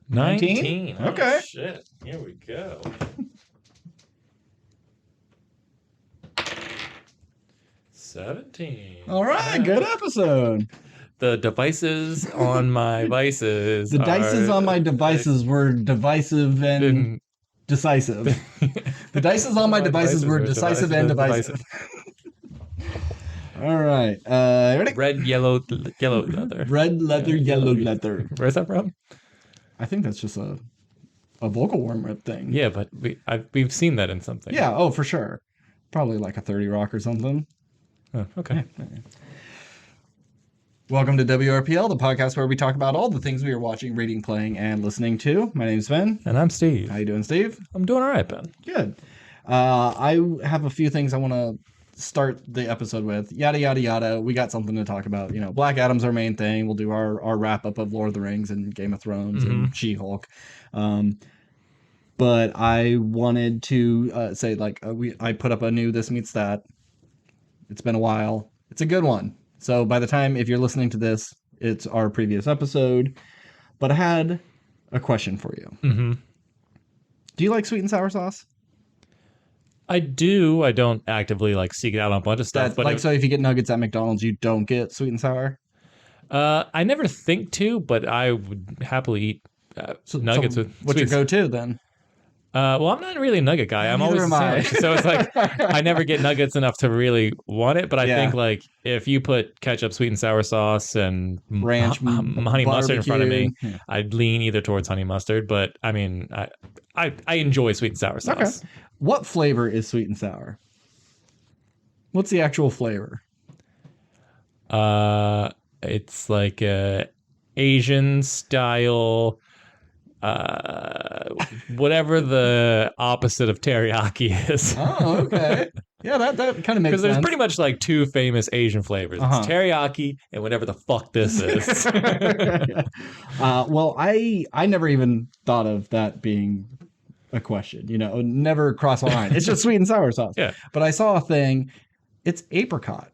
19? Okay. Oh, shit. Here we go. 17. All right, good episode. The devices on my vices. The dices on my devices were divisive and decisive. The dices on my devices were decisive and divisive. All right. Ready? Red, yellow leather. Red leather, yellow leather. Where's that from? I think that's just a vocal warm rip thing. Yeah, but we've seen that in something. Yeah, oh, for sure. Probably like a 30 Rock or something. Oh, okay. Yeah. Welcome to WRPL, the podcast where we talk about all the things we are watching, reading, playing, and listening to. My name's Ben. And I'm Steve. How you doing, Steve? I'm doing all right, Ben. Good. I have a few things I want to start the episode with. Yada, yada, yada. We got something to talk about. You know, Black Adam's our main thing. We'll do our wrap-up of Lord of the Rings and Game of Thrones and She-Hulk. But I wanted to say, like, I put up a new This Meets That. It's been a while. It's a good one. So by the time, if you're listening to this, it's our previous episode. But I had a question for you. Mm-hmm. Do you like sweet and sour sauce? I do. I don't actively seek it out on a bunch of stuff. But so if you get nuggets at McDonald's, you don't get sweet and sour? I never think to, but I would happily eat nuggets with what's your go-to then? Well, I'm not really a nugget guy. I'm Neither always am I. so it's like I never get nuggets enough to really want it. But I think if you put ketchup, sweet and sour sauce, and ranch, honey mustard in front of me, I'd lean either towards honey mustard. But I mean, I enjoy sweet and sour sauce. Okay. What flavor is sweet and sour? What's the actual flavor? It's like a Asian style. Whatever the opposite of teriyaki is. Oh, okay. Yeah, that kind of makes sense. Because there's pretty much two famous Asian flavors. It's teriyaki and whatever the fuck this is. Well, I never even thought of that being a question. You know, never crossed my mind. It's just sweet and sour sauce. Yeah. But I saw a thing. It's apricot.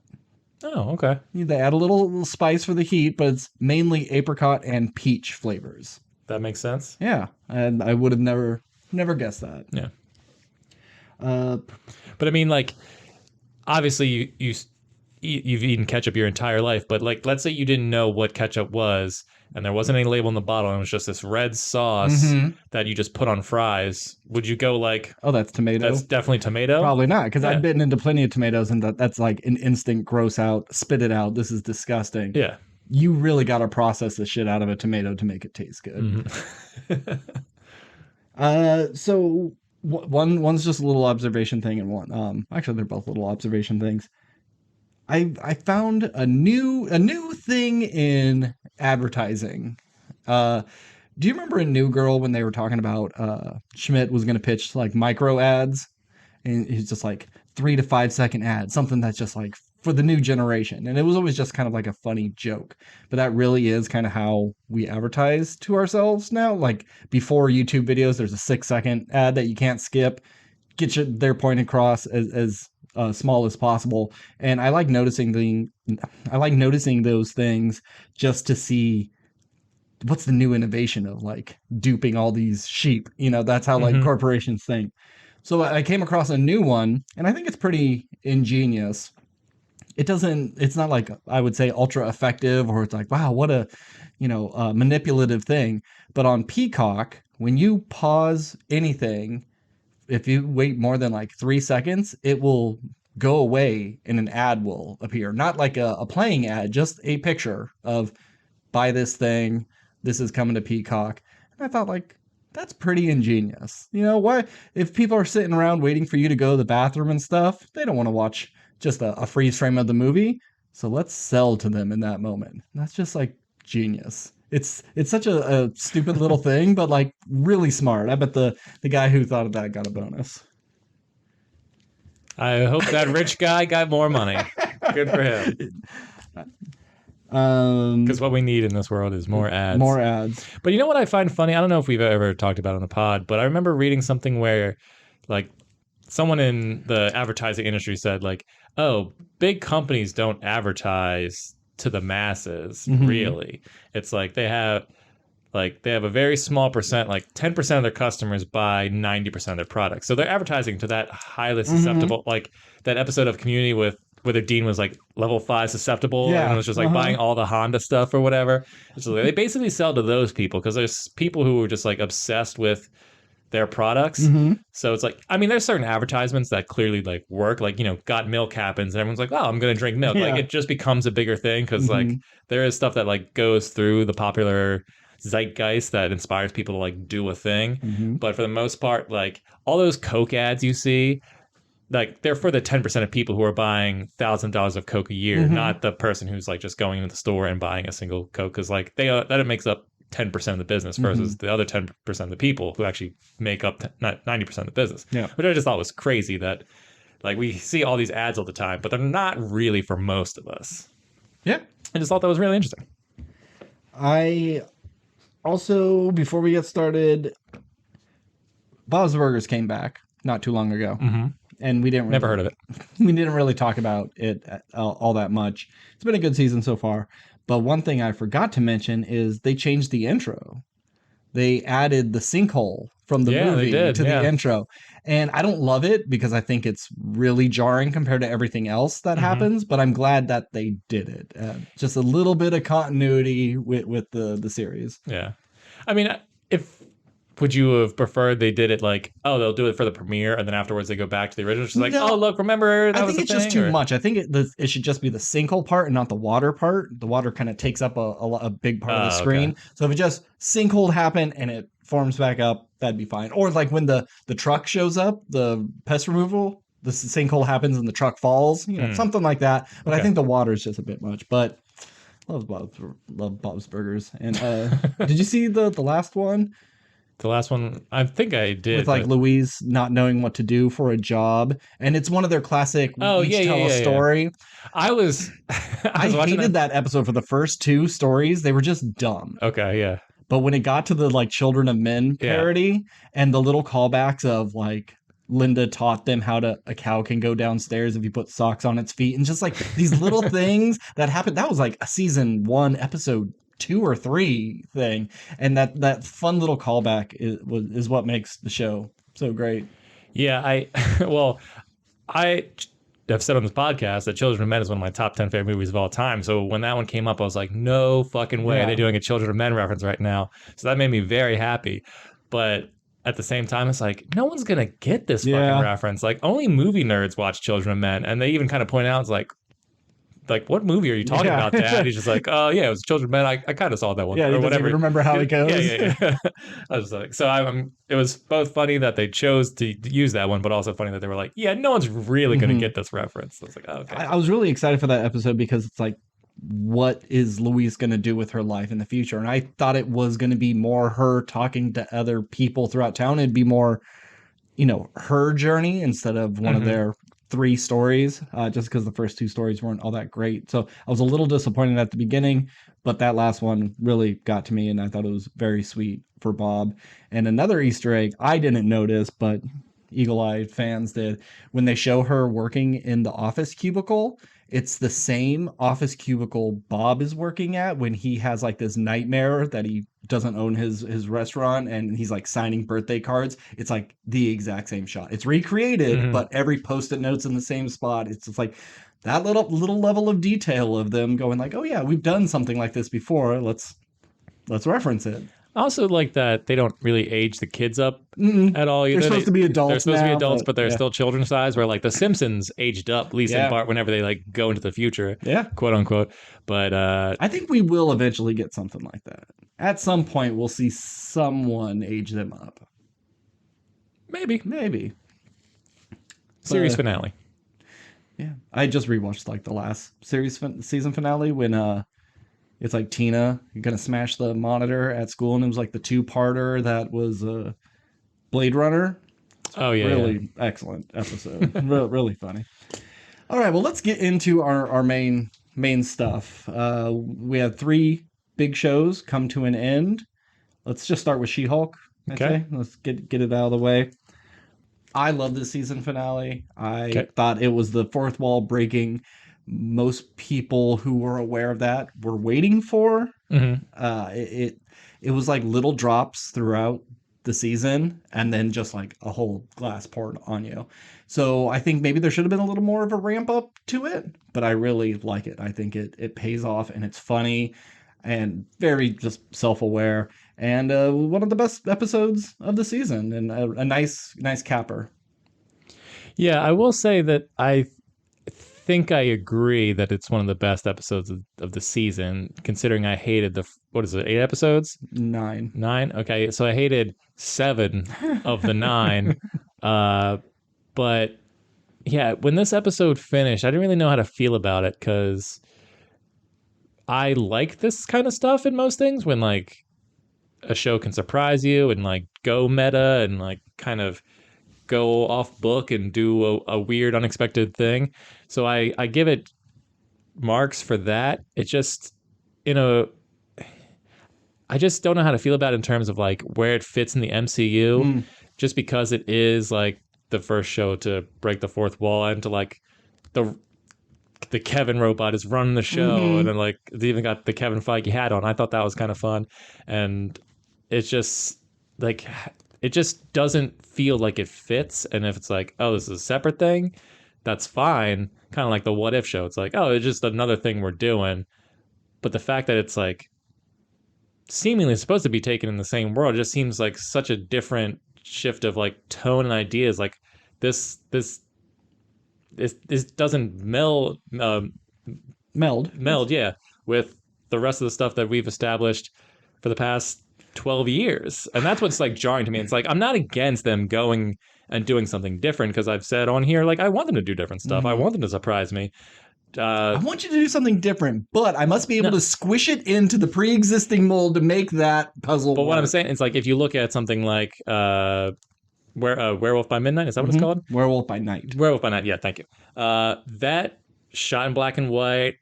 Oh, okay. They add a little spice for the heat, but it's mainly apricot and peach flavors. That makes sense. Yeah, and I would have never guessed that. Yeah. But I mean, obviously you've eaten ketchup your entire life, but let's say you didn't know what ketchup was, and there wasn't any label on the bottle, and it was just this red sauce that you just put on fries. Would you go oh, that's tomato? That's definitely tomato? Probably not, because I've bitten into plenty of tomatoes, and that's like an instant gross out, spit it out. This is disgusting. Yeah. You really got to process the shit out of a tomato to make it taste good. So one's just a little observation thing, and one actually they're both little observation things. I found a new thing in advertising. Do you remember in New Girl when they were talking about Schmidt was going to pitch micro ads, and he's just 3 to 5 second ads, something that's just for the new generation. And it was always just kind of a funny joke. But that really is kind of how we advertise to ourselves now. Before YouTube videos, there's a 6-second ad that you can't skip. Get their point across as small as possible. And I like noticing those things just to see what's the new innovation of duping all these sheep. That's how corporations think. So I came across a new one, and I think it's pretty ingenious. It's not I would say ultra effective, or it's wow, what a, manipulative thing. But on Peacock, when you pause anything, if you wait more than 3 seconds, it will go away and an ad will appear. Not a playing ad, just a picture of buy this thing. This is coming to Peacock. And I thought that's pretty ingenious. Why, if people are sitting around waiting for you to go to the bathroom and stuff, they don't want to watch just a freeze frame of the movie. So let's sell to them in that moment. And that's just genius. It's such a stupid little thing, but really smart. I bet the guy who thought of that got a bonus. I hope that rich guy got more money. Good for him. Because what we need in this world is more ads. More ads. But you know what I find funny? I don't know if we've ever talked about it on the pod, but I remember reading something where someone in the advertising industry said oh, big companies don't advertise to the masses, really. It's they have like they have a very small percent, like 10% of their customers buy 90% of their products. So they're advertising to that highly susceptible, like that episode of Community with whether Dean was like level 5 susceptible and Yeah. was just like buying all the Honda stuff or whatever. So they basically sell to those people because there's people who are just like obsessed with their products. So it's like, I mean, there's certain advertisements that clearly like work, like, you know, got milk happens and everyone's like, oh, I'm going to drink milk. Yeah. Like it just becomes a bigger thing because like there is stuff that like goes through the popular zeitgeist that inspires people to like do a thing. But for the most part, like all those Coke ads you see, like they're for the 10% of people who are buying $1,000 of Coke a year, not the person who's like just going into the store and buying a single Coke. Because like that makes up 10% of the business versus the other 10% of the people who actually make up 90% of the business. Yeah. Which I just thought was crazy that like we see all these ads all the time, but they're not really for most of us. Yeah. I just thought that was really interesting. I also, before we get started, Bob's Burgers came back not too long ago. And we didn't really, Never heard of it. We didn't really talk about it all that much. It's been a good season so far. But one thing I forgot to mention is they changed the intro. They added the sinkhole from the movie to the intro. And I don't love it because I think it's really jarring compared to everything else that happens. But I'm glad that they did it. Just a little bit of continuity with the series. Yeah. I mean, would you have preferred they did it like, oh, they'll do it for the premiere and then afterwards they go back to the original? Just like, oh, look, remember that was the thing? I think it's just too much. I think it should just be the sinkhole part and not the water part. The water kind of takes up a big part of the screen. Okay. So if it just sinkhole happened and it forms back up, that'd be fine. Or like when the truck shows up, the pest removal, the sinkhole happens and the truck falls, you know, something like that. But I think the water is just a bit much. But love Bob's Burgers. And did you see the last one? The last one, I think I did. With like Louise not knowing what to do for a job. And it's one of their classic tell a story. I hated that episode for the first 2 stories. They were just dumb. Okay, yeah. But when it got to the like Children of Men parody and the little callbacks of like Linda taught them how a cow can go downstairs if you put socks on its feet and just like these little things that happened. That was like a season 1 episode 2 or 3 thing, and that fun little callback is what makes the show so great. Yeah, I have said on this podcast that Children of Men is one of my top 10 favorite movies of all time. So when that one came up, I was like, no fucking way they're doing a Children of Men reference right now. So that made me very happy. But at the same time, it's like, no one's gonna get this fucking reference. Like only movie nerds watch Children of Men, and they even kind of point out, it's like, what movie are you talking about, Dad? He's just like, oh, yeah, it was Children of Men. I kind of saw that one. Yeah, or whatever. Even remember how it goes. Yeah. I was like, so it was both funny that they chose to use that one, but also funny that they were like, yeah, no one's really going to get this reference. I was like, oh, okay. I was really excited for that episode because it's like, what is Louise going to do with her life in the future? And I thought it was going to be more her talking to other people throughout town. It'd be more, you know, her journey instead of one of their 3 stories, just because the first 2 stories weren't all that great. So I was a little disappointed at the beginning, but that last one really got to me, and I thought it was very sweet for Bob. And another Easter egg I didn't notice, but eagle-eyed fans did, when they show her working in the office cubicle, it's the same office cubicle Bob is working at when he has like this nightmare that he doesn't own his restaurant and he's like signing birthday cards. It's like the exact same shot. It's recreated, but every post-it note's in the same spot. It's just like that little level of detail of them going like, oh yeah, we've done something like this before. Let's reference it. I also like that they don't really age the kids up at all either. They're supposed to be adults. They're supposed to be adults, but they're still children's size. Where like the Simpsons aged up, Lisa and Bart, whenever they like go into the future, quote unquote. But I think we will eventually get something like that. At some point, we'll see someone age them up. Maybe. Series finale. Yeah, I just rewatched like the last season finale when it's like Tina gonna smash the monitor at school, and it was like the 2-parter that was Blade Runner. Really excellent episode. really funny. All right, well, let's get into our main stuff. We had 3 big shows come to an end. Let's just start with She-Hulk. Okay, let's get it out of the way. I love this season finale. I thought it was the fourth wall breaking most people who were aware of that were waiting for. It it was like little drops throughout the season and then just like a whole glass poured on you. So I think maybe there should have been a little more of a ramp up to it, but I really like it. I think it pays off and it's funny and very just self-aware and one of the best episodes of the season and a nice capper. Yeah, I will say that I think I agree that it's one of the best episodes of the season, considering I hated what is it, 8 episodes? 9. 9? Okay, so I hated 7 of the 9. But yeah, when this episode finished, I didn't really know how to feel about it because I like this kind of stuff in most things when like a show can surprise you and like go meta and like kind of go off book and do a weird, unexpected thing. So I give it marks for that. It just, you know, I just don't know how to feel about it in terms of like where it fits in the MCU, just because it is like the first show to break the fourth wall and to like the Kevin robot is running the show, and then like they even got the Kevin Feige hat on. I thought that was kind of fun, and it's just like it just doesn't feel like it fits. And if it's like, oh, this is a separate thing, that's fine. Kind of like the What If show. It's like, oh, it's just another thing we're doing. But the fact that it's like seemingly supposed to be taken in the same world just seems like such a different shift of like tone and ideas. Like this doesn't meld, yeah, with the rest of the stuff that we've established for the past 12 years. And that's what's like jarring to me. It's like I'm not against them going and doing something different, because I've said on here like I want them to do different stuff. I want them to surprise me. I want you to do something different, but I must be able No. to squish it into the pre-existing mold to make that puzzle But work. what I'm saying is like if you look at something like Werewolf by Midnight, is that what it's called? Werewolf by Night. Werewolf by Night, yeah, thank you. That shot in black and white,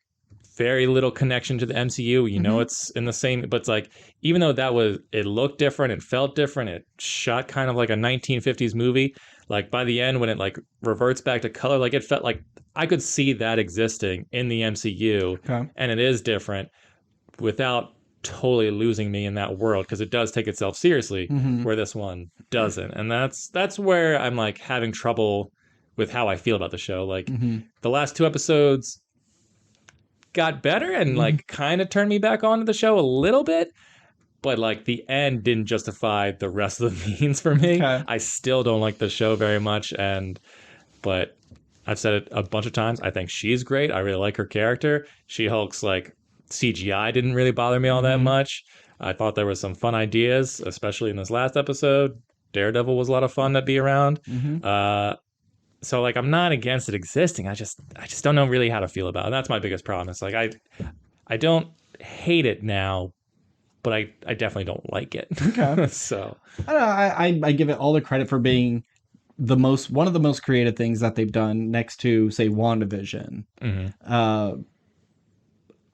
very little connection to the MCU. You know, it's in the same, but it's like, even though it looked different, it felt different, it shot kind of like a 1950s movie. Like by the end, when it like reverts back to color, like it felt like I could see that existing in the MCU, and it is different without totally losing me in that world, because it does take itself seriously, where this one doesn't. And that's where I'm like having trouble with how I feel about the show. Like the last 2 episodes got better and like kind of turned me back onto the show a little bit, but like the end didn't justify the rest of the means for me. I still don't like the show very much, but I've said it a bunch of times, I think she's great. I really like her character. She-Hulk's like CGI didn't really bother me all that much. I thought there was some fun ideas, especially in this last episode. Daredevil was a lot of fun to be around. So like I'm not against it existing. I just don't know really how to feel about it. And that's my biggest problem. It's like I don't hate it now, but I definitely don't like it. So I don't know, I give it all the credit for being one of the most creative things that they've done next to, say, WandaVision.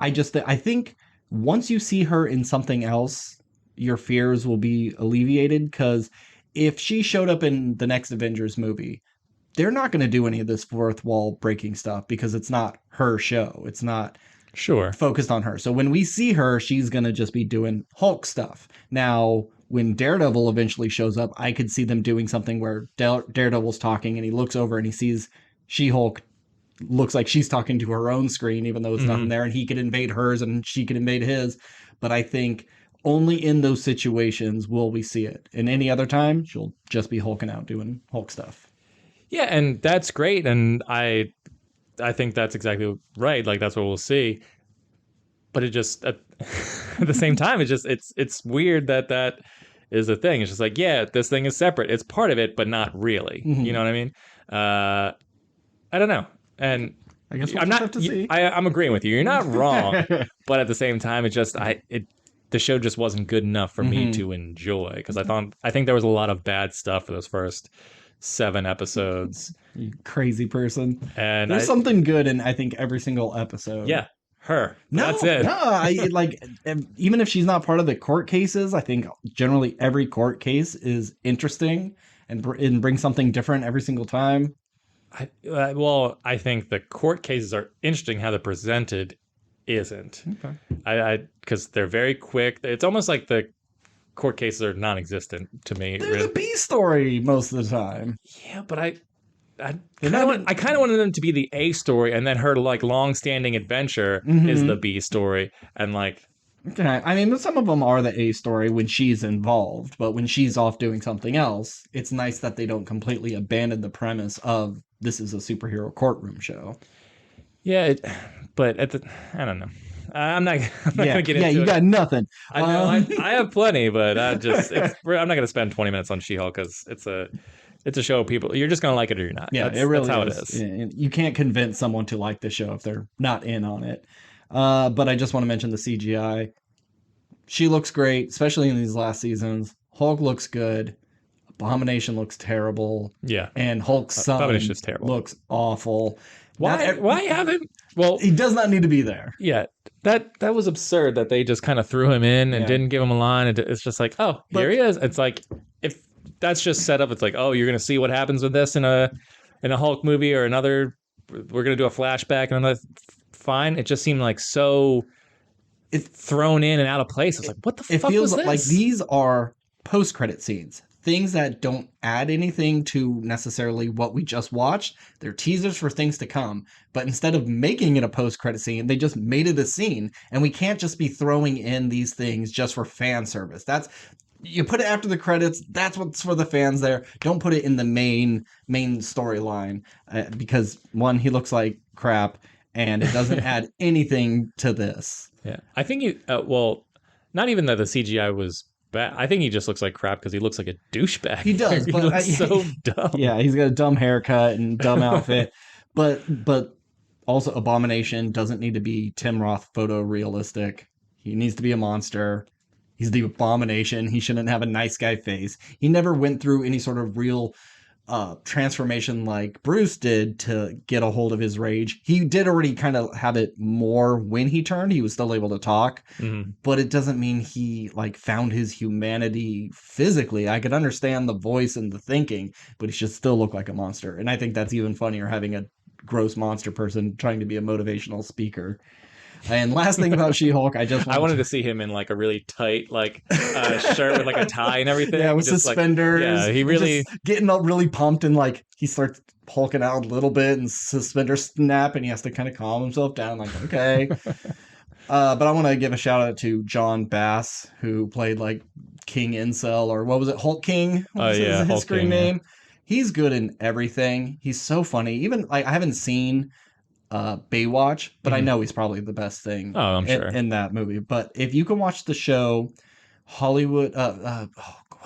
I think once you see her in something else, your fears will be alleviated, because if she showed up in the next Avengers movie, they're not going to do any of this fourth wall breaking stuff, because it's not her show. It's not focused on her. So when we see her, she's going to just be doing Hulk stuff. Now, when Daredevil eventually shows up, I could see them doing something where Daredevil's talking and he looks over and he sees She-Hulk looks like she's talking to her own screen, even though it's nothing there, and he could invade hers and she could invade his. But I think only in those situations will we see it. In any other time, she'll just be hulking out doing Hulk stuff. yeah, and that's great, and I think that's exactly right. Like that's what we'll see. But it just at the same time, it's weird that is the thing. It's just like, yeah, this thing is separate. It's part of it, but not really. You know what I mean? I don't know. And I guess I'm not. I'm agreeing with you. You're not wrong. But at the same time, the show just wasn't good enough for me to enjoy, because I think there was a lot of bad stuff for those first 7 episodes. You crazy person. And there's something good in I think every single episode. Yeah. Her. No, that's it. No, I like even if she's not part of the court cases, I think generally every court case is interesting and brings something different every single time. I think the court cases are interesting. How they're presented isn't. Because they're very quick. It's almost like the court cases are non-existent to me. They're Really. the B story most of the time. Yeah, but I They're kind of wanted them to be the A story, and then her like long-standing adventure is the B story, and like. Okay. I mean, some of them are the A story when she's involved, but when she's off doing something else, it's nice that they don't completely abandon the premise of this is a superhero courtroom show. Yeah, but I don't know. I'm not gonna get into it. Yeah, you got nothing. I know I have plenty, but I'm not gonna spend 20 minutes on She-Hulk because it's a show people you're just gonna like it or you're not. Yeah, that's, it really that's how is. it is. You can't convince someone to like the show if they're not in on it. But I just want to mention the CGI. She looks great, especially in these last seasons. Hulk looks good. Abomination looks terrible. Yeah, and Hulk's son looks awful. Why haven't? Well, he does not need to be there. Yeah, that was absurd that they just kind of threw him in and didn't give him a line. It's just like, oh, here he is. It's like if that's just set up. It's like, oh, you're gonna see what happens with this in a Hulk movie or another. We're gonna do a flashback and another. Fine. It just seemed like so. It's thrown in and out of place. It's like, what the fuck was this? It feels like these are post-credit scenes. Things that don't add anything to necessarily what we just watched. They're teasers for things to come. But instead of making it a post-credit scene, they just made it a scene. And we can't just be throwing in these things just for fan service. You put it after the credits. That's what's for the fans there. Don't put it in the main storyline. Because, one, he looks like crap. And it doesn't add anything to this. Yeah. I think not even that the CGI was bad. I think he just looks like crap because he looks like a douchebag. He does, but looks so dumb. Yeah, he's got a dumb haircut and dumb outfit. but also Abomination doesn't need to be Tim Roth photorealistic. He needs to be a monster. He's the Abomination. He shouldn't have a nice guy face. He never went through any sort of real transformation like Bruce did to get a hold of his rage. He did already kind of have it more when he turned. He was still able to talk, but it doesn't mean he like found his humanity physically. I could understand the voice and the thinking, but he should still look like a monster. And I think that's even funnier, having a gross monster person trying to be a motivational speaker. And last thing about She-Hulk, I wanted to see him in like a really tight like shirt with like a tie and everything. Yeah, with just suspenders. Like, he really just getting up really pumped and like he starts hulking out a little bit and suspenders snap and he has to kind of calm himself down. Like, okay. But I want to give a shout out to John Bass, who played like King Incel, or what was it, Hulk King? What was his screen name? Yeah. He's good in everything. He's so funny. Even like I haven't seen Baywatch, but I know he's probably the best thing in that movie. But if you can watch the show Hollywood, what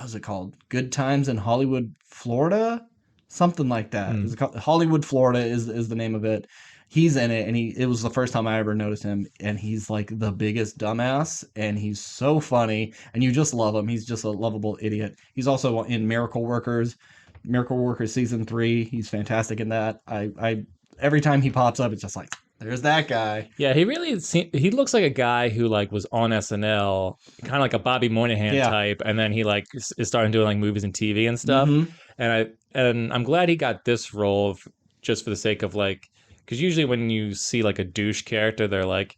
was it called? Good Times in Hollywood, Florida? Something like that. It's called Hollywood, Florida is the name of it. He's in it, and it was the first time I ever noticed him, and he's like the biggest dumbass, and he's so funny, and you just love him. He's just a lovable idiot. He's also in Miracle Workers season 3. He's fantastic in that. I every time he pops up, it's just like, there's that guy. Yeah, he looks like a guy who like was on SNL, kind of like a Bobby Moynihan type, and then he like is starting doing like movies and TV and stuff. And I'm glad he got this role just for the sake of like, because usually when you see like a douche character, they're like,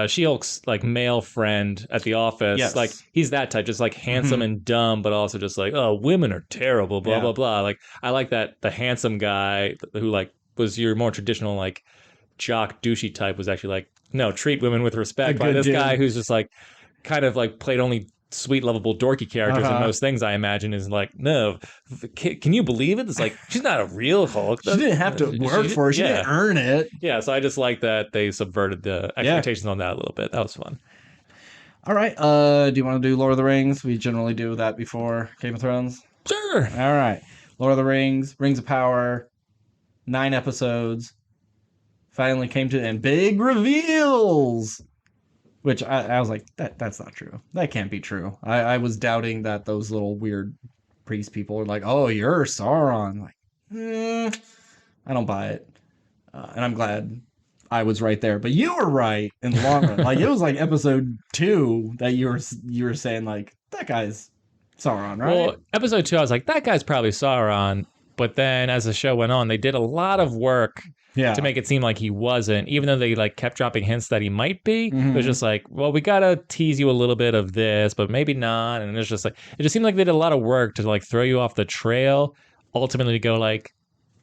She-Hulk's like male friend at the office, like he's that type, just like handsome and dumb, but also just like, oh, women are terrible, blah blah blah. Like I like that the handsome guy who like was your more traditional like jock douchey type was actually like, no, treat women with respect. By this guy who's just like kind of like played only sweet, lovable, dorky characters in most things, I imagine, is like, no, can you believe it? It's like, she's not a real Hulk. She didn't have to work for it. She didn't earn it. Yeah, so I just like that they subverted the expectations on that a little bit. That was fun. All right. Do you want to do Lord of the Rings? We generally do that before Game of Thrones. Sure. All right. Lord of the Rings, Rings of Power, 9 episodes. Finally came to, and big reveals. Which I was like, that's not true. That can't be true. I was doubting that those little weird priest people were like, oh, you're Sauron. Like, I don't buy it. And I'm glad I was right there. But you were right in the long run. Like, it was like episode 2 that you were saying, like, that guy's Sauron, right? Well, episode 2, I was like, that guy's probably Sauron. But then as the show went on, they did a lot of work to make it seem like he wasn't, even though they like kept dropping hints that he might be. Mm-hmm. It was just like, well, we gotta tease you a little bit of this, but maybe not. And it's just like, it just seemed like they did a lot of work to like throw you off the trail, ultimately to go like,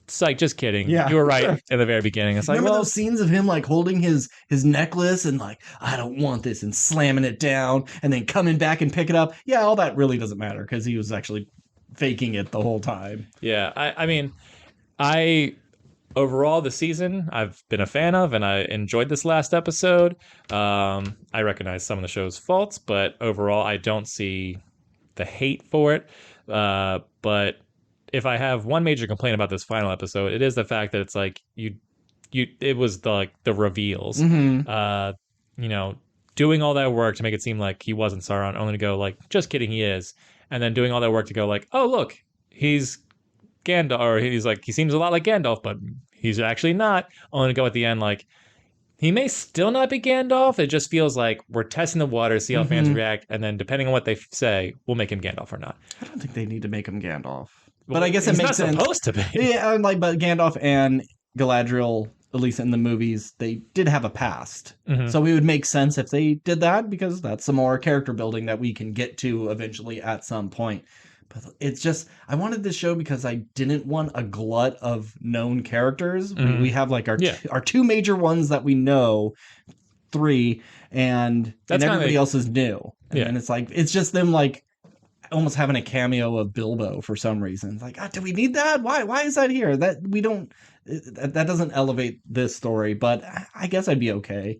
psych, just kidding. Yeah. You were right in the very beginning. It's like, Remember well, those scenes of him like holding his necklace and like, I don't want this, and slamming it down and then coming back and pick it up? Yeah, all that really doesn't matter because he was actually faking it the whole time. yeah, I mean, I overall the season I've been a fan of, and I enjoyed this last episode. I recognize some of the show's faults, but overall I don't see the hate for it. But if I have one major complaint about this final episode, it is the fact that it's like it was the reveals. Mm-hmm. You know, doing all that work to make it seem like he wasn't Sauron, only to go like, just kidding, he is, and then doing all that work to go like, oh look, he's Gandalf, or he's like, he seems a lot like Gandalf, but he's actually not. Only to go at the end like, he may still not be Gandalf. It just feels like we're testing the water, see how fans react, and then depending on what they say, we'll make him Gandalf or not. I don't think they need to make him Gandalf. Well, but I guess it makes sense. Supposed to be. Yeah, but Gandalf and Galadriel, at least in the movies, they did have a past. So it would make sense if they did that, because that's some more character building that we can get to eventually at some point. But it's just, I wanted this show because I didn't want a glut of known characters. We have like our two major ones that we know, 3, and everybody else is new. And it's like, it's just them like almost having a cameo of Bilbo for some reason. It's like, do we need that? Why is that here? That we don't, that doesn't elevate this story, but I guess I'd be okay.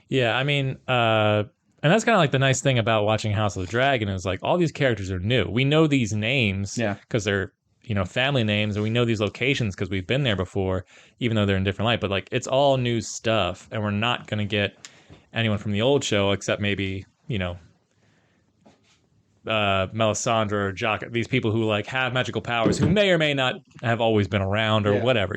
Yeah, I mean, and that's kind of like the nice thing about watching House of the Dragon is like all these characters are new. We know these names because they're, family names, and we know these locations because we've been there before, even though they're in different light. But like, it's all new stuff, and we're not going to get anyone from the old show except maybe, Melisandre or Jock, these people who like have magical powers who may or may not have always been around or whatever,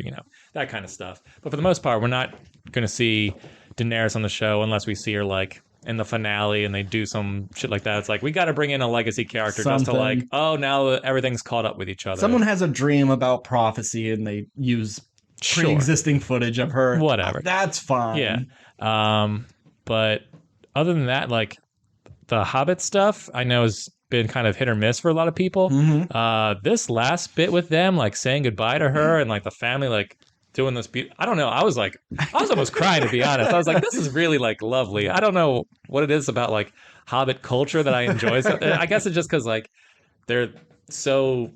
that kind of stuff. But for the most part, we're not going to see Daenerys on the show unless we see her like in the finale and they do some shit like that. It's like, we got to bring in a legacy character just to like, oh, now everything's caught up with each other. Someone has a dream about prophecy and they use pre-existing footage of her. Whatever. That's fine. Yeah. But other than that, like the Hobbit stuff, I know has been kind of hit or miss for a lot of people. This last bit with them, like saying goodbye to her and like the family, like doing this. I don't know. I was almost crying, to be honest. I was like, this is really like lovely. I don't know what it is about like Hobbit culture that I enjoy. So, I guess it's just because like they're so,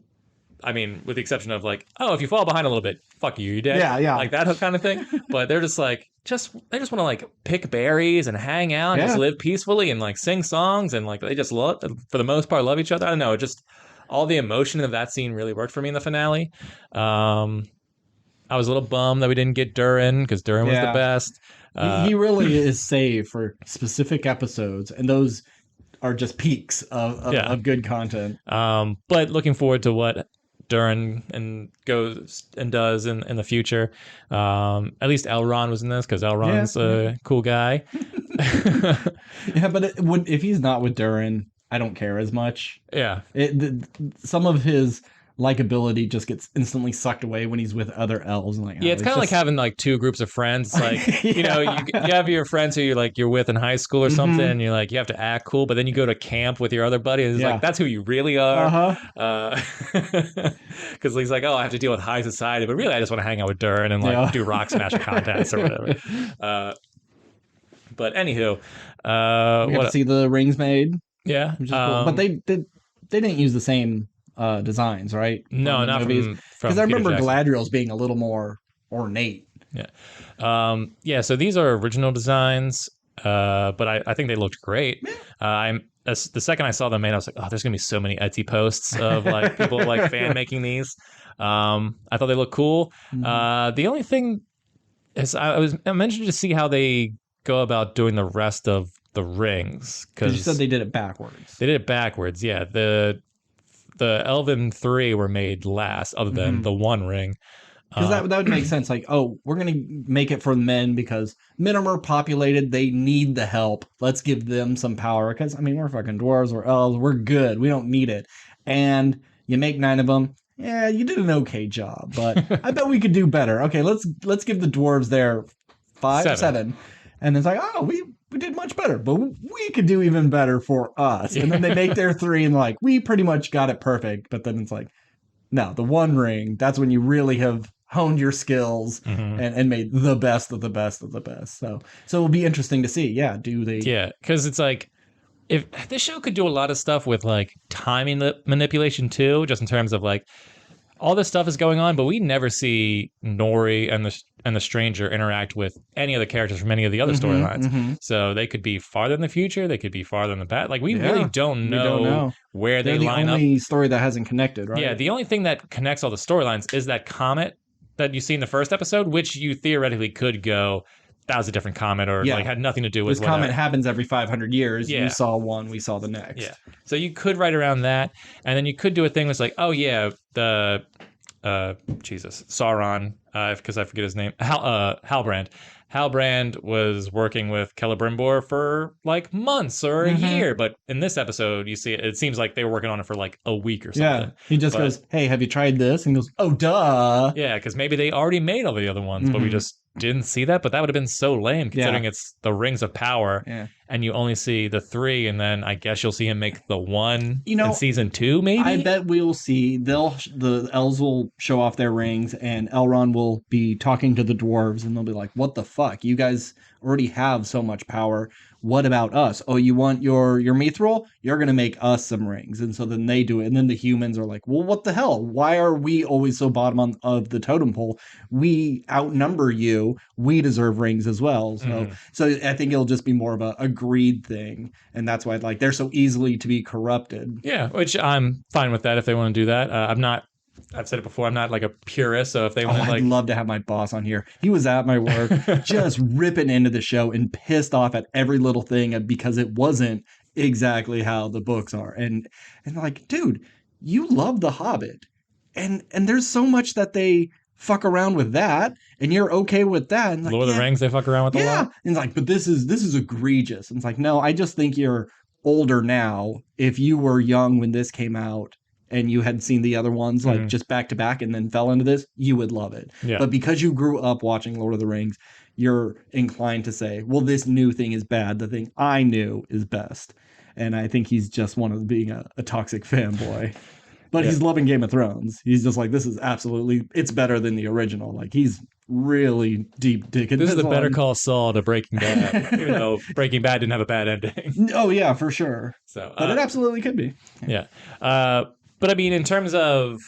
I mean, with the exception of like, oh, if you fall behind a little bit, fuck you, you're dead. Yeah. Like that kind of thing. But they're just like, they just want to like pick berries and hang out and just live peacefully and like sing songs and like they just love, for the most part, love each other. I don't know. Just all the emotion of that scene really worked for me in the finale. I was a little bummed that we didn't get Durin because Durin was the best. He really is saved for specific episodes, and those are just peaks of good content. But looking forward to what Durin goes and does in the future. At least Elrond was in this because Elrond's a cool guy. But if he's not with Durin, I don't care as much. Yeah. Some of his likability just gets instantly sucked away when he's with other elves. Like, it's kind of like having like two groups of friends. It's like, you have your friends who you're with in high school or something, and you're like, you have to act cool, but then you go to camp with your other buddy, and it's like, that's who you really are. Because he's like, oh, I have to deal with high society, but really I just want to hang out with Durin and like do rock smash contests or whatever. But anywho, we got to see the rings made. Yeah. Which is cool. But they didn't use the same designs, right? No, not from because I remember Galadriel's being a little more ornate. Yeah. So these are original designs, but I think they looked great. The second I saw them made, I was like, oh, there's gonna be so many Etsy posts of like people like fan making these. I thought they looked cool. The only thing is I mentioned to see how they go about doing the rest of the rings, because you said they did it backwards. They did it backwards. Yeah. The Elven 3 were made last, other than the One Ring. Because that would make sense. Like, oh, we're going to make it for men because men are more populated. They need the help. Let's give them some power. Because, I mean, we're fucking dwarves or elves. We're good. We don't need it. And you make 9 of them. yeah, you did an okay job, but I bet we could do better. Okay, let's give the dwarves their 5, 7. And it's like, oh, we did much better, but we could do even better for us. And then they make their 3 and like, we pretty much got it perfect. But then it's like, no, the One Ring, that's when you really have honed your skills and made the best of the best of the best. So it'll be interesting to see. Yeah, do they? Yeah, because it's like, if this show could do a lot of stuff with like timing manipulation too, just in terms of like all this stuff is going on, but we never see Nori and the stranger interact with any of the characters from any of the other storylines. So they could be farther in the future, they could be farther in the back. Like we really don't know where They're they line up. The only story that hasn't connected, right? Yeah, the only thing that connects all the storylines is that comet that you see in the first episode, which you theoretically could go, that was a different comet, or like had nothing to do with this comet happens every 500 years. You saw one, we saw the next. Yeah. So you could write around that, and then you could do a thing that's like, oh yeah, the Sauron, because I forget his name, Halbrand. Halbrand was working with Celebrimbor for like months or a year, but in this episode, you see it seems like they were working on it for like a week or something. Yeah, he just goes, "Hey, have you tried this?" And he goes, "Oh, duh." Yeah, because maybe they already made all the other ones, but we just didn't see that. But that would have been so lame, considering it's the Rings of Power, and you only see the 3, and then I guess you'll see him make the 1 in season 2, maybe. I bet we'll see. The elves will show off their rings, and Elrond will be talking to the dwarves, and they'll be like, "What the fuck? You guys already have so much power. What about us? Oh, you want your mithril? You're gonna make us some rings." And so then they do it, and then the humans are like, "Well, what the hell? Why are we always so bottom of the totem pole? We outnumber you. We deserve rings as well." So I think it'll just be more of a greed thing, and that's why like they're so easily to be corrupted. Yeah, which I'm fine with that if they want to do that. I've said it before, I'm not like a purist, so if they want to I'd love to have my boss on here. He was at my work just ripping into the show and pissed off at every little thing because it wasn't exactly how the books are. And like, dude, you love The Hobbit. And there's so much that they fuck around with that, and you're okay with that. And like, Lord of the Rings, they fuck around with a lot. And it's like, but this is egregious. And it's like, no, I just think you're older now. If you were young when this came out and you had seen the other ones like just back to back and then fell into this, you would love it. Yeah. But because you grew up watching Lord of the Rings, you're inclined to say, well, this new thing is bad. The thing I knew is best. And I think he's just one of being a toxic fanboy. But he's loving Game of Thrones. He's just like, this is absolutely, it's better than the original. Like, he's really deep digging. This is the Better Call Saul to Breaking Bad, even though Breaking Bad didn't have a bad ending. Oh, yeah, for sure. So, but it absolutely could be. Yeah. But I mean, in terms of,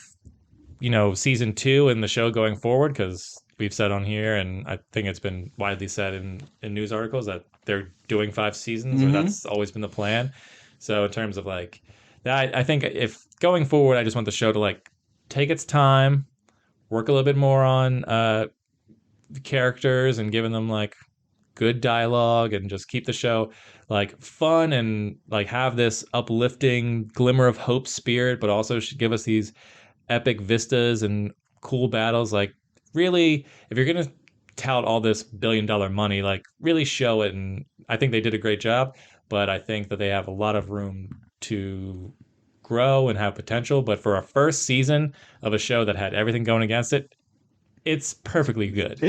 season 2 and the show going forward, because we've said on here, and I think it's been widely said in news articles that they're doing 5 seasons, or that's always been the plan. So in terms of like, I think if going forward, I just want the show to like take its time, work a little bit more on the characters and giving them like good dialogue, and just keep the show like fun and like have this uplifting glimmer of hope spirit, but also should give us these epic vistas and cool battles. Like, really, if you're gonna tout all this billion-dollar money, like really show it. And I think they did a great job, but I think that they have a lot of room to grow and have potential. But for a first season of a show that had everything going against it, it's perfectly good.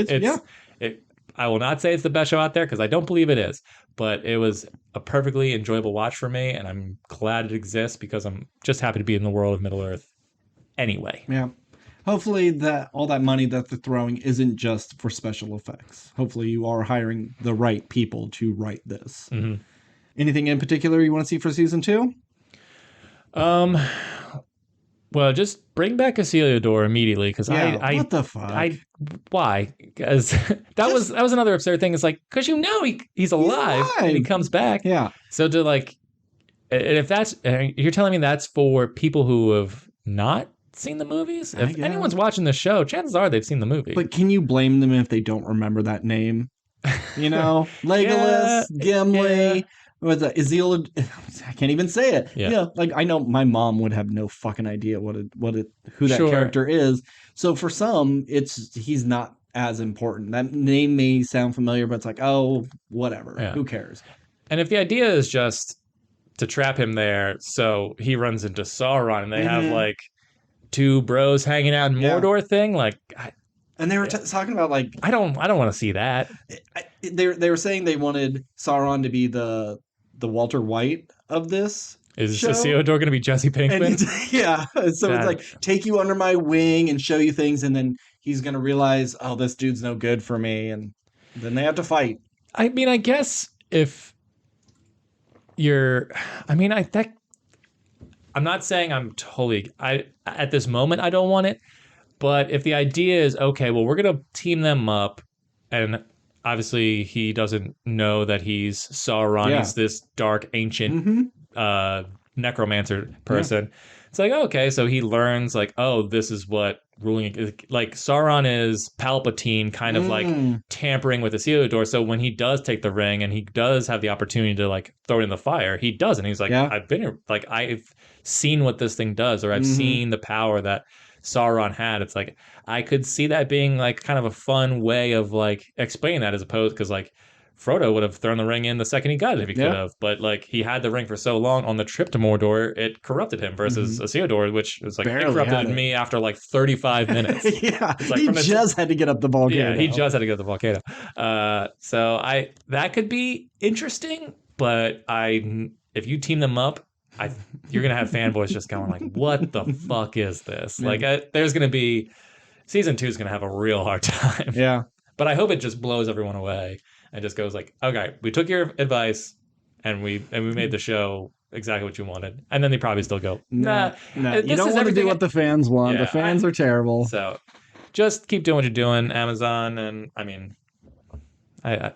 I will not say it's the best show out there, because I don't believe it is, but it was a perfectly enjoyable watch for me, and I'm glad it exists because I'm just happy to be in the world of Middle-earth anyway. Yeah. Hopefully that all that money that they're throwing isn't just for special effects. Hopefully you are hiring the right people to write this. Anything in particular you want to see for season 2? Well, just bring back Heliodor immediately, because what the fuck? Why? Because that was another absurd thing. It's like, because he's alive and he comes back. Yeah. So to like, if that's, you're telling me that's for people who have not seen the movies? If anyone's watching the show, chances are they've seen the movie. But can you blame them if they don't remember that name? Legolas, Gimli. With Isildur, I can't even say it. Yeah, like I know my mom would have no fucking idea who that character is. So for some, he's not as important. That name may sound familiar, but it's like, oh, whatever. Yeah. Who cares? And if the idea is just to trap him there, so he runs into Sauron, and they have like two bros hanging out in Mordor thing. Like, and they were talking about like I don't want to see that. They were saying they wanted Sauron to be the Walter White of this. Is show. Isildur going to be Jesse Pinkman? So it's like take you under my wing and show you things, and then he's going to realize, oh, this dude's no good for me, and then they have to fight. I mean, I guess if you're, I mean, I'm not saying I'm totally, at this moment, I don't want it, but if the idea is, okay, well, we're going to team them up, and obviously he doesn't know that he's Sauron, he's this dark, ancient necromancer person. It's like, okay, so he learns like, oh, this is what ruling is. Like Sauron is Palpatine kind of like tampering with Isildur. So when he does take the ring and he does have the opportunity to like throw it in the fire, he does. And he's like, I've been here, like I've seen what this thing does, or I've seen the power that Sauron had. It's like I could see that being like kind of a fun way of like explaining that, as opposed, because like Frodo would have thrown the ring in the second he got it if he could have, but like he had the ring for so long on the trip to Mordor, it corrupted him versus Isildur, which was like it corrupted me after like 35 minutes. Like he just had to get up the volcano. Yeah, he just had to get up the volcano. So that could be interesting, but if you team them up, you're gonna have fanboys just going like, "What the fuck is this?" Like, there's gonna be season 2 is gonna have a real hard time. Yeah, but I hope it just blows everyone away and just goes like, "Okay, we took your advice and we made the show exactly what you wanted." And then they probably still go, "Nah, you don't want to do what the fans want. The fans are terrible." So just keep doing what you're doing, Amazon. And I mean, I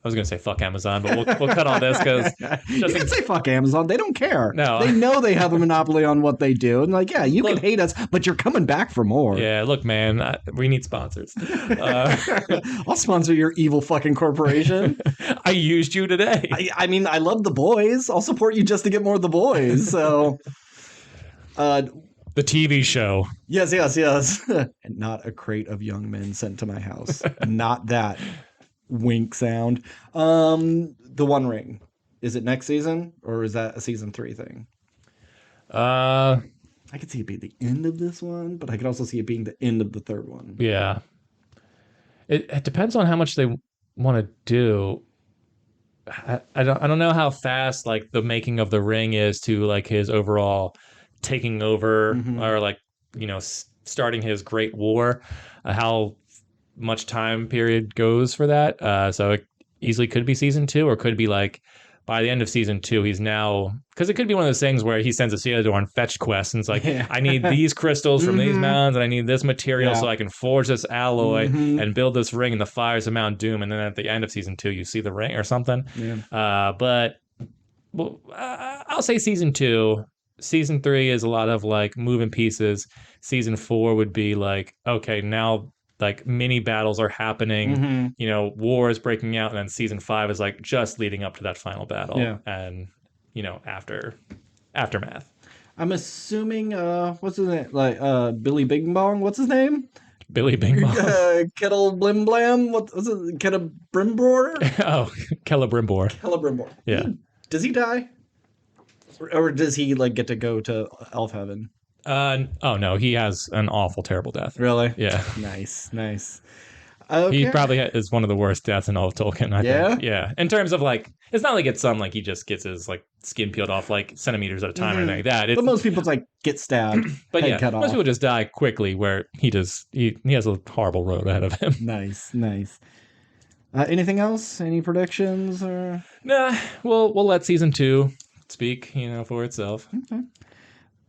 was going to say fuck Amazon, but we'll cut all this because you can say fuck Amazon. They don't care. No, they know they have a monopoly on what they do, and like, yeah, you can hate us, but you're coming back for more. Yeah, look, man, we need sponsors. I'll sponsor your evil fucking corporation. I used you today. I mean, I love The Boys. I'll support you just to get more of The Boys. So, the TV show. Yes, and not a crate of young men sent to my house. Not that. Wink sound. The One Ring. Is it next season or is that a season 3 thing? I could see it being the end of this one, but I could also see it being the end of the third one. Yeah. It depends on how much they want to do. I don't know how fast like the making of the ring is to like his overall taking over or like, you know, starting his great war. How much time period goes for that. So it easily could be season 2, or could be like by the end of season 2, he's now, because it could be one of those things where he sends Isildur on fetch quests and it's like, I need these crystals from these mountains and I need this material so I can forge this alloy and build this ring in the fires of Mount Doom. And then at the end of season 2, you see the ring or something. But I'll say season 2. Season 3 is a lot of like moving pieces. Season 4 would be like, okay, now like mini battles are happening, you know, war is breaking out, and then season 5 is like just leading up to that final battle and, you know, aftermath. I'm assuming what's his name, like Billy Bing Bong, what's his name? Billy Bing Bong. Kettle Blim Blam, what's it, Celebrimbor? Oh, Celebrimbor. Celebrimbor. Yeah. Does he die? Or does he like get to go to elf heaven? Oh no, he has an awful, terrible death. Really? Yeah. Nice. Okay. He probably is one of the worst deaths in all of Tolkien. I think. Yeah. In terms of like, it's not like it's some like he just gets his like skin peeled off like centimeters at a time or anything like that. But most people like get stabbed, but head cut most off. people just die quickly. Where he has a horrible road ahead of him. Nice. Anything else? Any predictions or? Nah. We'll let season 2 speak, you know, for itself. Okay.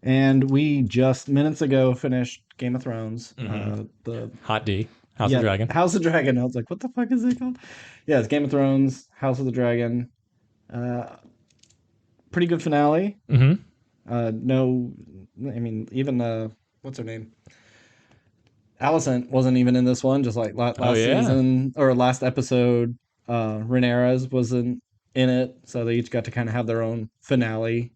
And we just minutes ago finished Game of Thrones. The Hot D, House of Dragon. House of Dragon. I was like, what the fuck is it called? Yeah, it's Game of Thrones, House of the Dragon. Pretty good finale. No, I mean, even what's her name? Alicent wasn't even in this one. Just like last season or last episode, Rhaenyra's wasn't in it, so they each got to kind of have their own finale.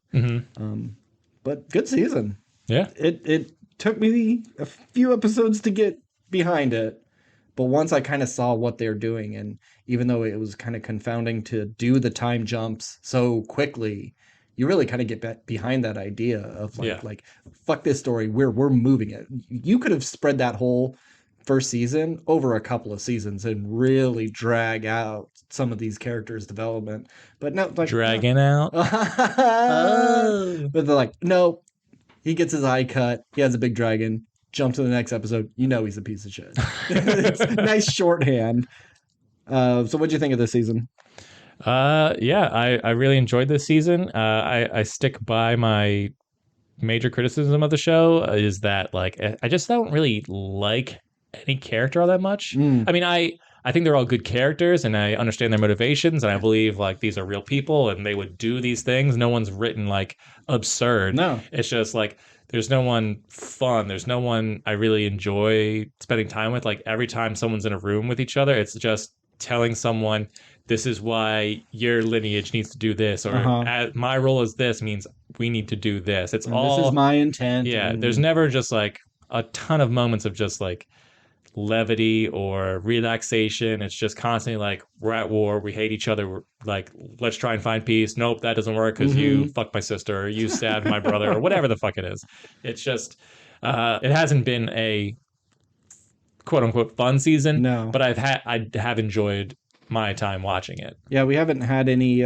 But good season. Yeah. It took me a few episodes to get behind it, but once I kind of saw what they're doing, and even though it was kind of confounding to do the time jumps so quickly, you really kind of get behind that idea of Yeah. like fuck this story, we're moving it. You could have spread that whole first season over a couple of seasons and really drag out some of these characters' development. But no, like no. Dragging out. Oh. But they're like, no, he gets his eye cut. He has a big dragon. Jump to the next episode. You know he's a piece of shit. It's nice shorthand. So what'd you think of this season? Yeah, I really enjoyed this season. I stick by my major criticism of the show is that like I just don't really like any character all that much. Mm. I mean, I think they're all good characters and I understand their motivations and I believe like these are real people and they would do these things. No one's written like absurd. No. It's just like there's no one fun. There's no one I really enjoy spending time with. Like every time someone's in a room with each other, it's just telling someone this is why your lineage needs to do this or my role as this means we need to do this. It's And all this is my intent. yeah, and- there's never just like a ton of moments of just like levity or relaxation. It's just constantly like we're at war, we hate each other. We're like let's try and find peace. Nope, that doesn't work because you fucked my sister or you stabbed my brother or whatever the fuck it is. It's just it hasn't been a quote unquote fun season. No. But I have enjoyed my time watching it. Yeah, we haven't had any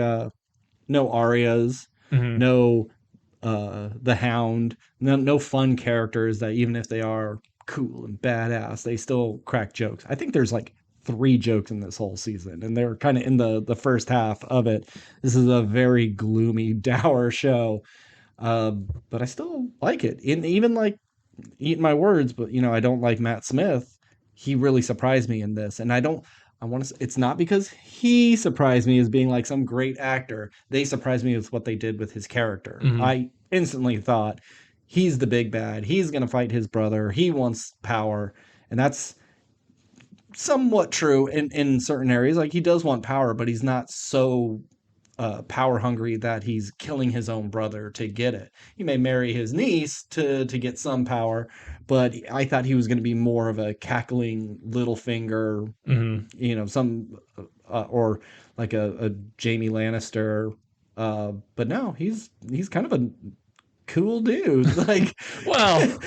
no Arias, no the Hound, no fun characters that even if they are cool and badass, they still crack jokes. I think there's like 3 jokes in this whole season, and they're kind of in the first half of it. This is a very gloomy, dour show, but I still like it. And even like eating my words, but you know, I don't like Matt Smith. He really surprised me in this, and I want to. It's not because he surprised me as being like some great actor. They surprised me with what they did with his character. I instantly thought he's the big bad. He's going to fight his brother. He wants power, and that's somewhat true in certain areas. Like he does want power, but he's not so power hungry that he's killing his own brother to get it. He may marry his niece to get some power, but I thought he was going to be more of a cackling Littlefinger, you know, some or like a Jamie Lannister. But no, he's kind of a cool dude. Like, well,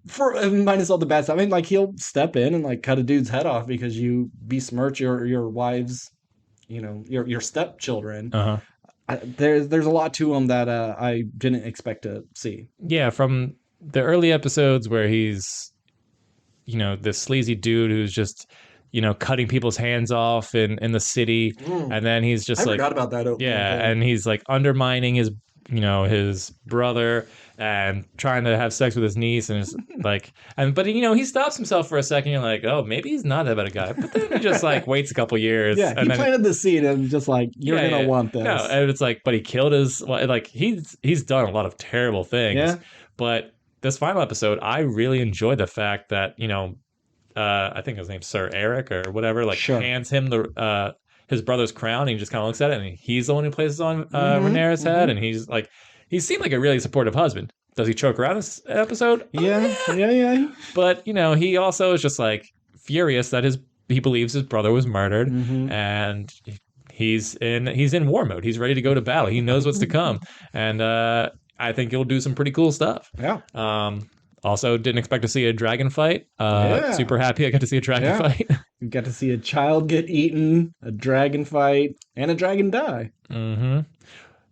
for minus all the bad stuff. I mean, like he'll step in and like cut a dude's head off because you besmirch your wife's, you know, your stepchildren. There's a lot to him that I didn't expect to see. Yeah, from the early episodes where he's, you know, this sleazy dude who's just, you know, cutting people's hands off in the city, and then he's just I like, forgot about that. and he's like undermining his, you know, his brother and trying to have sex with his niece, and it's like, but you know, he stops himself for a second. You're like, oh, maybe he's not that bad a guy, but then he just like waits a couple years. Yeah, and he planted the seed and just like you're gonna want this. No, and it's like, but he killed his like he's done a lot of terrible things. Yeah. But this final episode, I really enjoyed the fact that, you know, I think his name's Sir Eric or whatever, like hands him the his brother's crown, and he just kind of looks at it, and he's the one who places on Rhaenyra's head, and he's like, he seemed like a really supportive husband. Does he choke her out this episode? Yeah, yeah. But you know, he also is just like furious that he believes his brother was murdered, and he's in war mode. He's ready to go to battle. He knows what's to come, and I think he'll do some pretty cool stuff. Yeah. Also, didn't expect to see a dragon fight. Super happy I got to see a dragon fight. You got to see a child get eaten, a dragon fight, and a dragon die. And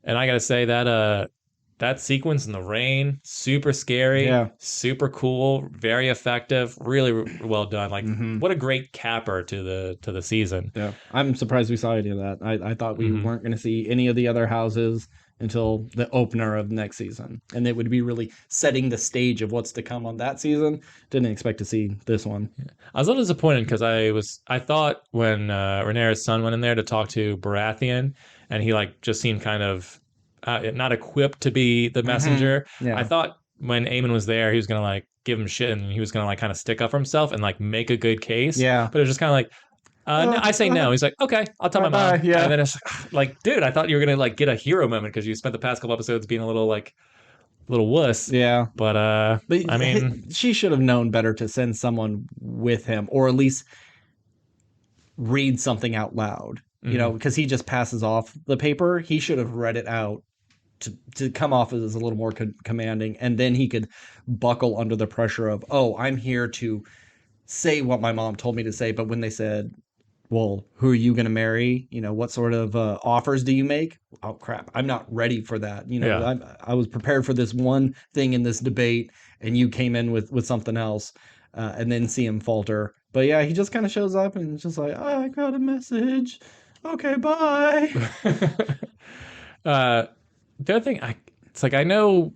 I got to say that that sequence in the rain, super scary, super cool, very effective, really well done. Like, what a great capper to the season. Yeah, I'm surprised we saw any of that. I thought we weren't going to see any of the other houses until the opener of next season, and it would be really setting the stage of what's to come on that season. Didn't expect to see this one. I was a little disappointed because I thought when Rhaenyra's son went in there to talk to Baratheon, and he like just seemed kind of not equipped to be the messenger. I thought when Aemon was there, he was gonna like give him shit, and he was gonna like kind of stick up for himself and like make a good case. But it was just kind of like, no, I say no. He's like, okay, I'll tell my mom. And then it's like, dude, I thought you were gonna like get a hero moment because you spent the past couple episodes being a little wuss. Yeah. But I mean, she should have known better to send someone with him, or at least read something out loud. You know, because he just passes off the paper. He should have read it out to come off as a little more commanding, and then he could buckle under the pressure of, oh, I'm here to say what my mom told me to say. But when they said, well, who are you going to marry? What sort of offers do you make? Oh, crap. I'm not ready for that. Yeah. I was prepared for this one thing in this debate, and you came in with something else, and then see him falter. But yeah, he just kind of shows up and it's just like, oh, I got a message. Okay, bye. The other thing, it's like I know,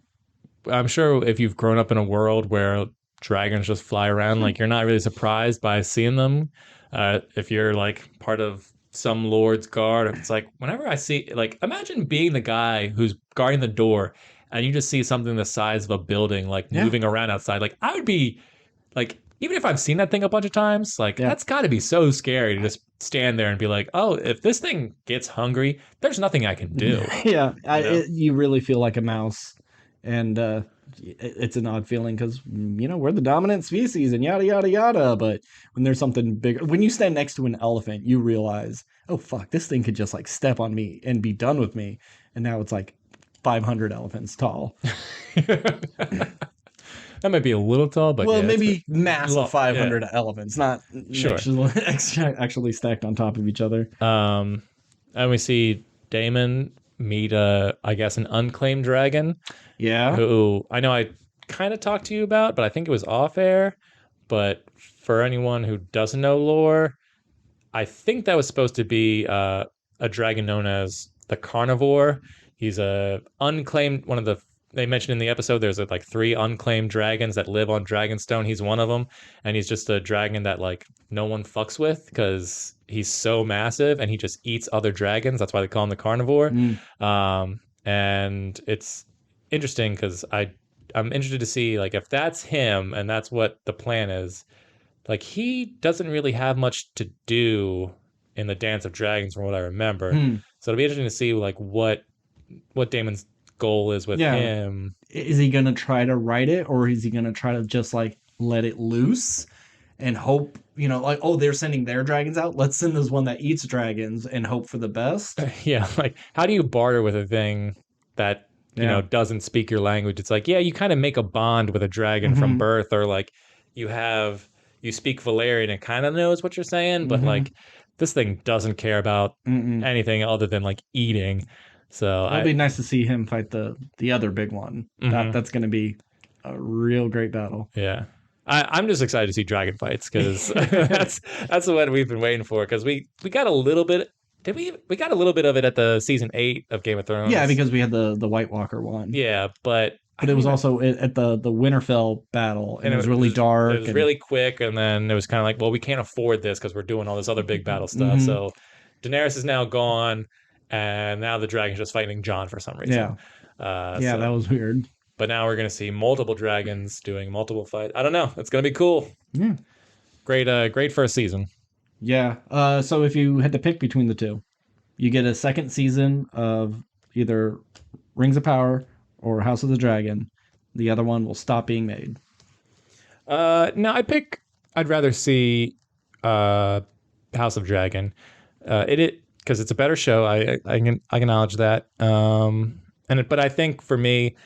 I'm sure if you've grown up in a world where dragons just fly around, like you're not really surprised by seeing them. If you're like part of some lord's guard, it's like whenever I see, like, imagine being the guy who's guarding the door, and you just see something the size of a building like Yeah. moving around outside. Like I would be like, even if I've seen that thing a bunch of times, like Yeah. that's got to be so scary to just stand there and be like, oh, if this thing gets hungry, there's nothing I can do. Yeah, know? you really feel like a mouse, and it's an odd feeling because we're the dominant species and yada yada yada. But when there's something bigger, when you stand next to an elephant, you realize, oh fuck, this thing could just like step on me and be done with me. And now it's like 500 elephants tall. That might be a little tall, but well, yeah, maybe massive 500 yeah. elephants, not Sure. actually stacked on top of each other. And we see Damon meet I guess an unclaimed dragon. Yeah. Who I know I kind of talked to you about, but I think it was off air. But for anyone who doesn't know lore, I think that was supposed to be a dragon known as the Carnivore. He's a unclaimed one of the. They mentioned in the episode there's like 3 unclaimed dragons that live on Dragonstone. He's one of them, and he's just a dragon that like no one fucks with because he's so massive and he just eats other dragons. That's why they call him the Carnivore. And it's interesting because I'm interested to see like if that's him and that's what the plan is. Like he doesn't really have much to do in the Dance of Dragons from what I remember. So it'll be interesting to see like what Damon's goal is with him. Is he gonna try to write it, or is he gonna try to just like let it loose and hope, like, oh, they're sending their dragons out, let's send this one that eats dragons and hope for the best? Yeah, like how do you barter with a thing that doesn't speak your language? It's like, yeah, you kind of make a bond with a dragon from birth, or like you speak Valerian and kind of knows what you're saying, but like this thing doesn't care about anything other than like eating. So it'll be nice to see him fight the other big one. That's going to be a real great battle. Yeah, I'm just excited to see dragon fights because that's what we've been waiting for. Because we got a little bit. Did we got a little bit of it at the season 8 of Game of Thrones? Yeah, because we had the White Walker one. Yeah, but it was also at the Winterfell battle, and it was really dark. It was really quick, and then it was kind of like, well, we can't afford this because we're doing all this other big battle stuff. So Daenerys is now gone. And now the dragon's just fighting Jon for some reason. Yeah. That was weird. But now we're going to see multiple dragons doing multiple fights. I don't know. It's going to be cool. Yeah. Great first season. Yeah. So if you had to pick between the two, you get a second season of either Rings of Power or House of the Dragon. The other one will stop being made. No, I'd rather see House of Dragon. Because it's a better show. I can acknowledge that. But I think for me,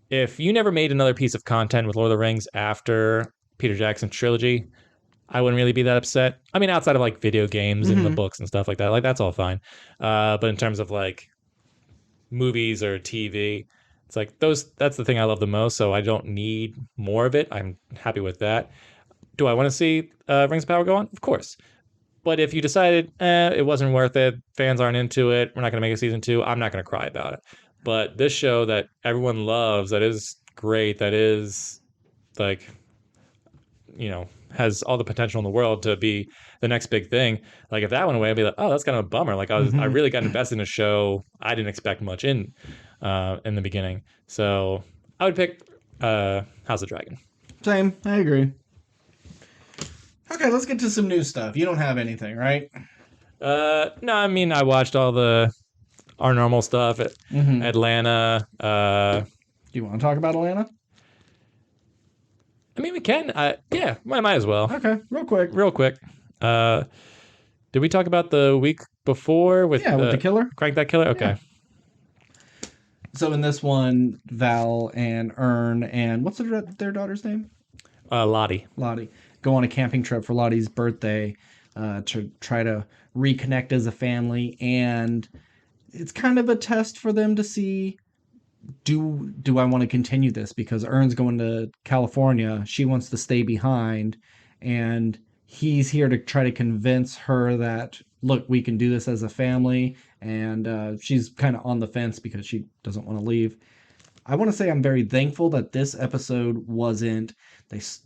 if you never made another piece of content with Lord of the Rings after Peter Jackson's trilogy, I wouldn't really be that upset. I mean, outside of like video games and the books and stuff like that, like that's all fine. But in terms of like movies or TV, it's like that's the thing I love the most. So I don't need more of it. I'm happy with that. Do I want to see Rings of Power go on? Of course. But if you decided, it wasn't worth it, fans aren't into it, we're not going to make a season 2, I'm not going to cry about it. But this show that everyone loves, that is great, that is like, has all the potential in the world to be the next big thing. Like if that went away, I'd be like, oh, that's kind of a bummer. Like I really got invested in a show I didn't expect much in the beginning. So I would pick House of Dragon. Same, I agree. Okay, let's get to some new stuff. You don't have anything, right? No, I mean, I watched all our normal stuff at Atlanta. Do you want to talk about Atlanta? I mean, we can. Yeah, might as well. Okay, real quick. Did we talk about the week before with the killer? Crank That Killer? Okay. So in this one, Val and Ern and what's their daughter's name? Lottie. Lottie go on a camping trip for Lottie's birthday to try to reconnect as a family, and it's kind of a test for them to see, do I want to continue this, because Ern's going to California, she wants to stay behind, and he's here to try to convince her that, look, we can do this as a family, and she's kind of on the fence because she doesn't want to leave. I want to say I'm very thankful that this episode wasn't,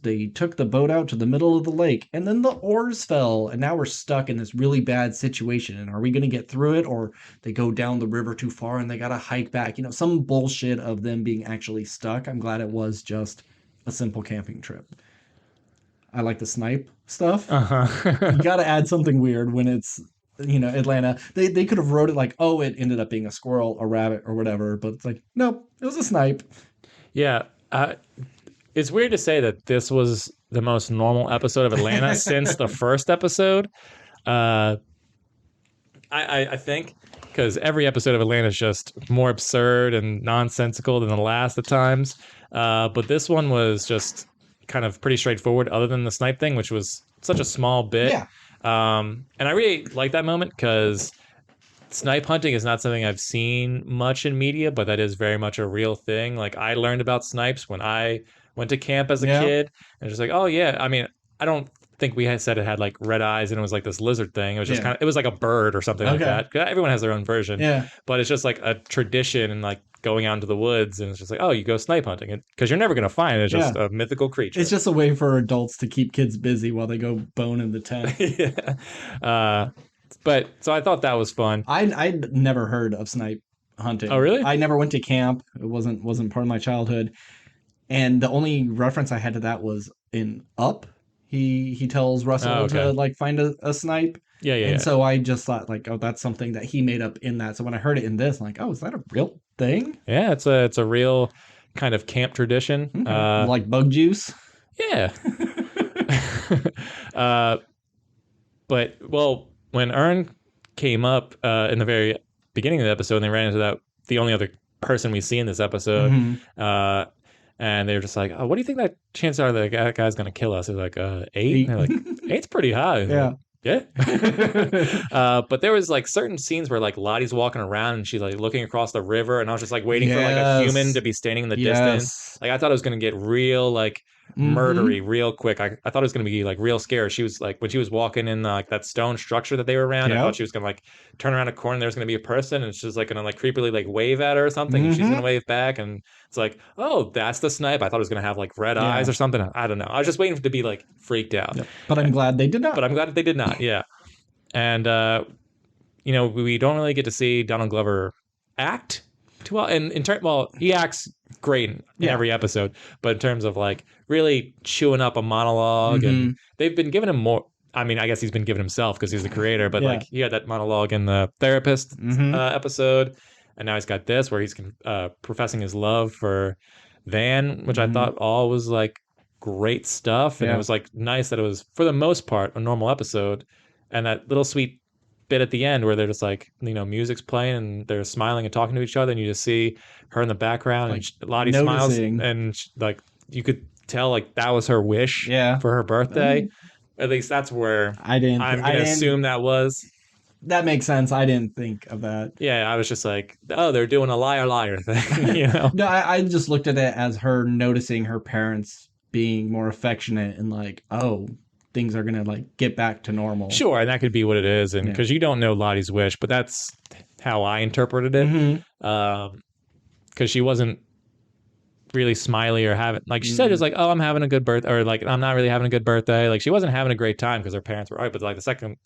they took the boat out to the middle of the lake and then the oars fell and now we're stuck in this really bad situation, and are we going to get through it, or they go down the river too far and they got to hike back, some bullshit of them being actually stuck. I'm glad it was just a simple camping trip. I like the snipe stuff. Uh-huh. You got to add something weird when it's Atlanta. They could have wrote it like, oh, it ended up being a squirrel, a rabbit, or whatever, but it's like, nope, it was a snipe. Yeah. It's weird to say that this was the most normal episode of Atlanta since the first episode. I think because every episode of Atlanta is just more absurd and nonsensical than the last at times. But this one was just kind of pretty straightforward, other than the snipe thing, which was such a small bit. Yeah. And I really like that moment because snipe hunting is not something I've seen much in media, but that is very much a real thing. Like, I learned about snipes when I went to camp as a kid, and just like, oh yeah, I mean, I don't think we had said it had like red eyes and it was like this lizard thing. It was just it was like a bird or something like that. Everyone has their own version. Yeah. But it's just like a tradition, and like going out into the woods, and it's just like, oh, you go snipe hunting because you're never going to find it. It's just a mythical creature. It's just a way for adults to keep kids busy while they go bone in the tent. Yeah. But so I thought that was fun. I'd never heard of snipe hunting. Oh, really? I never went to camp. It wasn't part of my childhood. And the only reference I had to that was in Up. He tells Russell to like find a snipe. Yeah. And so I just thought like, oh, that's something that he made up in that. So when I heard it in this, I'm like, oh, is that a real thing? Yeah, it's a real kind of camp tradition. Okay. Like bug juice. Yeah. But when Ern came up in the very beginning of the episode, and they ran into the only other person we see in this episode, and they were just like, oh, what do you think that chances are that guy's going to kill us? It's like, 8? And they're like, 8's pretty high. Yeah. Like, yeah. But there was like certain scenes where like Lottie's walking around and she's like looking across the river, and I was just like waiting for like a human to be standing in the distance. Like, I thought it was going to get real like murdery real quick. I thought it was going to be like real scary. She was like, when she was walking in like that stone structure that they were around, I thought she was going to like turn around a corner and there's going to be a person, and she's like going to like creepily like wave at her or something, and she's going to wave back, and it's like, oh, that's the snipe. I thought it was going to have like red eyes or something. I don't know. I was just waiting to be like freaked out. Yeah. But I'm glad they did not. But I'm glad that they did not. Yeah. And we don't really get to see Donald Glover act too well. And he acts great in every episode, but in terms of like really chewing up a monologue, and they've been giving him more. I mean, I guess he's been giving himself because he's the creator, but like he had that monologue in the therapist episode, and now he's got this where he's professing his love for Van, which I thought all was like great stuff, and it was like nice that it was for the most part a normal episode, and that little sweet bit at the end where they're just like, music's playing and they're smiling and talking to each other, and you just see her in the background, like, and Lottie smiles, and like you could tell like that was her wish for her birthday. At least that's where I'm gonna assume that was. That makes sense. I didn't think of that. Yeah, I was just like, oh, they're doing a liar thing. No, I just looked at it as her noticing her parents being more affectionate and like, oh, things are gonna like get back to normal. Sure, and that could be what it is, and because you don't know Lottie's wish, but that's how I interpreted it. Because she wasn't really smiley or having, like, she said it was like, oh, I'm having a good birthday, or like, I'm not really having a good birthday. Like, she wasn't having a great time because her parents were right. But like the second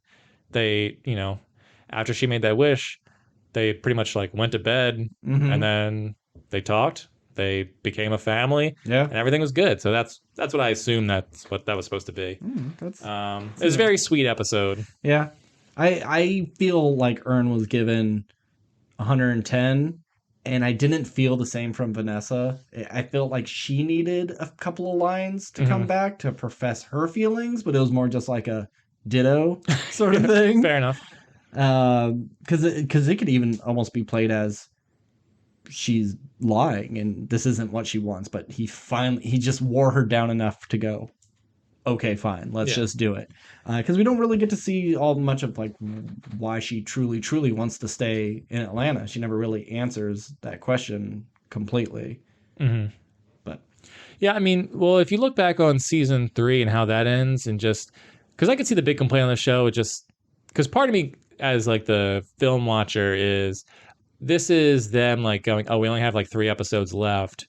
they, after she made that wish, they pretty much like went to bed, and then they talked. They became a family, and everything was good. So that's what I assume that's what that was supposed to be. It was a very sweet episode. Yeah, I feel like Ern was given 110, and I didn't feel the same from Vanessa. I felt like she needed a couple of lines to come back to profess her feelings, but it was more just like a ditto sort of thing. Fair enough. Because it could even almost be played as she's lying and this isn't what she wants. But he just wore her down enough to go, okay, fine, let's just do it. Because we don't really get to see all much of like why she truly wants to stay in Atlanta. She never really answers that question completely. Mm-hmm. But Yeah, I mean, well, if you look back on season 3 and how that ends, and just because I could see the big complaint on the show, just because part of me as like the film watcher is this is them like going, oh, we only have like 3 episodes left.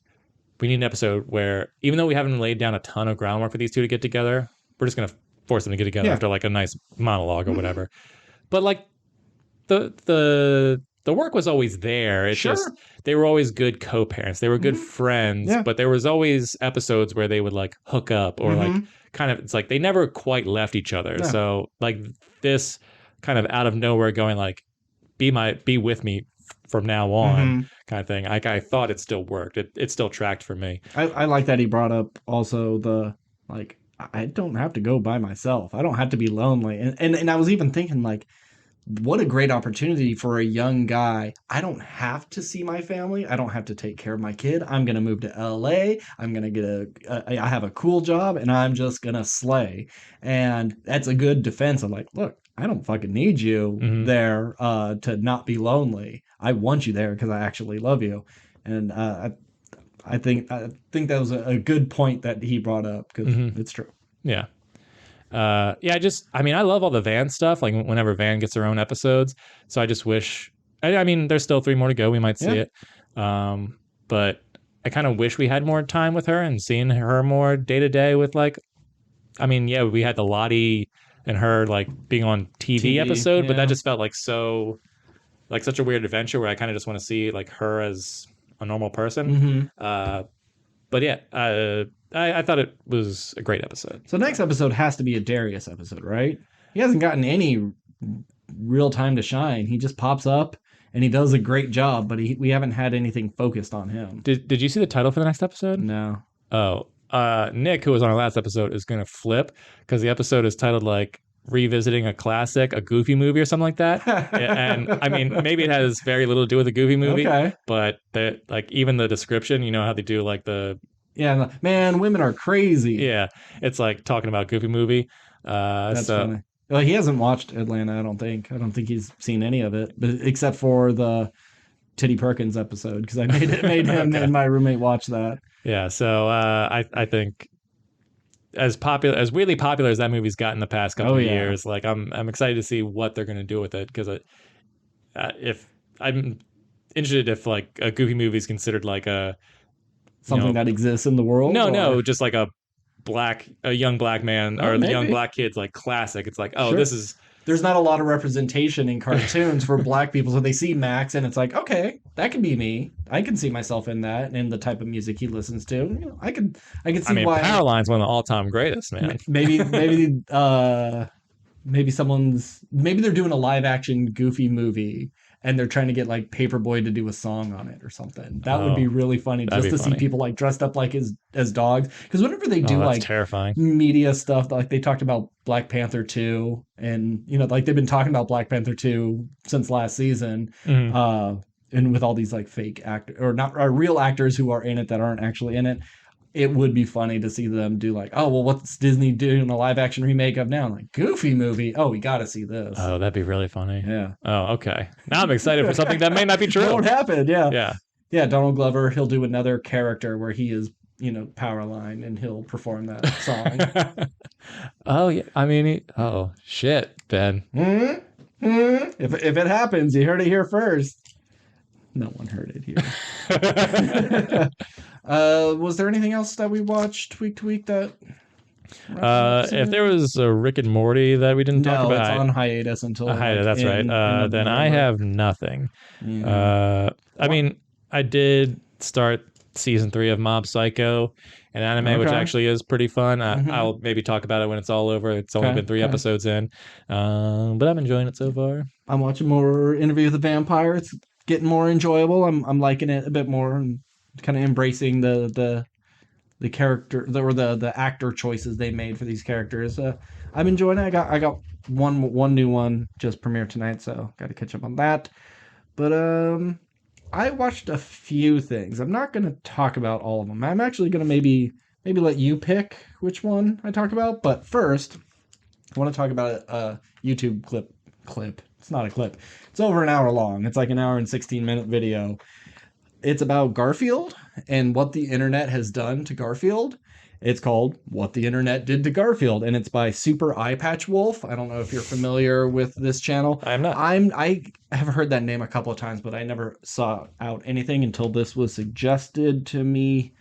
We need an episode where, even though we haven't laid down a ton of groundwork for these two to get together, we're just gonna force them to get together Yeah. after like a nice monologue or whatever. But like the work was always there. It's Sure. just they were always good co-parents. They were good friends, Yeah. but there was always episodes where they would like hook up or like kind of, it's like they never quite left each other. No. So like this kind of out of nowhere going like be with me from now on kind of thing. I thought it still worked. It still tracked for me. I like that he brought up also the like I don't have to go by myself. I don't have to be lonely. And I was even thinking like what a great opportunity for a young guy. I don't have to see my family. I don't have to take care of my kid. I'm going to move to LA. I'm going to get I have a cool job and I'm just going to slay. And that's a good defense of like, look, I don't fucking need you there to not be lonely. I want you there because I actually love you. And I think that was a good point that he brought up because it's true. Yeah. I mean, I love all the Van stuff. Like whenever Van gets her own episodes, so I just wish. I mean, there's still 3 more to go. We might see it, but I kind of wish we had more time with her and seeing her more day to day. With like, I mean, yeah, we had the Lottie and her like being on TV episode, but that just felt like such a weird adventure where I kind of just want to see like her as a normal person. But yeah, I thought it was a great episode. So next episode has to be a Darius episode, right? He hasn't gotten any real time to shine. He just pops up and he does a great job, but we haven't had anything focused on him. Did you see the title for the next episode? No. Oh, Nick, who was on our last episode, is going to flip because the episode is titled like revisiting a classic, a Goofy movie or something like that. And I mean, maybe it has very little to do with a Goofy movie, but like even the description, you know how they do like the man, women are crazy. Yeah, it's like talking about Goofy movie. That's funny. Well, he hasn't watched Atlanta. I don't think he's seen any of it, but except for the Titty Perkins episode because I made him and my roommate watch that. Yeah, so I think as weirdly popular as that movie's got in the past couple of years, like I'm excited to see what they're going to do with it because if I'm interested if like a Goofy movie is considered like a something that exists in the world. No, just like a young black man or the young black kid's like classic. It's like, this is. There's not a lot of representation in cartoons for black people, so they see Max and it's like, okay, that can be me. I can see myself in that and in the type of music he listens to. You know, I can see why. Powerline's one of the all-time greatest, man. Maybe they're doing a live action Goofy movie and they're trying to get like Paperboy to do a song on it or something. That would be really funny just to see people like dressed up like as dogs. Because whenever they do like terrifying media stuff, like they talked about Black Panther 2 and like they've been talking about Black Panther 2 since last season. And with all these like fake actors or real actors who are in it that aren't actually in it. It would be funny to see them do like, oh, well, what's Disney doing a live action remake of now? Like, Goofy movie. Oh, we got to see this. Oh, that'd be really funny. Yeah. Oh, okay. Now I'm excited for something that may not be true. Won't happen. Yeah. Yeah. Yeah. Donald Glover, he'll do another character where he is, Powerline and he'll perform that song. Oh, yeah. I mean, oh, shit, Ben. If it happens, you heard it here first. No one heard it here. Was there anything else that we watched week to week that? If there was a Rick and Morty that we didn't talk about, it's on hiatus until that's right. Then I have nothing. I mean, I did start season 3 of Mob Psycho, an anime which actually is pretty fun. I'll maybe talk about it when it's all over. It's only been 3 episodes in, but I'm enjoying it so far. I'm watching more Interview with the Vampire. It's getting more enjoyable. I'm liking it a bit more and kind of embracing the character or the actor choices they made for these characters. I'm enjoying it. I got one new one just premiered tonight, so got to catch up on that. But I watched a few things. I'm not going to talk about all of them. I'm actually going to maybe let you pick which one I talk about. But first, I want to talk about a YouTube clip. It's not a clip. It's over an hour long. It's like an hour and 16-minute video. It's about Garfield and what the internet has done to Garfield. It's called What the Internet Did to Garfield, and it's by Super Eye Patch Wolf. I don't know if you're familiar with this channel. I am not. I have heard that name a couple of times, but I never saw out anything until this was suggested to me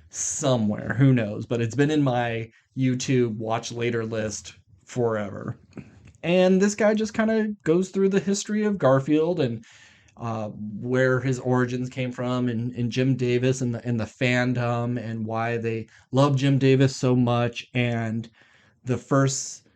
somewhere. Who knows? But it's been in my YouTube watch later list forever. And this guy just kind of goes through the history of Garfield and where his origins came from, and Jim Davis and the fandom, and why they love Jim Davis so much, and the first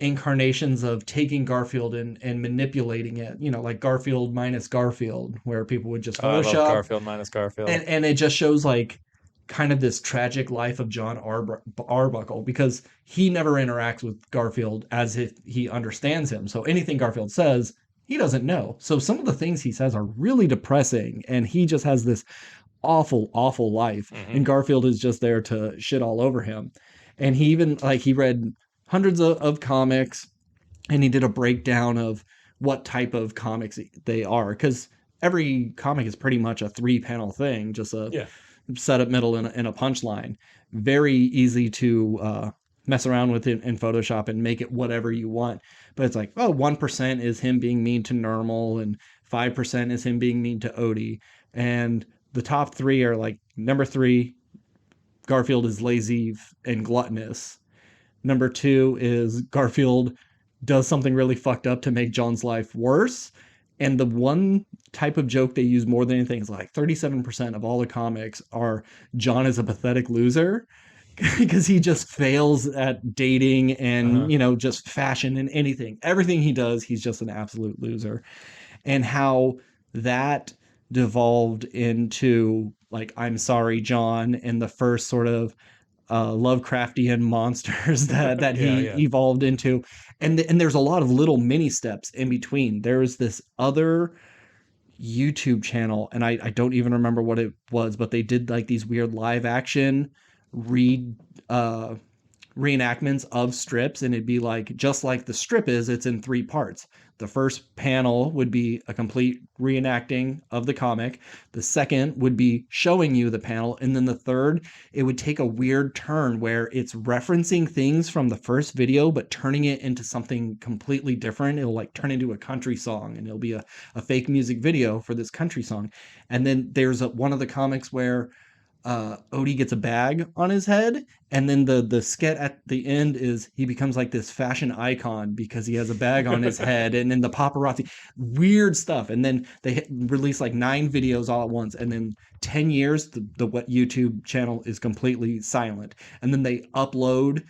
incarnations of taking Garfield and manipulating it, like Garfield minus Garfield, where people would just I love Photoshop. Garfield minus Garfield. And it just shows like kind of this tragic life of John Arbuckle, because he never interacts with Garfield as if he understands him. So anything Garfield says, he doesn't know. So some of the things he says are really depressing, and he just has this awful, awful life. And Garfield is just there to shit all over him. And he even he read hundreds of comics, and he did a breakdown of what type of comics they are, because every comic is pretty much a 3-panel thing, just a setup, middle, and a punchline. Very easy to mess around with it in Photoshop and make it whatever you want. But it's like, 1% is him being mean to Normal, and 5% is him being mean to Odie. And the top 3 are like, number 3, Garfield is lazy and gluttonous. Number 2 is Garfield does something really fucked up to make John's life worse. And the one type of joke they use more than anything is like 37% of all the comics are John is a pathetic loser, because he just fails at dating and, just fashion and anything. Everything he does, he's just an absolute loser. And how that devolved into like, I'm Sorry, John, and the first sort of Lovecraftian monsters that he evolved into. And there's a lot of little mini steps in between. There's this other YouTube channel, and I don't even remember what it was, but they did like these weird live action reenactments of strips, and it'd be like, just like the strip is, it's in 3 parts. The first panel would be a complete reenacting of the comic. The second would be showing you the panel. And then the third, it would take a weird turn where it's referencing things from the first video, but turning it into something completely different. It'll like turn into a country song, and it'll be a fake music video for this country song. And then there's one of the comics where Odie gets a bag on his head, and then the skit at the end is he becomes like this fashion icon because he has a bag on his head, and then the paparazzi, weird stuff. And then they release like 9 videos all at once, and then 10 years the what YouTube channel is completely silent, and then they upload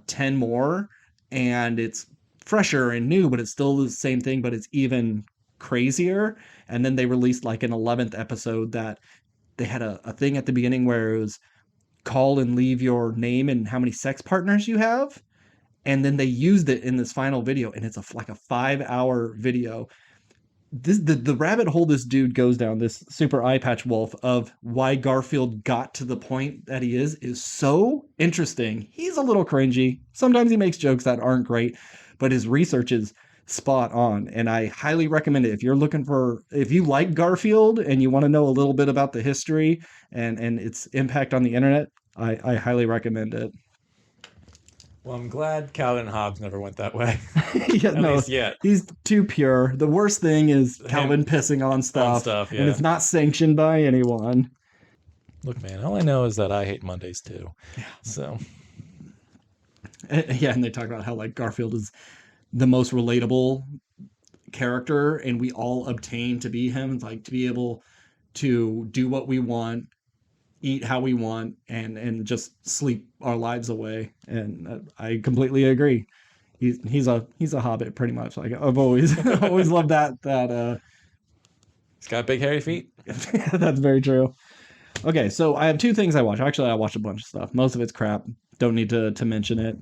10 more, and it's fresher and new, but it's still the same thing, but it's even crazier. And then they released like an 11th episode that they had a thing at the beginning where it was call and leave your name and how many sex partners you have. And then they used it in this final video, and it's like a 5-hour video. The rabbit hole this dude goes down, this Super Eye Patch Wolf, of why Garfield got to the point that he is so interesting. He's a little cringy. Sometimes he makes jokes that aren't great, but his research is spot on, and I highly recommend it. If you like Garfield and you want to know a little bit about the history and its impact on the internet, I highly recommend it. Well, I'm glad Calvin and Hobbes never went that way. Yeah, At least yet. He's too pure. The worst thing is Calvin pissing on stuff, yeah. and it's not sanctioned by anyone. Look, man, all I know is that I hate Mondays too. Yeah. So. Yeah, and they talk about how like Garfield is the most relatable character, and we all obtain to be him. It's like to be able to do what we want, eat how we want, and just sleep our lives away. And I completely agree. He's a hobbit pretty much. Like I've always loved that. He's got big hairy feet. That's very true. Okay, so I have 2 things I watch. Actually, I watch a bunch of stuff. Most of it's crap. Don't need to mention it.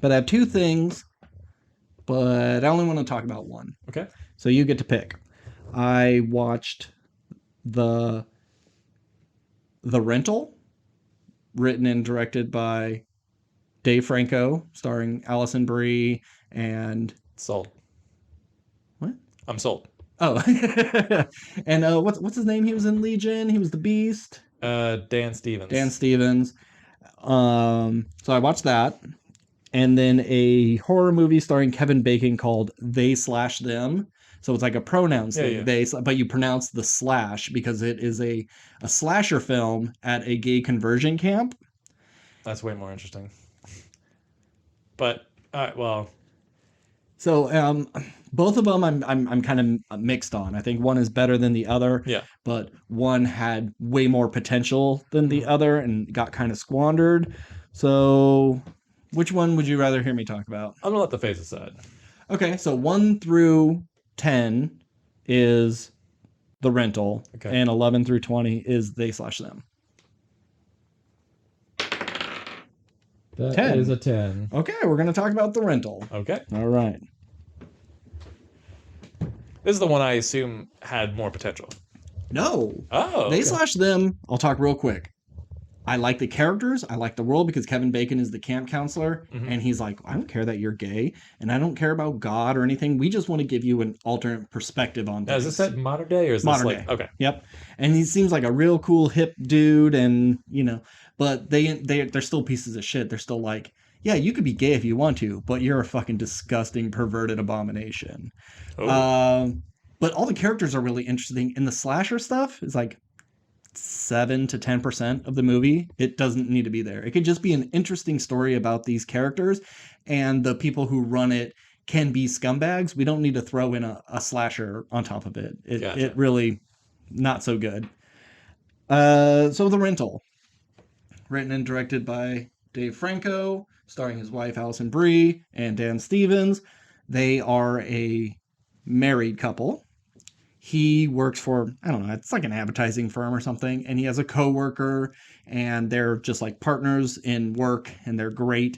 But I have 2 things, but I only want to talk about one. Okay. So you get to pick. I watched the Rental, written and directed by Dave Franco, starring Allison Brie and Sold. what? I'm sold. Oh, and what's his name? He was in Legion. He was the Beast. Dan Stevens. Dan Stevens. So I watched that, and then a horror movie starring Kevin Bacon called They Slash Them. So it's like a pronouns thing. Yeah. They, but you pronounce the slash because it is a slasher film at a gay conversion camp. That's way more interesting. But well, so both of them I'm kind of mixed on. I think one is better than the other. Yeah. But one had way more potential than the other and got kind of squandered. So which one would you rather hear me talk about? I'm gonna let the face aside. Okay, so 1 through 10 is The Rental, Okay. and 11 through 20 is They Slash Them. That 10. is a 10. Okay, we're going to talk about The Rental. Okay. All right. This is the one I assume had more potential. No. Oh. They Slash Them, I'll talk real quick. I like the characters. I like the world because Kevin Bacon is the camp counselor. And he's like, I don't care that you're gay. And I don't care about God or anything. We just want to give you an alternate perspective on things. Is this set in modern day or is Modern this like... day. Okay. Yep. And he seems like a real cool hip dude. And, you know, but they're still pieces of shit. They're still like, yeah, you could be gay if you want to, but you're a fucking disgusting, perverted abomination. Oh. But all the characters are really interesting. And the slasher stuff is like 7 to 10% of the movie. It doesn't need to be there. It could just be an interesting story about these characters, and the people who run it can be scumbags. We don't need to throw in a slasher on top of it. Gotcha. It really not so good. So The Rental, written and directed by Dave Franco, starring his wife Allison Brie and Dan Stevens. They are a married couple. He works for, I don't know, it's like an advertising firm or something, and he has a coworker, and they're just like partners in work, and they're great.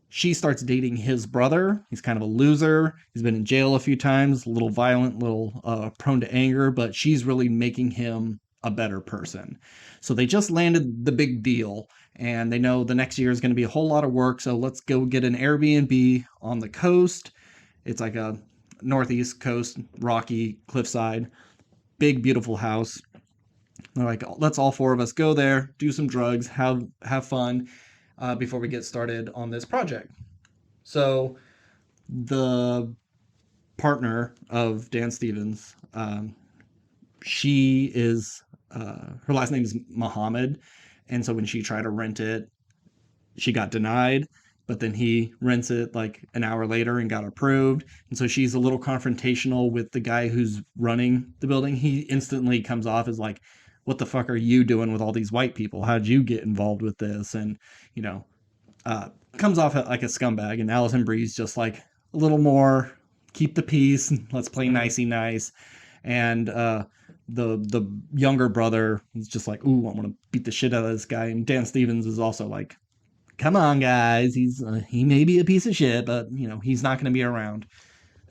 She starts dating his brother. He's kind of a loser. He's been in jail a few times, a little violent, a little prone to anger, but she's really making him a better person. So they just landed the big deal, and they know the next year is going to be a whole lot of work, so let's go get an Airbnb on the coast. It's like a northeast coast, rocky cliffside, big beautiful house. They're like, let's all four of us go there, do some drugs, have fun before we get started on this project. So the partner of Dan Stevens, she is her last name is Muhammad, and so when she tried to rent it, she got denied. But then he rents it like an hour later and got approved. And so she's a little confrontational with the guy who's running the building. He instantly comes off as like, what the fuck are you doing with all these white people? How'd you get involved with this? And, you know, comes off like a scumbag. And Allison Brie's just like a little more, keep the peace. Let's play nicey nice. And the younger brother is just like, ooh, I want to beat the shit out of this guy. And Dan Stevens is also like, come on, guys. He may be a piece of shit, but you know he's not going to be around.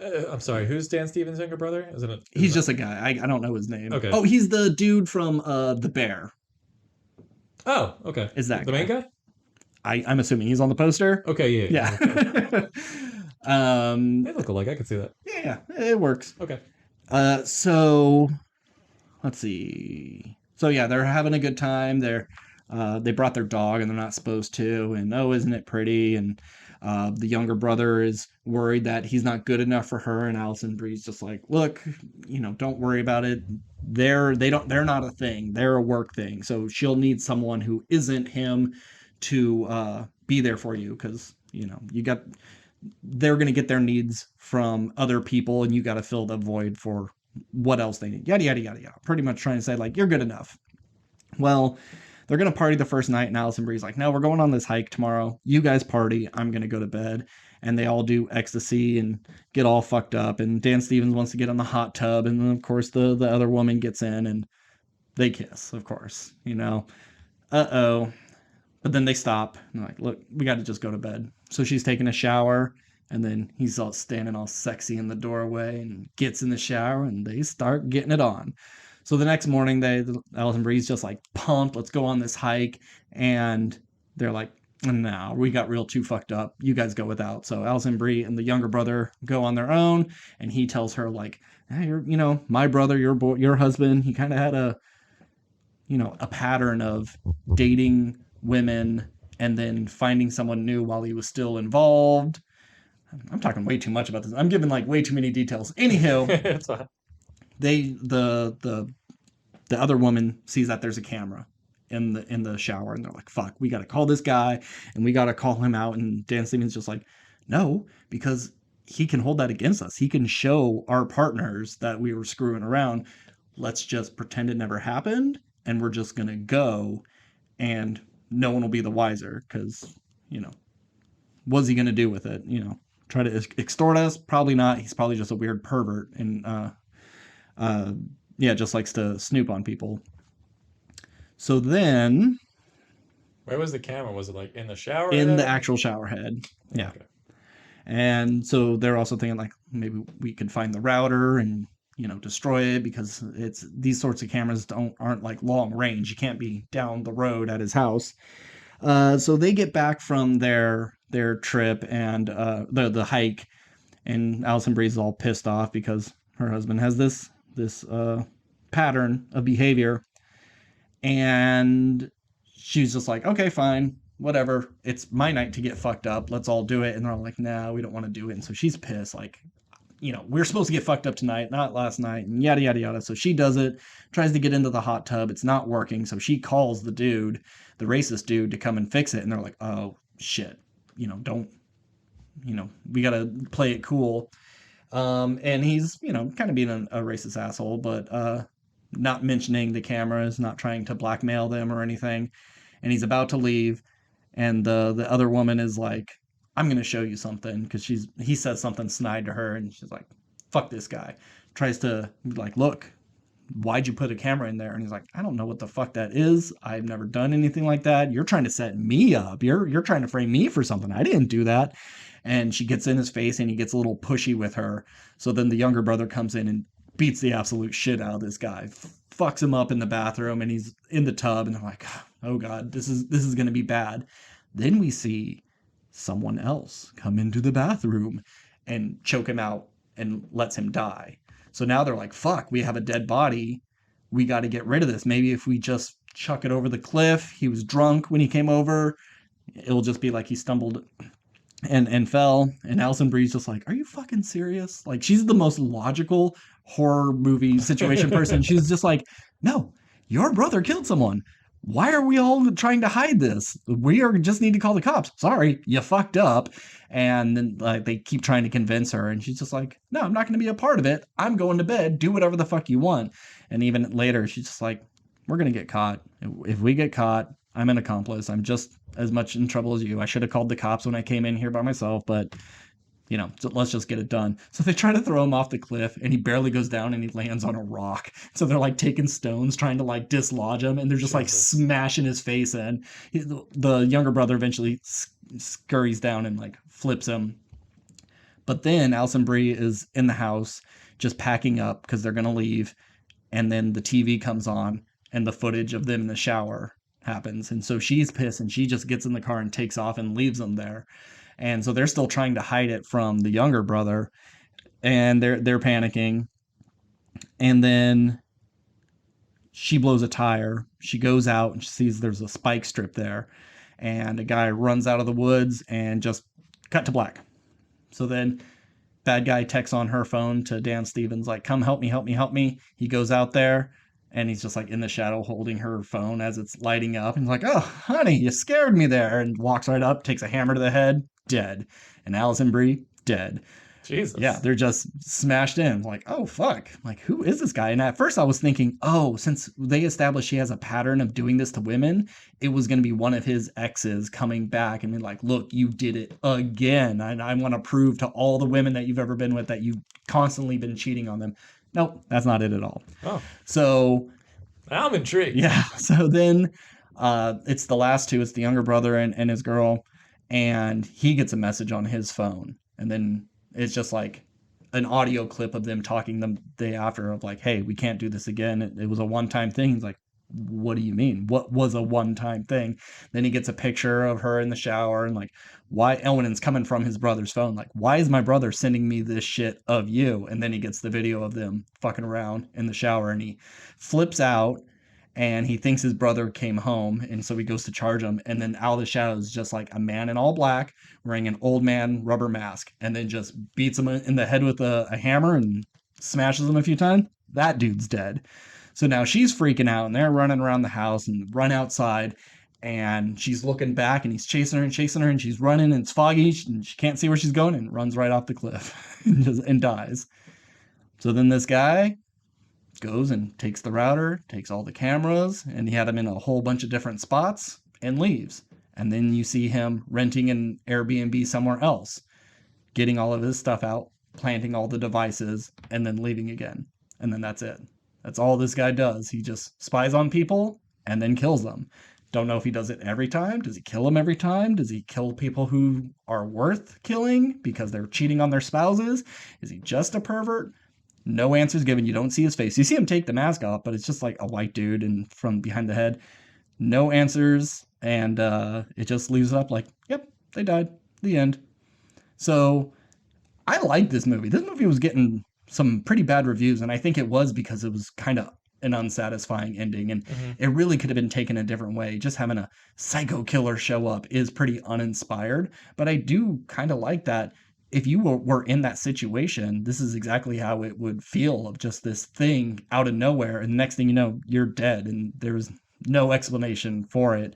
I'm sorry. Who's Dan Stevens' younger brother? He's just a guy. I don't know his name. Okay. Oh, he's the dude from The Bear. Oh, okay. Is that the main guy? I'm assuming he's on the poster. Okay, yeah. Okay. They look alike. I can see that. Yeah, it works. Okay. So let's see. So yeah, they're having a good time. They brought their dog and they're not supposed to, and oh, isn't it pretty? And the younger brother is worried that he's not good enough for her, and Allison Brie's just like, look, you know, don't worry about it. They're not a thing. They're a work thing. So she'll need someone who isn't him to be there for you, because you know they're gonna get their needs from other people, and you got to fill the void for what else they need. Yada yada yada yada. Pretty much trying to say like you're good enough. Well, they're going to party the first night, and Allison Brie's like, no, we're going on this hike tomorrow. You guys party. I'm going to go to bed. And they all do ecstasy and get all fucked up. And Dan Stevens wants to get in the hot tub. And then, of course, the other woman gets in, and they kiss, of course, you know. Uh-oh. But then they stop. And they're like, look, we got to just go to bed. So she's taking a shower, and then he's all standing all sexy in the doorway and gets in the shower, and they start getting it on. So the next morning, Allison Bree's just like pumped. Let's go on this hike, and they're like, "No, we got real too fucked up. You guys go without." So Allison Brie and the younger brother go on their own, and he tells her like, "Hey, my brother, your husband. He kind of had a pattern of dating women and then finding someone new while he was still involved." I'm talking way too much about this. I'm giving like way too many details. Anyhow, the other woman sees that there's a camera in the shower, and they're like, "Fuck, we got to call this guy, and we got to call him out." And Dan Stevens just like, "No, because he can hold that against us. He can show our partners that we were screwing around. Let's just pretend it never happened, and we're just gonna go, and no one will be the wiser, because what's he gonna do with it? Try to extort us? Probably not. He's probably just a weird pervert, and yeah, just likes to snoop on people." So then, Where was the camera? Was it like in the shower in the head? actual shower head, yeah. Okay. And so they're also thinking like maybe we could find the router and destroy it, because it's these sorts of cameras aren't like long range. You can't be down the road at his house. So they get back from their trip and the hike, and Allison Bree's all pissed off because her husband has this pattern of behavior, and she's just like, "Okay, fine, whatever. It's my night to get fucked up. Let's all do it." And they're all like, "No, we don't want to do it." And so she's pissed, like, we're supposed to get fucked up tonight, not last night, and yada yada yada. So she does it, tries to get into the hot tub. It's not working. So she calls the racist dude, to come and fix it. And they're like, "Oh shit, don't, we gotta play it cool." And he's, kind of being a racist asshole, but not mentioning the cameras, not trying to blackmail them or anything. And he's about to leave, and the other woman is like, "I'm gonna show you something," because he says something snide to her, and she's like, "Fuck this guy." Tries to like, "Look, why'd you put a camera in there?" And he's like, "I don't know what the fuck that is. I've never done anything like that. You're trying to set me up. You're trying to frame me for something. I didn't do that." And she gets in his face, and he gets a little pushy with her. So then the younger brother comes in and beats the absolute shit out of this guy, fucks him up in the bathroom, and he's in the tub, and they're like, "Oh god, this is going to be bad." Then we see someone else come into the bathroom and choke him out and lets him die. So now they're like, "Fuck, we have a dead body. We got to get rid of this. Maybe if we just chuck it over the cliff, he was drunk when he came over, it'll just be like he stumbled and fell." And Alison Brie's just like, "Are you fucking serious?" Like, she's the most logical horror movie situation person. She's just like, "No, your brother killed someone. Why are we all trying to hide this? Just need to call the cops. Sorry, you fucked up." And then like they keep trying to convince her, and she's just like, "No, I'm not going to be a part of it. I'm going to bed. Do whatever the fuck you want." And even later, she's just like, "We're going to get caught. If we get caught, I'm an accomplice. I'm just as much in trouble as you. I should have called the cops when I came in here by myself, but so let's just get it done." So they try to throw him off the cliff, and he barely goes down, and he lands on a rock. So they're like taking stones trying to like dislodge him, and they're just like smashing his face in. The younger brother eventually scurries down and like flips him. But then Alison Brie is in the house just packing up because they're gonna leave, and then the TV comes on, and the footage of them in the shower happens, and so she's pissed, and she just gets in the car and takes off and leaves them there. And so they're still trying to hide it from the younger brother, and they're panicking. And then she blows a tire. She goes out and she sees there's a spike strip there, and a guy runs out of the woods, and just cut to black. So then bad guy texts on her phone to Dan Stevens like, "Come help me, help me, help me." He goes out there, and he's just like in the shadow holding her phone as it's lighting up, and like, "Oh honey, you scared me there," and walks right up, takes a hammer to the head, dead. And Alison Brie, dead. Jesus. Yeah, they're just smashed in. Like, "Oh fuck, like who is this guy?" And at first I was thinking, oh, since they established he has a pattern of doing this to women, it was going to be one of his exes coming back and be like, "Look, you did it again. I want to prove to all the women that you've ever been with that you've constantly been cheating on them." Nope, that's not it at all. Oh, So I'm intrigued. yeah, so then it's the last two. It's the younger brother and his girl, and he gets a message on his phone, and then it's just like an audio clip of them talking the day after of like, hey, we can't do this again. It was a one-time thing. He's like, what do you mean? What was a one-time thing? Then he gets a picture of her in the shower and like, why? Elwin's coming from his brother's phone. Like, why is my brother sending me this shit of you? And then he gets the video of them fucking around in the shower and he flips out and he thinks his brother came home. And so he goes to charge him. And then out of the shadows, just like a man in all black wearing an old man rubber mask and then just beats him in the head with a hammer and smashes him a few times. That dude's dead. So now she's freaking out and they're running around the house and run outside and she's looking back and he's chasing her and she's running and it's foggy and she can't see where she's going and runs right off the cliff and dies. So then this guy goes and takes the router, takes all the cameras, and he had them in a whole bunch of different spots and leaves. And then you see him renting an Airbnb somewhere else, getting all of his stuff out, planting all the devices, and then leaving again. And then that's it. That's all this guy does. He just spies on people and then kills them. Don't know if he does it every time. Does he kill them every time? Does he kill people who are worth killing because they're cheating on their spouses? Is he just a pervert? No answers given. You don't see his face. You see him take the mask off, but it's just like a white dude and from behind the head. No answers. And it just leaves it up like, yep, they died. The end. So I like this movie. This movie was getting some pretty bad reviews, and I think it was because it was kind of an unsatisfying ending, and it really could have been taken a different way. Just having a psycho killer show up is pretty uninspired, but I do kind of like that. If you were in that situation, this is exactly how it would feel, of just this thing out of nowhere, and the next thing you know, you're dead, and there's no explanation for it.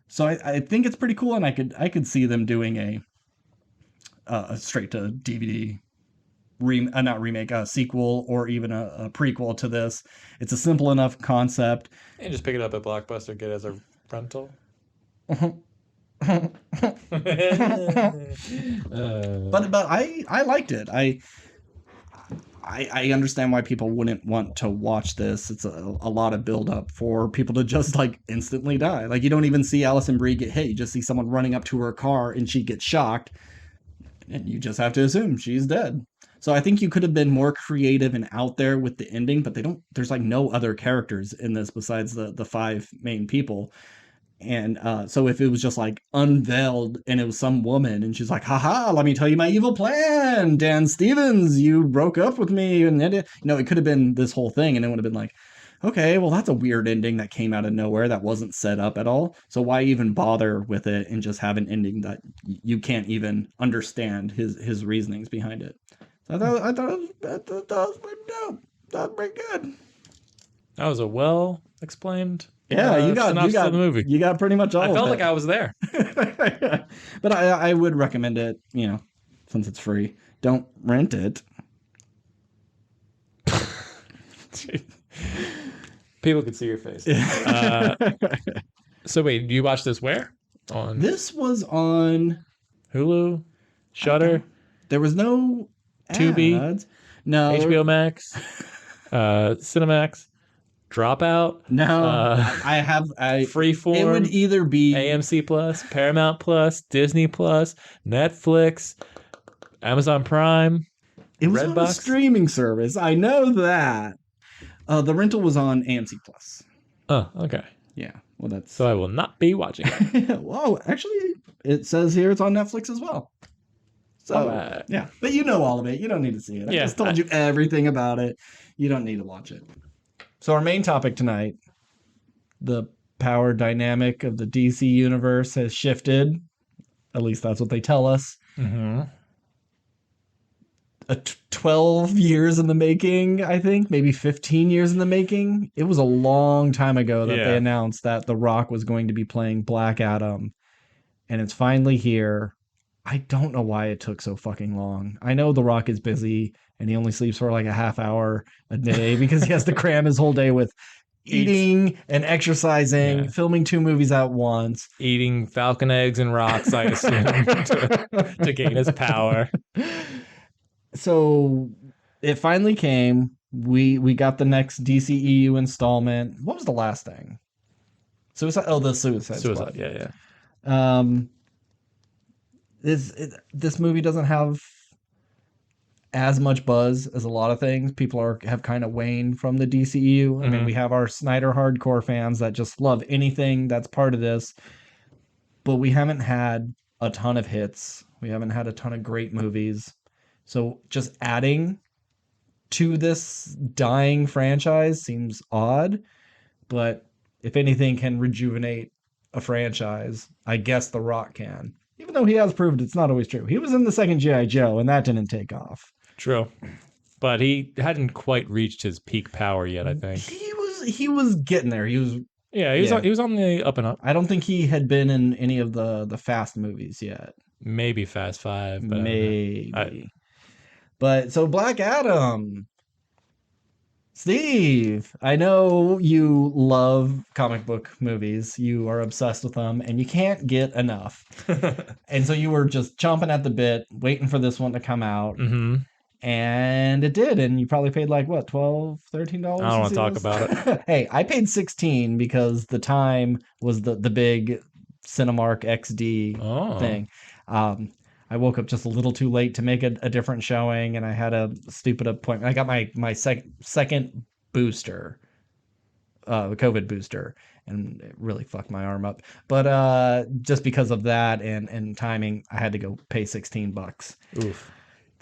So I think it's pretty cool, and I could see them doing a straight to DVD not remake, a sequel or even a prequel to this. It's a simple enough concept. And just pick it up at Blockbuster, get it as a rental. But I liked it. I understand why people wouldn't want to watch this. It's a lot of build up for people to just like instantly die. Like you don't even see Alison Brie get hit. You just see someone running up to her car and she gets shocked. And you just have to assume she's dead. So I think you could have been more creative and out there with the ending, but there's like no other characters in this besides the five main people. And so if it was just like unveiled and it was some woman and she's like, haha, let me tell you my evil plan. Dan Stevens, you broke up with me. And it could have been this whole thing. And it would have been like, okay, well, that's a weird ending that came out of nowhere that wasn't set up at all. So why even bother with it and just have an ending that you can't even understand his reasonings behind it? So I thought that was pretty dope. That was pretty good. That was a well explained. Yeah, you got the movie. You got pretty much all. I felt like I was there. But I would recommend it. Since it's free, don't rent it. People could see your face. So wait, you watched this where? On This was on Hulu, Shudder. There was no Tubi, ads. No, HBO Max, Cinemax, Dropout. No, I Freeform. It would either be AMC Plus, Paramount Plus, Disney Plus, Netflix, Amazon Prime. It was on a streaming service. I know that. The rental was on AMC Plus. Oh, okay. Yeah. Well, that's so I will not be watching it. Well, actually, it says here it's on Netflix as well. So yeah, but you know all of it. You don't need to see it. I just told you everything about it. You don't need to watch it. So our main topic tonight, the power dynamic of the DC universe has shifted. At least that's what they tell us. Mm-hmm. 12 years in the making, I think, maybe 15 years in the making. It was a long time ago that they announced that The Rock was going to be playing Black Adam, and it's finally here. I don't know why it took so fucking long. I know The Rock is busy and he only sleeps for like a half hour a day because he has to cram his whole day with eating and exercising, filming 2 movies at once, eating falcon eggs and rocks, I assume, to gain his power. So it finally came. We got the next DCEU installment. What was the last thing? Suicide. Oh, the Suicide Squad. Yeah. This movie doesn't have as much buzz as a lot of things. People have kind of waned from the DCEU. I mean, we have our Snyder hardcore fans that just love anything that's part of this, but we haven't had a ton of hits. We haven't had a ton of great movies. So just adding to this dying franchise seems odd, but if anything can rejuvenate a franchise, I guess The Rock can. Even though he has proved it's not always true. He was in the second G.I. Joe, and that didn't take off. True. But he hadn't quite reached his peak power yet, I think. He was getting there. He was he was on the up and up. I don't think he had been in any of the Fast movies yet. Maybe Fast Five, but maybe. But so Black Adam. Steve, I know you love comic book movies. You are obsessed with them and you can't get enough. And so you were just chomping at the bit, waiting for this one to come out. Mm-hmm. And it did. And you probably paid like, what, $12, $13? I don't want to talk about it. Hey, I paid $16 because the time was the big Cinemark XD thing. I woke up just a little too late to make a different showing, and I had a stupid appointment. I got my second booster, the COVID booster, and it really fucked my arm up. But just because of that and timing, I had to go pay $16. Oof.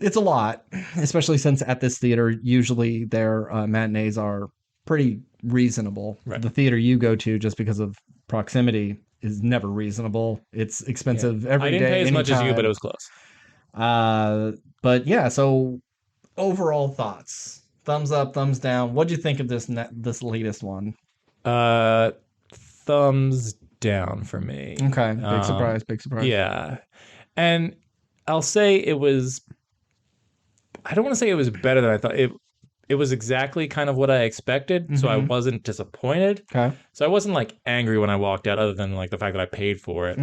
It's a lot, especially since at this theater, usually their matinees are pretty reasonable. Right. The theater you go to, just because of proximity, is never reasonable. It's expensive every day. I didn't pay as much as you, but it was close. But yeah, so overall thoughts. Thumbs up, thumbs down. What'd you think of this latest one? Thumbs down for me. Okay, big surprise, big surprise. Yeah. And I'll say it was, I don't want to say it was better than I thought. It was exactly kind of what I expected, so I wasn't disappointed. Okay. So I wasn't like angry when I walked out, other than like the fact that I paid for it.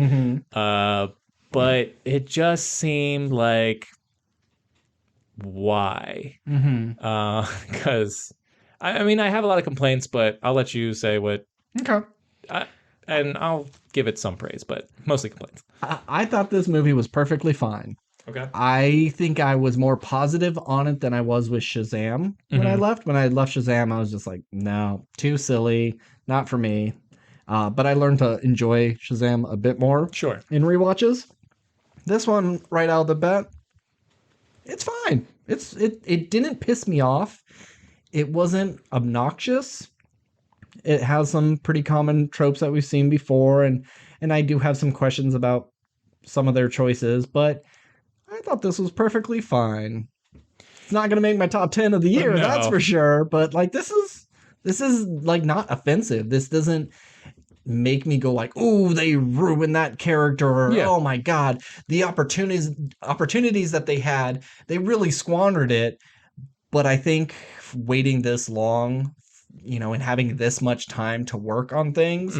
But it just seemed like, why? Because I mean, I have a lot of complaints, but I'll let you say what. Okay. And I'll give it some praise, but mostly complaints. I thought this movie was perfectly fine. Okay. I think I was more positive on it than I was with Shazam when I left. When I left Shazam, I was just like, no, too silly, not for me. But I learned to enjoy Shazam a bit more. Sure. In rewatches. This one, right out of the bat, it's fine. It didn't piss me off. It wasn't obnoxious. It has some pretty common tropes that we've seen before, and I do have some questions about some of their choices, but I thought this was perfectly fine. It's not going to make my top 10 of the year, no. That's for sure, but like this is like not offensive. This doesn't make me go like, "Oh, they ruined that character," or "Oh my god, the opportunities that they had, they really squandered it." But I think waiting this long, you know, and having this much time to work on things,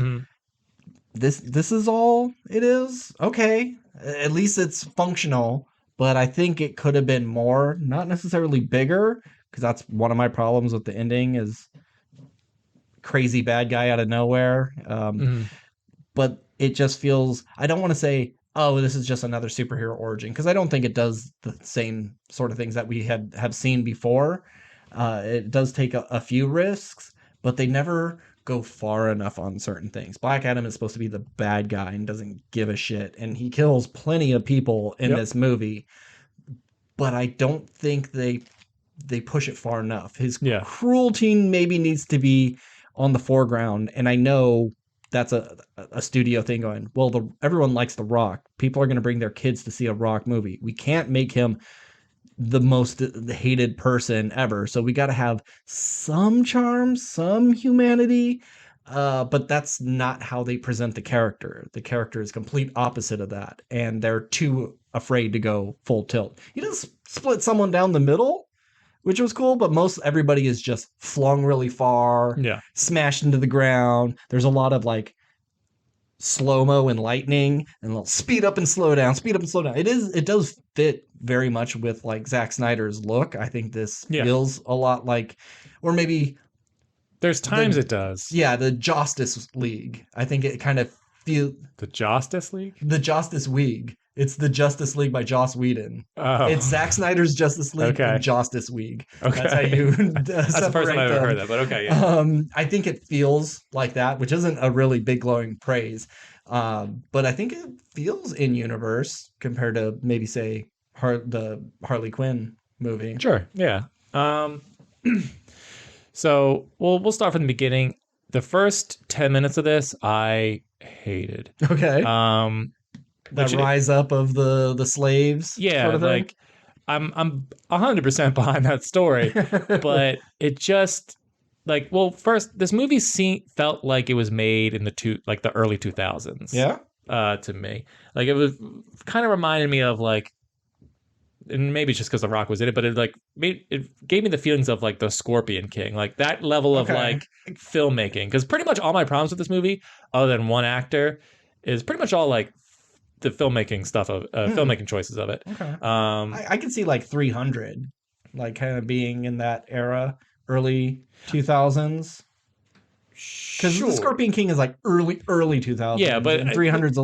this is all it is. Okay, at least it's functional, but I think it could have been more, not necessarily bigger, because that's one of my problems with the ending is crazy bad guy out of nowhere. But it just feels, I don't want to say, oh, this is just another superhero origin, because I don't think it does the same sort of things that we have seen before. It does take a few risks, but they never go far enough on certain things. Black Adam is supposed to be the bad guy and doesn't give a shit, and he kills plenty of people in this movie, but I don't think they push it far enough. His cruelty maybe needs to be on the foreground, and I know that's a studio thing going, well, everyone likes The Rock. People are going to bring their kids to see a Rock movie. We can't make him the most hated person ever. So we got to have some charm, some humanity, but that's not how they present the character. The character is complete opposite of that, and they're too afraid to go full tilt. He does split someone down the middle, which was cool, but everybody is just flung really far, smashed into the ground. There's a lot of like slow-mo and lightning, and they'll speed up and slow down, speed up and slow down. It does fit very much with like Zack Snyder's look. I think this feels a lot like, or maybe there's times it does. Yeah, the Justice League. I think it kind of feels the Justice League? The Justice League. It's the Justice League by Joss Whedon. Oh, It's Zack Snyder's Justice League okay. and Justice League. That's how Okay. you That's the first time separate I've ever them. heard that, but okay, yeah. I think it feels like that, which isn't a really big glowing praise. But I think it feels in universe compared to maybe say the Harley Quinn movie. Sure, yeah. Um, so we'll start from the beginning. The first 10 minutes of this I hated. Okay. Um, That which rise up of the slaves yeah, sort of thing. like I'm 100% behind that story, but it just like well, first this movie felt like it was made in the early 2000s. Yeah. To me, like it was kind of reminded me of like, and maybe it's just because The Rock was in it, but it gave me the feelings of like the Scorpion King, like that level of Okay. like filmmaking. Because pretty much all my problems with this movie, other than one actor, is pretty much all like the filmmaking stuff of filmmaking choices of it. Okay. Um, I can see like 300, like kind of being in that era, early 2000s. Because the sure, Scorpion King is like early 2000s. yeah, but and 300's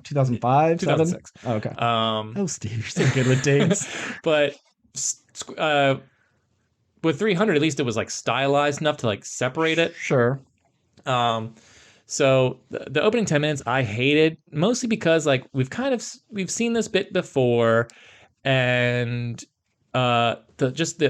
2005, 2006. Oh, okay. Um, Oh, Steve, you're so good with dates. but uh, with 300, at least it was like stylized enough to like separate it. Sure. Um, so the opening 10 minutes I hated mostly because like we've seen this bit before, and the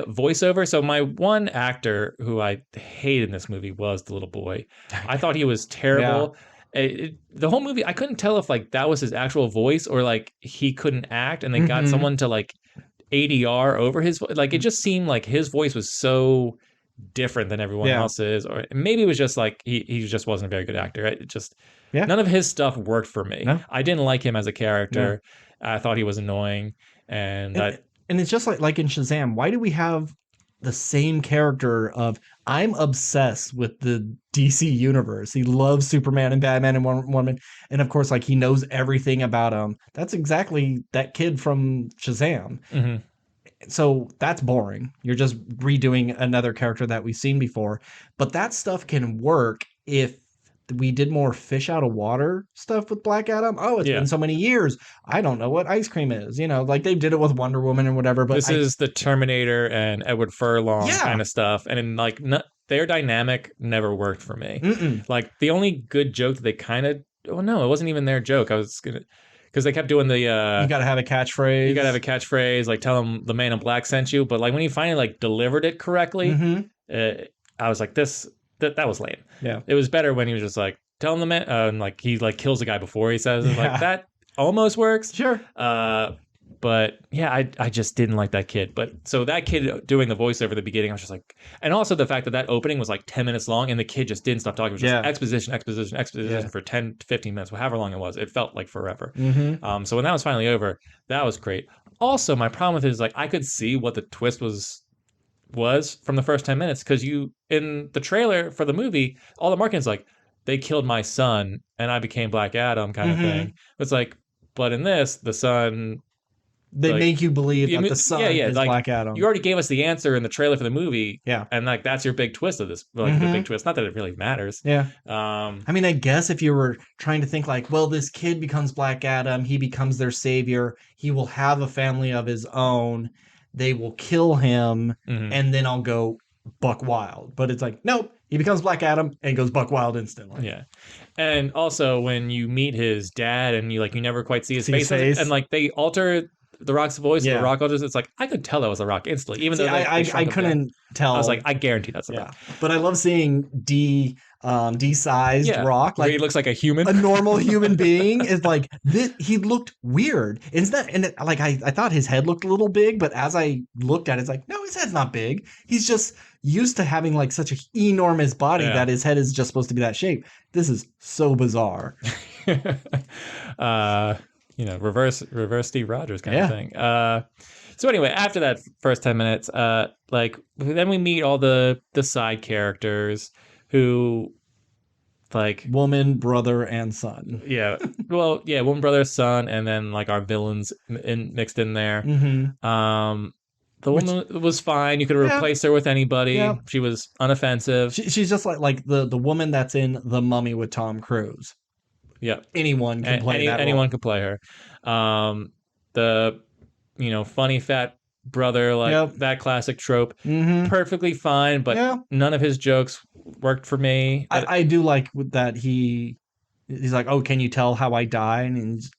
voiceover. So my one actor who I hated in this movie was the little boy. I thought he was terrible. The whole movie I couldn't tell if like that was his actual voice or like he couldn't act and they got someone to like ADR over his like it just seemed like his voice was so different than everyone Yeah. else's, or maybe it was just like he just wasn't a very good actor. It just Yeah. none of his stuff worked for me. No. I didn't like him as a character. I thought he was annoying, and And it's just like in Shazam, why do we have the same character of I'm obsessed with the DC universe. He loves Superman and Batman and Wonder Woman, and of course, like he knows everything about them. That's exactly that kid from Shazam. Mhm. So that's boring. You're just redoing another character that we've seen before. But that stuff can work if we did more fish out of water stuff with Black Adam. Oh, it's been so many years. I don't know what ice cream is. Like they did it with Wonder Woman and whatever. But this is the Terminator and Edward Furlong kind of stuff. And in like their dynamic never worked for me. Like the only good joke that they kind of no, it wasn't even their joke. I was gonna because they kept doing the you gotta have a catchphrase. You gotta have a catchphrase, like tell them the man in black sent you. But like when he finally like delivered it correctly, I was like, that was lame. Yeah. It was better when he was just like, tell him the man and like he like kills the guy before he says it. Like that almost works. Sure. But yeah, I just didn't like that kid. But so that kid doing the voiceover at the beginning, I was just like, and also the fact that opening was like 10 minutes long and the kid just didn't stop talking. It was just exposition for 10 to 15 minutes, however long it was. It felt like forever. So when that was finally over, that was great. Also, my problem with it is like I could see what the twist was from the first 10 minutes because in the trailer for the movie, all the marketing is like, they killed my son and I became Black Adam kind of thing. It's like, but in this, the son... They make you believe that the son is like, Black Adam. You already gave us the answer in the trailer for the movie. Yeah. And like that's your big twist of this. Like the big twist. Not that it really matters. Yeah. I mean, I guess if you were trying to think like, well, this kid becomes Black Adam, he becomes their savior, he will have a family of his own, they will kill him, and then I'll go buck wild. But it's like, nope, he becomes Black Adam and goes buck wild instantly. Yeah. And also when you meet his dad and you never quite see his face. And like they alter The Rock's voice, The Rock alters. It's like I could tell that was The Rock instantly, even though I couldn't tell. I was like, I guarantee that's The Rock. But I love seeing de-sized Rock, like he looks like a human, a normal human being. Is like this. He looked weird. I thought his head looked a little big, but as I looked at it, it's like no, his head's not big. He's just used to having like such an enormous body that his head is just supposed to be that shape. This is so bizarre. Reverse Steve Rogers kind of thing. So anyway, after that first 10 minutes, then we meet all the side characters who like woman, brother, and son. Yeah. Well, yeah, woman, brother, son, and then like our villains mixed in there. The woman was fine. You could replace her with anybody. Yeah. She was unoffensive. She's just like the woman that's in The Mummy with Tom Cruise. Yeah. Anyone can play that anyone role. can play her. The funny fat brother, like Yep. that classic trope, Mm-hmm. perfectly fine, but Yeah. none of his jokes worked for me. I do like that he's like, oh, can you tell how I die?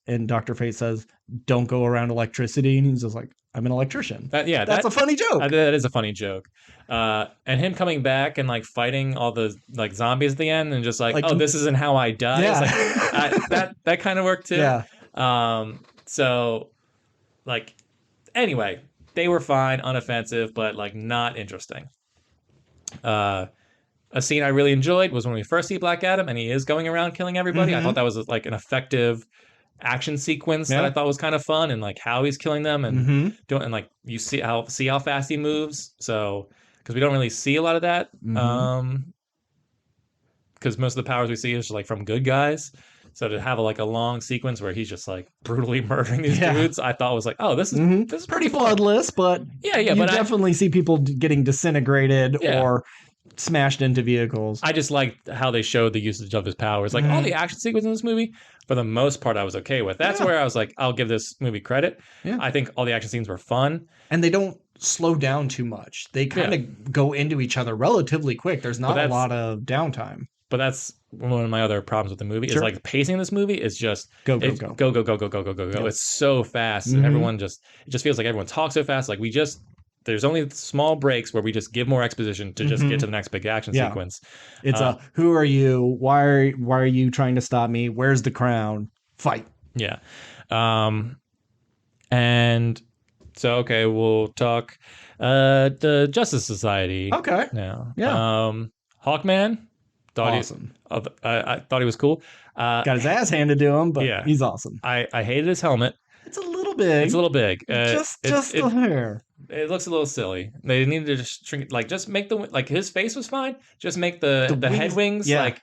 And Dr. Fate says, don't go around electricity. And he's just like, I'm an electrician. That's a funny joke. That is a funny joke. And him coming back and like fighting all the like zombies at the end and just like, oh, this isn't how I die. Yeah. It's like, that kind of worked too. Yeah. So like, anyway, they were fine, unoffensive, but like not interesting. A scene I really enjoyed was when we first see Black Adam and he is going around killing everybody. Mhm. I thought that was like an effective action sequence that I thought was kind of fun, and like how he's killing them and doing, and like you see how fast he moves. So because we don't really see a lot of that, because most of the powers we see is like from good guys. So to have a long sequence where he's just like brutally murdering these dudes, I thought was like, oh, this is pretty bloodless, but you but definitely see people getting disintegrated or smashed into vehicles. I just liked how they showed the usage of his powers. Like all the action sequences in this movie, for the most part, I was okay with. That's where I was like, I'll give this movie credit. Yeah. I think all the action scenes were fun. And they don't slow down too much. They kind of go into each other relatively quick. There's not a lot of downtime. But that's one of my other problems with the movie is like pacing in this movie is just go. It's so fast and everyone it just feels like everyone talks so fast. Like there's only small breaks where we just give more exposition to just get to the next big action sequence. It's who are you? Why are you trying to stop me? Where's the crown? Fight. Yeah. And so okay, we'll talk the Justice Society. Okay. Now. Yeah. Hawkman. Awesome. I thought he was cool. Got his ass handed to him, but he's awesome. I hated his helmet. It's a little big. Just the hair. It looks a little silly. They needed to just shrink, like just make his face was fine. Just make the head wings like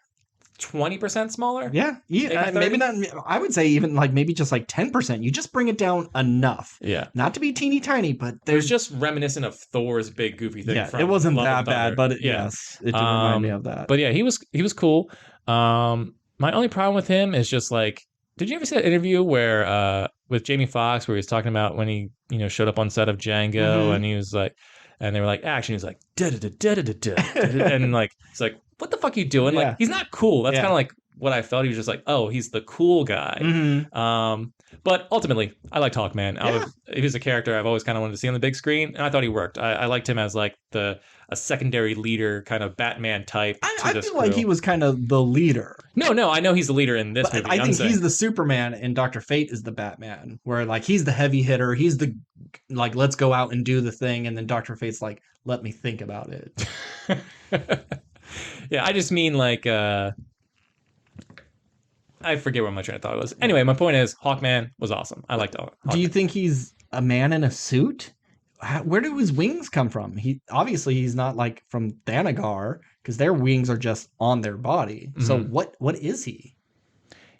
20% smaller. Yeah, maybe not. I would say even like maybe just like 10%. You just bring it down enough. Yeah, not to be teeny tiny, but there's just reminiscent of Thor's big goofy thing. Yeah, it wasn't that bad, but yes, it did remind me of that. But yeah, he was cool. My only problem with him is just like, did you ever see that interview where with Jamie Foxx where he was talking about when he showed up on set of Django and he was like, and they were like action, he's like and like it's like, what the fuck are you doing? Like he's not cool. That's kind of like what I felt. He was just like, oh, he's the cool guy. But ultimately, I liked Hawkman. He was a character I've always kind of wanted to see on the big screen, and I thought he worked. I liked him as like a secondary leader, kind of Batman type. I feel like he was kind of the leader. No, I know he's the leader in this movie. I think he's the Superman, and Dr. Fate is the Batman, where like he's the heavy hitter. He's the like, let's go out and do the thing, and then Dr. Fate's like, let me think about it. Yeah, I just mean like I forget what my train of thought was. Anyway, my point is Hawkman was awesome. I liked Hawkman. Do you think he's a man in a suit? Where do his wings come from? He's not like from Thanagar because their wings are just on their body. So what is he?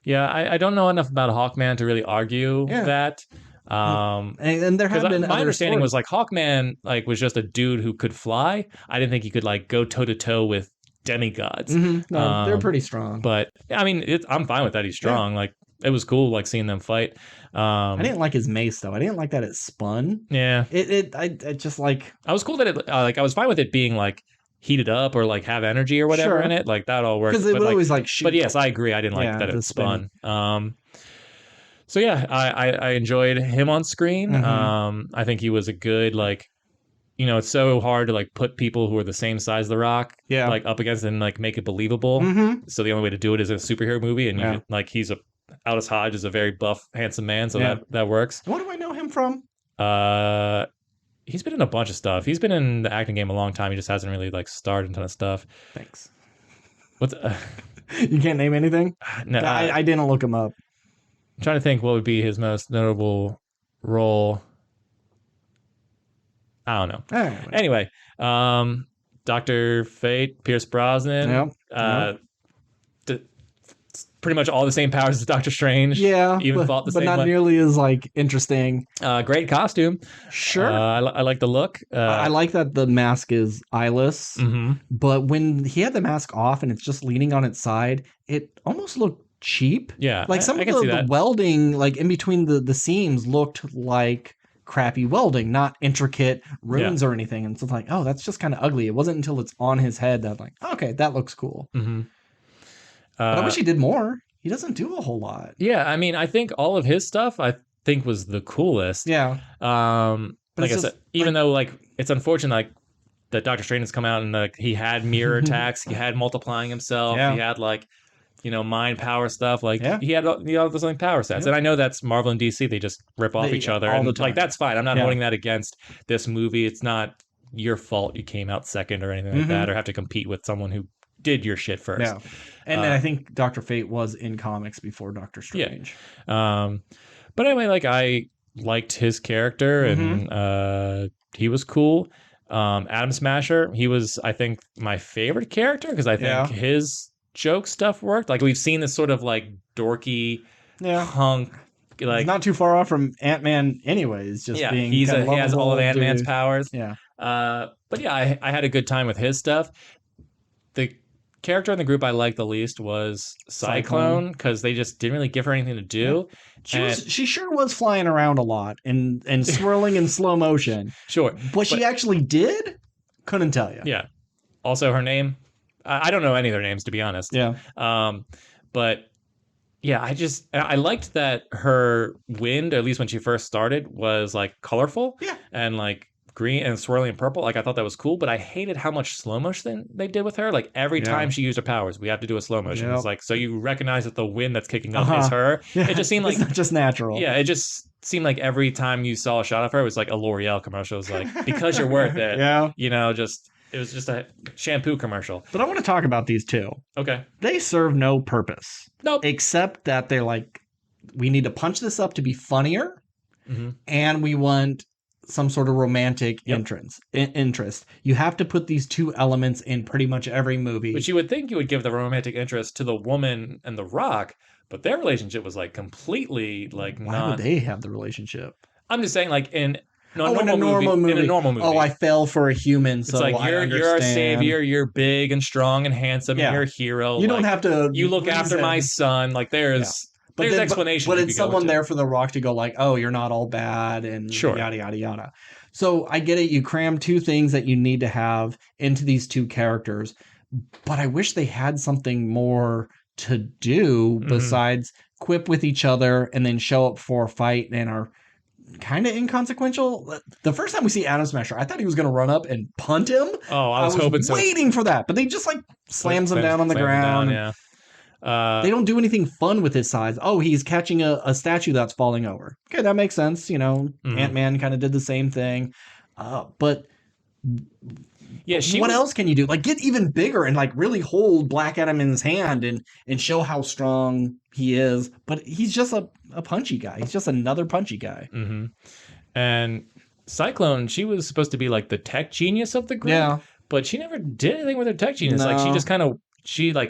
Yeah, I don't know enough about Hawkman to really argue that. And there have been my understanding was like Hawkman like was just a dude who could fly. I didn't think he could like go toe to toe with demigods. No, they're pretty strong. But I mean, I'm fine with that. He's strong. Like it was cool, like seeing them fight. I didn't like his mace though. I didn't like that it spun. Yeah, I just like. I was cool that it like I was fine with it being like heated up or like have energy or whatever in it. Like that all worked. Because it would always like shoot. But yes, I agree. I didn't like that it spun. So yeah, I enjoyed him on screen. I think he was a good like. It's so hard to like put people who are the same size as The Rock, like up against and like make it believable. So the only way to do it is a superhero movie, and like Aldous Hodge is a very buff, handsome man, so that works. What do I know him from? He's been in a bunch of stuff. He's been in the acting game a long time. He just hasn't really like starred in a ton of stuff. Thanks. What's you can't name anything? No, I didn't look him up. I'm trying to think what would be his most notable role. I don't know. Anyway, Dr. Fate, Pierce Brosnan, pretty much all the same powers as Doctor Strange. Yeah, even fought the same way. But not nearly as like interesting. Great costume. Sure. I like the look. I like that the mask is eyeless. But when he had the mask off and it's just leaning on its side, it almost looked cheap. Yeah, Like some I of can see the that. welding, like in between the seams, looked like crappy welding, not intricate Yeah. runes or anything. And so it's like, oh, that's just kind of ugly. It wasn't until it's on his head that I'm like, okay, that looks cool. hmm But I wish he did more. He doesn't do a whole lot. Yeah, I mean, I think all of his stuff I think was the coolest. Yeah. But Like it's I just said, even though like it's unfortunate like that Doctor Strange has come out and like he had mirror attacks, he had multiplying himself, he yeah. had like mind power stuff. Like Yeah. he had those like power sets. Yep. And I know that's Marvel and DC, they just rip off each other all the and like time. that's fine. I'm not Yeah. holding that against this movie. It's not your fault you came out second or anything like that or have to compete with someone who did your shit first. Yeah. And then I think Dr. Fate was in comics before Doctor Strange. But anyway, like I liked his character and he was cool. Adam Smasher, he was I think my favorite character because I think his joke stuff worked. Like we've seen this sort of like dorky hunk. Like he's not too far off from Ant-Man anyways, just being he has all of Ant-Man's powers. Yeah. But yeah, I had a good time with his stuff. The character in the group I liked the least was Cyclone because they just didn't really give her anything to do. Yeah. She sure was flying around a lot and swirling in slow motion. Sure. What she actually did, couldn't tell you. Yeah. Also, her name, I don't know any of their names to be honest. Yeah. But yeah, I liked that her wind, at least when she first started, was like colorful. Yeah. And like green and swirling and purple. Like I thought that was cool, but I hated how much slow motion they did with her. Like every time she used her powers, we have to do a slow motion. It's like so you recognize that the wind that's kicking up is her. Yeah. It just seemed like it's not just natural. Yeah, it just seemed like every time you saw a shot of her, it was like a L'Oreal commercial. It was like because you're worth it. Yeah. It was just a shampoo commercial. But I want to talk about these two. Okay. They serve no purpose. Nope. Except that they're like, we need to punch this up to be funnier, and we want some sort of romantic interest. You have to put these two elements in pretty much every movie. But you would think you would give the romantic interest to the woman and the Rock, but their relationship was like completely like Why would they have the relationship? I'm just saying like in in a normal movie. Oh, I fell for a human, so it's like you're our savior, you're big and strong and handsome, and you're a hero. You don't have to. You look after my son. Like there's explanation. But it's someone there for the Rock to go like, oh, you're not all bad and yada yada yada. So I get it. You cram two things that you need to have into these two characters, but I wish they had something more to do besides quip with each other and then show up for a fight and are kind of inconsequential. The first time we see Adam Smasher, I thought he was going to run up and punt him. Oh, I was hoping so. Waiting for that, but they just like slams him down on the ground. They don't do anything fun with his size. Oh, he's catching a statue that's falling over. Okay, that makes sense. Ant-Man kind of did the same thing. But what else can you do? Like get even bigger and like really hold Black Adam in his hand and show how strong he is. But he's just a punchy guy. He's just another punchy guy. And Cyclone, she was supposed to be like the tech genius of the group, but she never did anything with her tech genius. No. Like she just kind of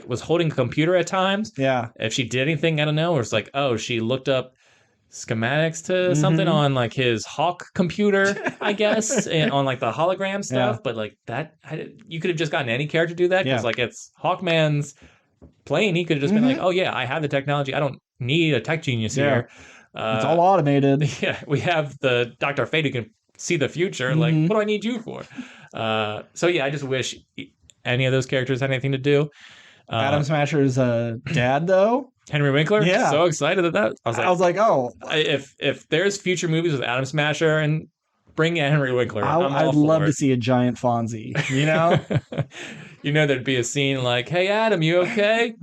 was holding a computer at times. Yeah. If she did anything, I don't know. Or it's like, oh, she looked up schematics to something on like his Hawk computer, I guess, and on like the hologram stuff. But like that, you could have just gotten any character to do that because like it's Hawkman's plane. He could have just been like, oh yeah, I have the technology. I don't need a tech genius here. It's all automated. Yeah, we have the Dr. Fate who can see the future. Like, what do I need you for? So yeah, I just wish any of those characters had anything to do. Adam Smasher's dad, though, Henry Winkler. Yeah, so excited that I was like, oh, if there's future movies with Adam Smasher and bring in Henry Winkler, I'd love to see a giant Fonzie. There'd be a scene like, hey Adam, you okay?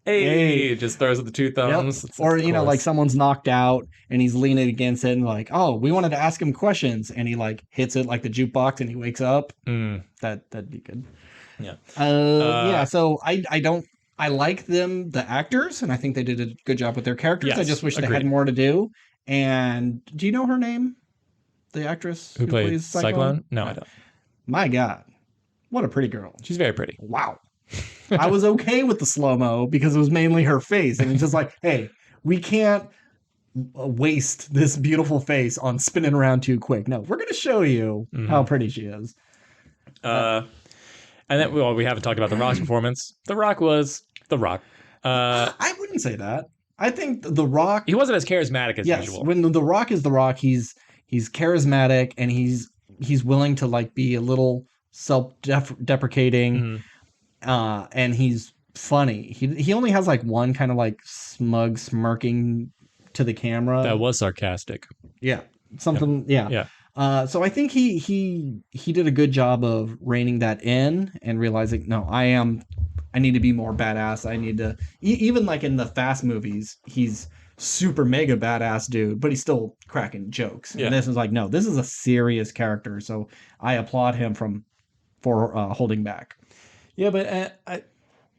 Hey, just throws up the two thumbs. Yep. Or like someone's knocked out and he's leaning against it and like, oh, we wanted to ask him questions, and he like hits it like the jukebox and he wakes up. That'd be good. Yeah. So I like them, the actors, and I think they did a good job with their characters. Yes, I just wish they had more to do. And do you know her name? The actress who plays Cyclone? No, I don't. My God, what a pretty girl. She's very pretty. Wow. I was okay with the slow-mo because it was mainly her face. And it's just like, hey, we can't waste this beautiful face on spinning around too quick. No, we're going to show you how pretty she is. And then we haven't talked about The Rock's performance. The Rock was The Rock. I wouldn't say that. I think The Rock. He wasn't as charismatic as Yes, usual. when The Rock is The Rock, he's charismatic and he's willing to like be a little self-deprecating, and he's funny. He only has like one kind of like smug smirking to the camera. That was sarcastic. Yeah, something. Yeah. Yeah. So I think he did a good job of reining that in and realizing, no, I need to be more badass. I need to even like in the Fast movies, he's super mega badass dude, but he's still cracking jokes. Yeah. And this is like, no, this is a serious character. So I applaud him for holding back. Yeah, but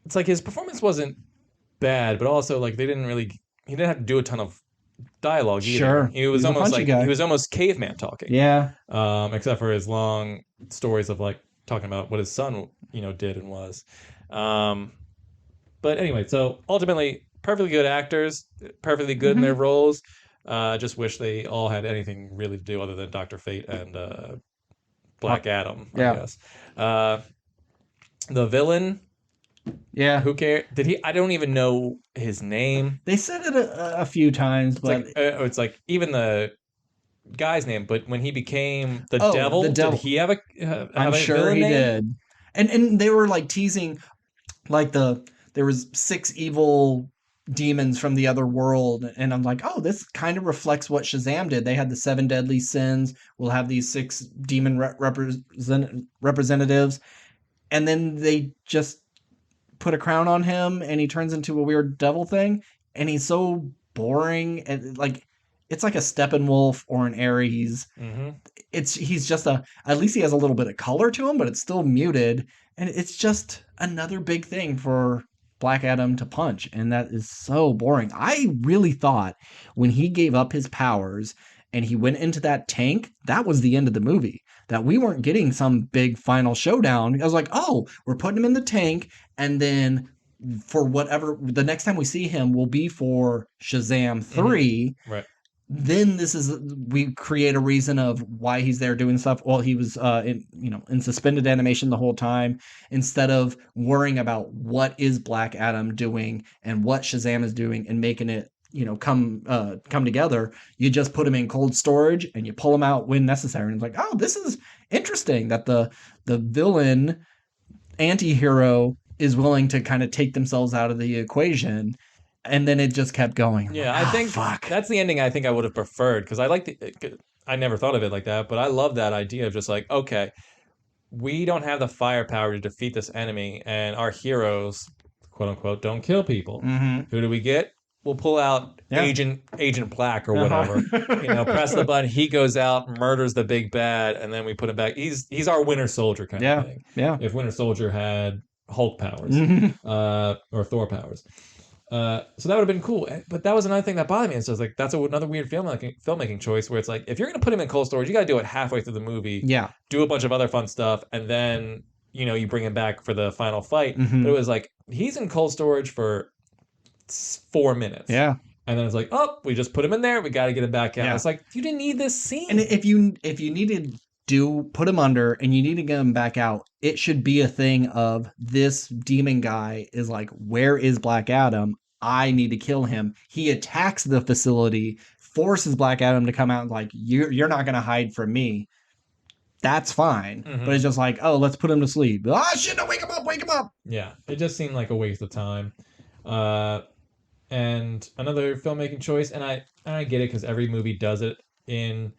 it's like his performance wasn't bad, but also like he didn't have to do a ton of dialogue either. Sure. He was He's a almost punchy like guy. he was almost caveman talking. Yeah. Except for his long stories of like talking about what his son, did and was. But anyway, so ultimately, perfectly good actors, perfectly good in their roles. Just wish they all had anything really to do other than Dr. Fate and Black Adam, I guess. The villain, Yeah. who cares? I don't even know his name. They said it a few times, but It's like even the guy's name, but when he became the Oh, devil, the devil. did he have I'm a sure villain he name? did. And they were like teasing like there was 6 evil demons from the other world, and I'm like, oh, this kind of reflects what Shazam did. They had the 7 deadly sins. We'll have these 6 demon representatives, and then they just put a crown on him and he turns into a weird devil thing, and he's so boring, and like it's like a Steppenwolf or an Ares. He's just at least he has a little bit of color to him, but it's still muted, and it's just another big thing for Black Adam to punch, and that is so boring. I really thought when he gave up his powers and he went into that tank, that was the end of the movie. That we weren't getting some big final showdown. I was like, oh, we're putting him in the tank, and then for whatever the next time we see him will be for Shazam 3. Right. Then we create a reason of why he's there doing stuff. Well, he was in suspended animation the whole time, instead of worrying about what is Black Adam doing and what Shazam is doing and making it come together. You just put him in cold storage and you pull him out when necessary. And it's like, oh, this is interesting that the villain anti-hero is willing to kind of take themselves out of the equation. And then it just kept going. Yeah, like, I think that's the ending I think I would have preferred, because I never thought of it like that, but I love that idea of just like, okay, we don't have the firepower to defeat this enemy, and our heroes, quote unquote, don't kill people. Who do we get? We'll pull out Agent Black or whatever. Press the button, he goes out, murders the big bad, and then we put him back. He's our Winter Soldier kind of thing. Yeah. If Winter Soldier had Hulk powers or Thor powers. So that would have been cool, but that was another thing that bothered me. And so it's like that's another weird filmmaking choice where it's like, if you're gonna put him in cold storage, you gotta do it halfway through the movie. Yeah. Do a bunch of other fun stuff, and then you bring him back for the final fight. But it was like he's in cold storage for 4 minutes. Yeah. And then it's like, oh, we just put him in there. We got to get him back out. Yeah. It's like, you didn't need this scene. And if you needed to put him under and you need to get him back out, it should be a thing of this demon guy is like, where is Black Adam? I need to kill him. He attacks the facility, forces Black Adam to come out and like, you're not going to hide from me. That's fine. But it's just like, oh, let's put him to sleep. Ah, shit, no, wake him up. Yeah, it just seemed like a waste of time. And another filmmaking choice, and I get it, because every movie does it in,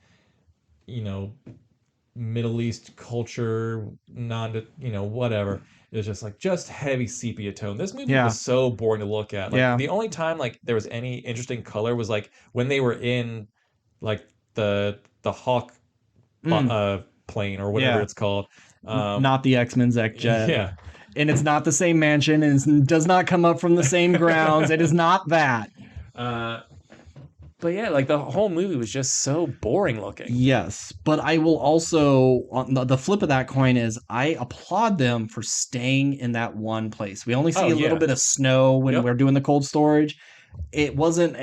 Middle East culture, whatever. It's just heavy sepia tone. This movie was so boring to look at. Like, the only time like there was any interesting color was like when they were in like the Hawk plane or whatever it's called. Not the X-Men's X-Jet. Yeah. And it's not the same mansion, and it does not come up from the same grounds. It is not that. But yeah, like the whole movie was just so boring looking. Yes, but I will also, on the flip of that coin is, I applaud them for staying in that one place. We only see a little bit of snow when we're doing the cold storage. It wasn't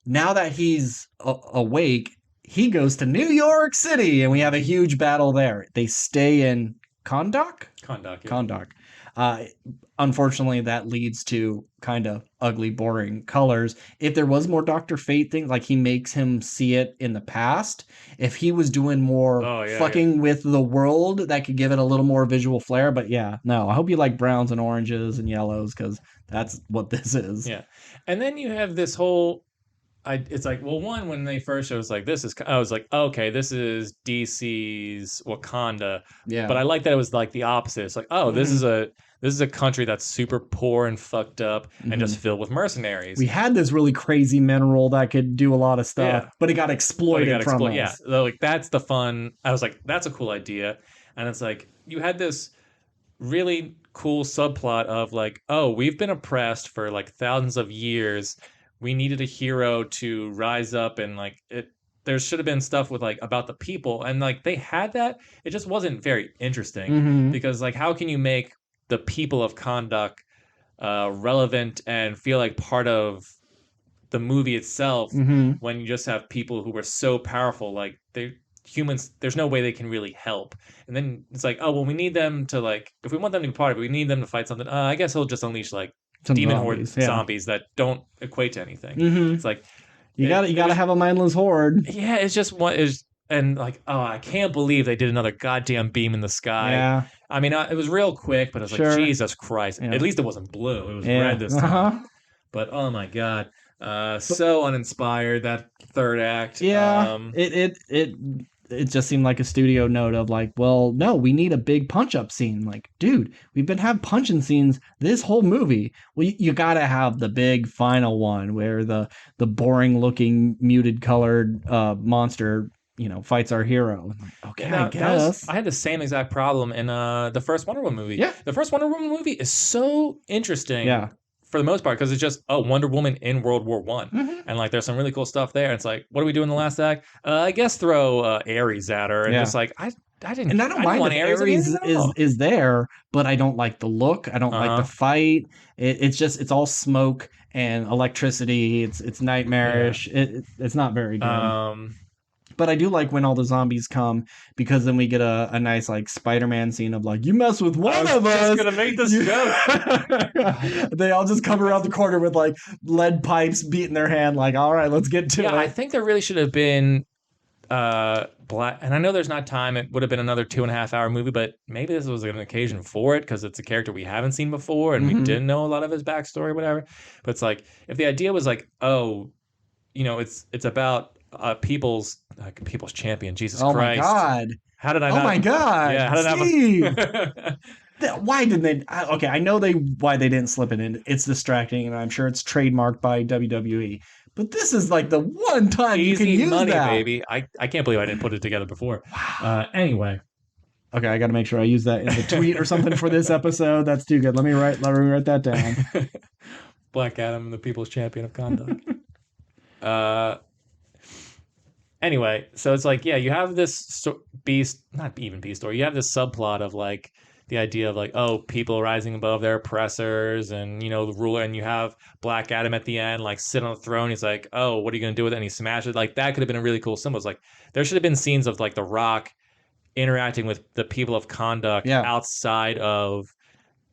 now that he's awake, he goes to New York City, and we have a huge battle there. They stay in Kahndaq? Kahndaq, yeah. Kahndaq. Unfortunately, that leads to kind of ugly, boring colors. If there was more Dr. Fate things, like he makes him see it in the past, if he was doing more Oh yeah, yeah. fucking with the world, that could give it a little more visual flair. But yeah, no, I hope you like browns and oranges and yellows because that's what this is. Yeah. And then you have this whole it's like, well, one, when they first showed, it was like, I was like, okay, this is DC's Wakanda. But Yeah. I like that it was like the opposite. It's like, oh, Mm-hmm. this is a country that's super poor and fucked up and Mm-hmm. just filled with mercenaries. We had this really crazy mineral that could do a lot of stuff, Yeah. but it got But it got exploited from exploited. Yeah. us. Like that's the fun. I was like, that's a cool idea. And it's like you had this really cool subplot of like, oh, we've been oppressed for like thousands of years. We needed a hero to rise up and like it. There should have been stuff with like about the people and like they had that. It just wasn't very interesting Mm-hmm. because like how can you make the people of Kondak relevant and feel like part of the movie itself Mm-hmm. when you just have people who were so powerful like they humans there's no way they can really help and then it's like oh well we need them to like if we want them to be part of it we need them to fight something I guess he'll just unleash like Some demon horde zombies, yeah. zombies that don't equate to anything Mm-hmm. it's like You it gotta was have a mindless horde. yeah it's just what is and like oh I can't believe they did another goddamn beam in the sky Yeah, I mean it was real quick but it was like sure. Jesus Christ Yeah, at least it wasn't blue it was red yeah. this time Uh-huh. but oh my god, But so uninspired that third act. yeah, it just seemed like a studio note of like, well, no, we need a big punch up scene. Like, dude, we've been having punching scenes this whole movie. Well, you gotta have the big final one where the boring looking muted colored monster, fights our hero. Like, okay, I that was guess. I had the same exact problem in the first Wonder Woman movie. Yeah, The first Wonder Woman movie is so interesting yeah. for the most part because it's just Wonder Woman in World War One, Hmm. and like there's some really cool stuff there. It's like what do we do in the last act? I guess throw Ares at her, and Yeah. just like And I don't I didn't mind want if Ares in Ares here at all. is there, but I don't like the look. I don't Uh like the huh. fight. It's all smoke and electricity. It's Yeah. nightmarish. It's not very good. Um. But I do like when all the zombies come because then we get a nice like Spider-Man scene of like you mess with I one was of just us. gonna make this joke. They all just come around the corner with like lead pipes beating their hand. Like, all right, let's get to Yeah, I it. think there really should have been black and I know there's not time it would have been another 2.5 hour movie but maybe this was an occasion for it because it's a character we haven't seen before and we Hmm. didn't know a lot of his backstory whatever but it's like if the idea was like oh it's about people's champion Jesus Oh my Christ god. how did I Oh not my god. yeah how did Steve. I Why didn't they? Okay, I know why they didn't slip it in. It's distracting, and I'm sure it's trademarked by WWE. But this is like the one time you can easy use money that. baby I can't believe I didn't put it together before Wow. anyway Okay, I got to make sure I use that in the tweet or something for this episode. That's too good. Let me write that down. Black Adam the people's champion of conduct uh anyway, so it's like, yeah, you have this beast, not even beast story. You have this subplot of like the idea of like, oh, people rising above their oppressors, and the ruler, and you have Black Adam at the end, like sit on the throne. He's like, oh, what are you gonna do with it? And he smashes it. Like that could have been a really cool symbol. It's like there should have been scenes of like The Rock interacting with the people of Conduct Yeah. outside of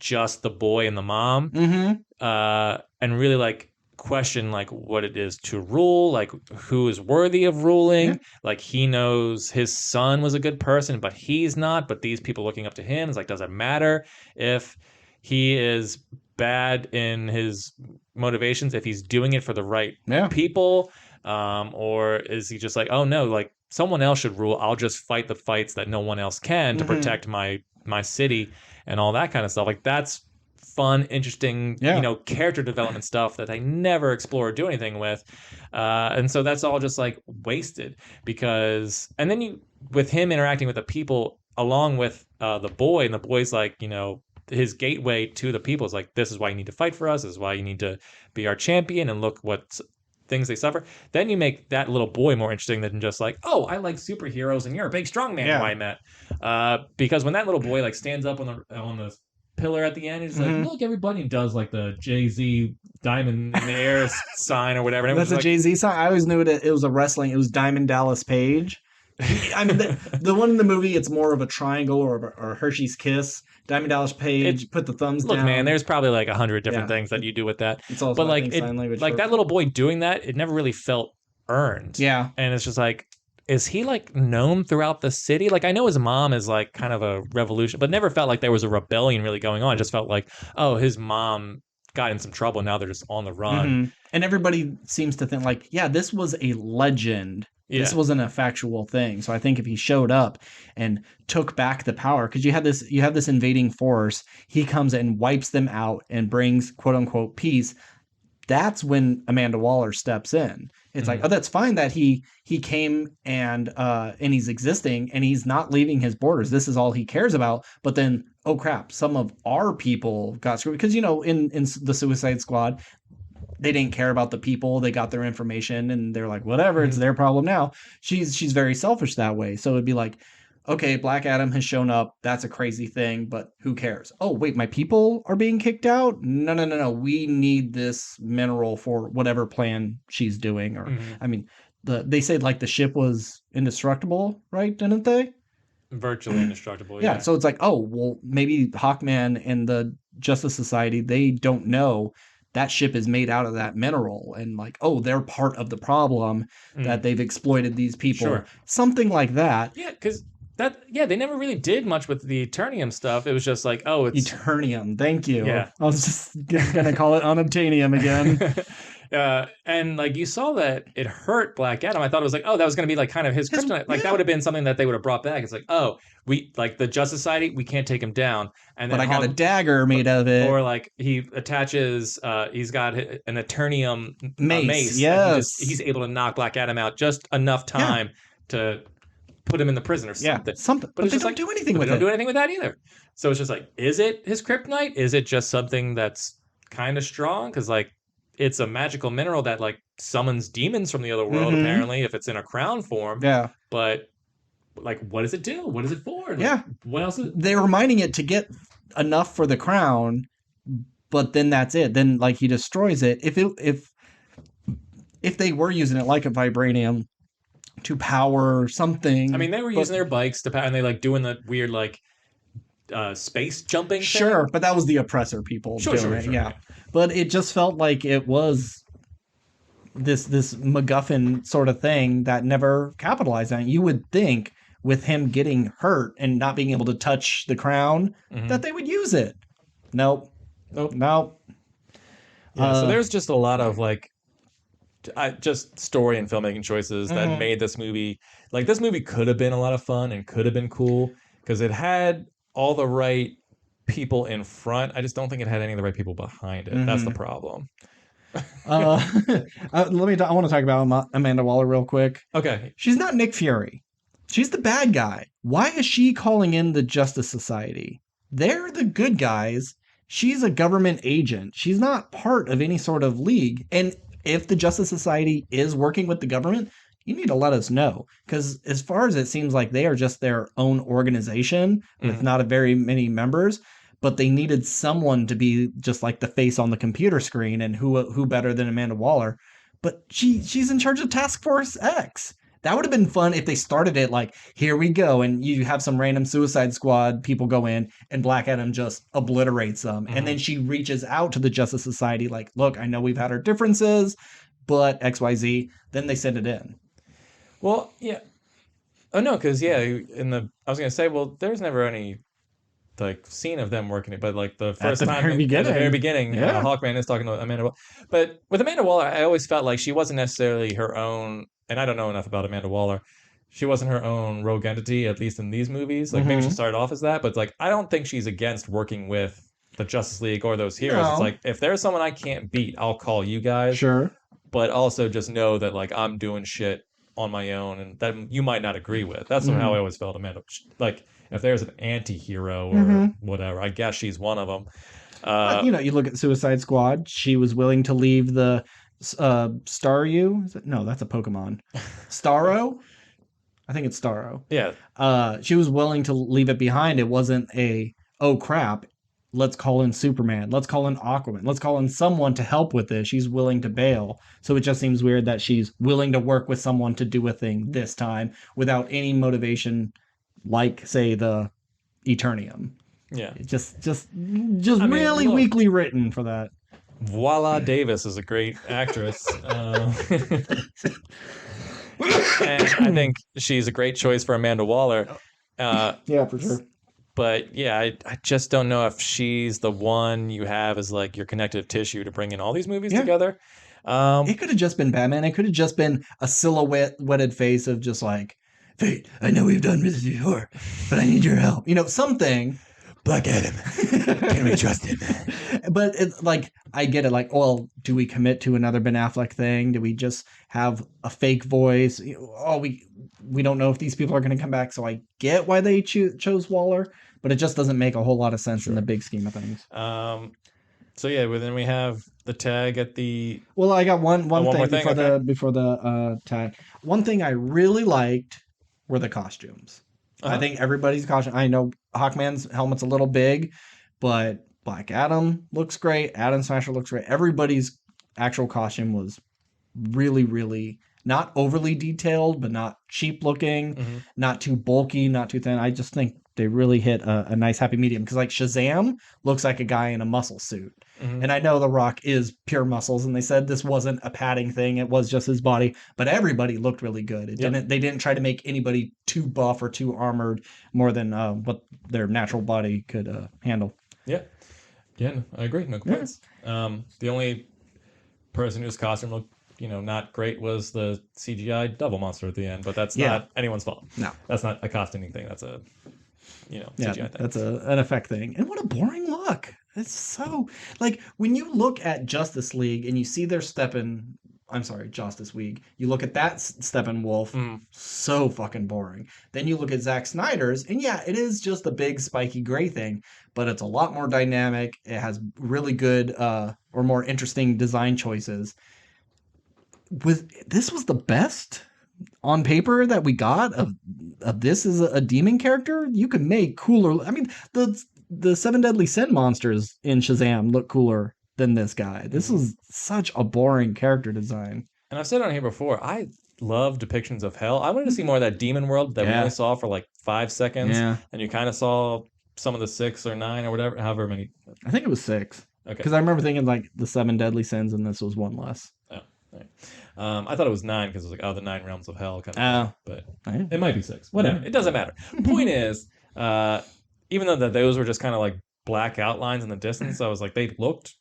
just the boy and the mom, Mm-hmm. and really like question like what it is to rule, like who is worthy of ruling. Yeah. Like he knows his son was a good person, but he's not. But these people looking up to him is like, does it matter if he is bad in his motivations, if he's doing it for the right Yeah. people, or is he just like, oh no, like someone else should rule. I'll just fight the fights that no one else can to Mhm. protect my city and all that kind of stuff. Like that's fun, interesting, Yeah. character development stuff that I never explore or do anything with. And so that's all just like wasted because, and then with him interacting with the people along with the boy, and the boy's like, his gateway to the people is like, this is why you need to fight for us. This is why you need to be our champion and look what things they suffer. Then you make that little boy more interesting than just like, oh, I like superheroes and you're a big strong man who I met. Because when that little boy like stands up on the pillar at the end, he's like, look, everybody does like the Jay-Z diamond in the air sign or whatever. And That's a like, Jay-Z song. I always knew it was a wrestling. It was Diamond Dallas Page. I mean, the one in the movie, it's more of a triangle or a Hershey's Kiss. Diamond Dallas It Page, put the thumbs look, man, down. there's probably like 100 different Yeah, things that you do with that, it's also, but I like think, it, sign language like for. that little boy doing that, it never really felt earned. Yeah. And it's just like, is he like known throughout the city? Like I know his mom is like kind of a revolution, but never felt like there was a rebellion really going on. It just felt like, oh, his mom got in some trouble. Now they're just on the run. And everybody seems to think like, yeah, this was a legend. This Yeah. wasn't a factual thing. So I think if he showed up and took back the power, because you have this invading force, he comes and wipes them out and brings quote unquote peace. That's when Amanda Waller steps in. It's like, oh, that's fine that he came and he's existing and he's not leaving his borders. This is all he cares about. But then, oh crap, some of our people got screwed because in the Suicide Squad, they didn't care about the people. They got their information and they're like, whatever, it's their problem now. She's very selfish that way. So it'd be like, okay, Black Adam has shown up. That's a crazy thing, but who cares? Oh, wait, my people are being kicked out? No, no, no, no. We need this mineral for whatever plan she's doing. Or, I mean, they said like the ship was indestructible, right? Didn't they? Virtually indestructible. Yeah. So it's like, oh, well, maybe Hawkman and the Justice Society, they don't know that ship is made out of that mineral and like, oh, they're part of the problem that they've exploited these people. Sure. Something like that. Yeah, because they never really did much with the Eternium stuff. It was just like, oh, it's Eternium. Thank you. Yeah. I was just gonna call it unobtainium again. And like you saw that it hurt Black Adam. I thought it was like, oh, that was going to be like kind of his kryptonite. Like that would have been something that they would have brought back. It's like, oh, we like the Justice Society, we can't take him down. And then But I got a dagger made out of it. Or like he attaches, he's got an Eternium mace. Yes, he's able to knock Black Adam out just enough time to put him in the prison or something. Yeah, something. But they don't do anything with it. They don't do anything with that either. So it's just like, is it his kryptonite? Is it just something that's kind of strong? Because like it's a magical mineral that like summons demons from the other world, apparently, if it's in a crown form. Yeah. But like, what does it do? What is it for? Like, yeah. What else? They're mining it to get enough for the crown, but then that's it. Then like he destroys it. If they were using it like a vibranium to power something. I mean, they were using their bikes to power, and they like doing the weird like space jumping thing. Sure, but that was the oppressor people doing it. Yeah. But it just felt like it was this MacGuffin sort of thing that never capitalized on it. You would think with him getting hurt and not being able to touch the crown that they would use it. Nope. Yeah, so there's just a lot of like just story and filmmaking choices that made this movie, like this movie could have been a lot of fun and could have been cool because it had all the right people in front. I just don't think it had any of the right people behind it. That's the problem. I want to talk about Amanda Waller real quick. Okay. She's not Nick Fury. She's the bad guy. Why is she calling in the Justice Society? They're the good guys. She's a government agent. She's not part of any sort of league. And if the Justice Society is working with the government, you need to let us know. Because as far as it seems like they are just their own organization with not a very many members, but they needed someone to be just like the face on the computer screen, and who better than Amanda Waller? But she's in charge of Task Force X. That would have been fun if they started it like, here we go, and you have some random Suicide Squad people go in, and Black Adam just obliterates them. And then she reaches out to the Justice Society like, look, I know we've had our differences, but XYZ. Then they send it in. Well, yeah. Oh, no, because, yeah, I was going to say, well, there's never any like scene of them working it, but like the first time at the very beginning, Hawkman is talking to Amanda Waller. But with Amanda Waller, I always felt like she wasn't necessarily her own, and I don't know enough about Amanda Waller. She wasn't her own rogue entity, at least in these movies. Like maybe she started off as that, but like I don't think she's against working with the Justice League or those heroes. It's like if there's someone I can't beat, I'll call you guys. Sure. But also just know that like I'm doing shit on my own and that you might not agree with. That's how I always felt Amanda. Like if there's an anti-hero or whatever, I guess she's one of them. You look at Suicide Squad. She was willing to leave the Staryu. No, that's a Pokemon. Starro? I think it's Starro. Yeah. She was willing to leave it behind. It wasn't oh crap. let's call in Superman, let's call in Aquaman, let's call in someone to help with this. She's willing to bail. So it just seems weird that she's willing to work with someone to do a thing this time without any motivation, like say the Eternium. Yeah. Just I mean, really look, weakly written for that. Voila Davis is a great actress. And I think she's a great choice for Amanda Waller. Yeah, for sure. But yeah, I just don't know if she's the one you have as like your connective tissue to bring in all these movies Yeah. together. It could have just been Batman. It could have just been a silhouetted face of just like, Fate, I know we've done this before, but I need your help. Something. Black Adam. Can we trust him? But it's like, I get it. Like, well, do we commit to another Ben Affleck thing? Do we just have a fake voice? We don't know if these people are going to come back. So I get why they chose Waller, but it just doesn't make a whole lot of sense in the big scheme of things. So yeah, well, then we have the tag at the. Well, I got one thing thing? before the tag. One thing I really liked were the costumes. I think everybody's costume. I know Hawkman's helmet's a little big, but Black Adam looks great. Adam Smasher looks great. Everybody's actual costume was really, really not overly detailed, but not cheap looking, not too bulky, not too thin. I just think they really hit a nice happy medium because like Shazam looks like a guy in a muscle suit. And I know The Rock is pure muscles, and they said this wasn't a padding thing; it was just his body. But everybody looked really good. They didn't try to make anybody too buff or too armored more than what their natural body could handle. Yeah, no, I agree. No complaints. The only person whose costume looked not great was the CGI devil monster at the end, but that's not anyone's fault. No, that's not a costuming thing. That's a CGI thing. That's an effect thing. And what a boring look. It's so like when you look at Justice League and you see their Justice League. You look at that Steppenwolf, so fucking boring. Then you look at Zack Snyder's, and yeah, it is just a big spiky gray thing, but it's a lot more dynamic. It has really good or more interesting design choices. This was the best on paper that we got of this as a demon character. You could make cooler. I mean, the Seven Deadly Sin monsters in Shazam look cooler than this guy. This is such a boring character design. And I've said on here before, I love depictions of hell. I wanted to see more of that demon world that we only saw for like 5 seconds. Yeah. And you kind of saw some of the 6 or 9 or whatever, however many. I think it was 6. Okay. Because I remember thinking like the 7 Deadly Sins, and this was one less. Oh, right. I thought it was 9 because it was like, the 9 realms of hell kind of thing. But it might be 6. Whatever. It doesn't matter. Point is, even though those were just kind of like black outlines in the distance, I was like, they looked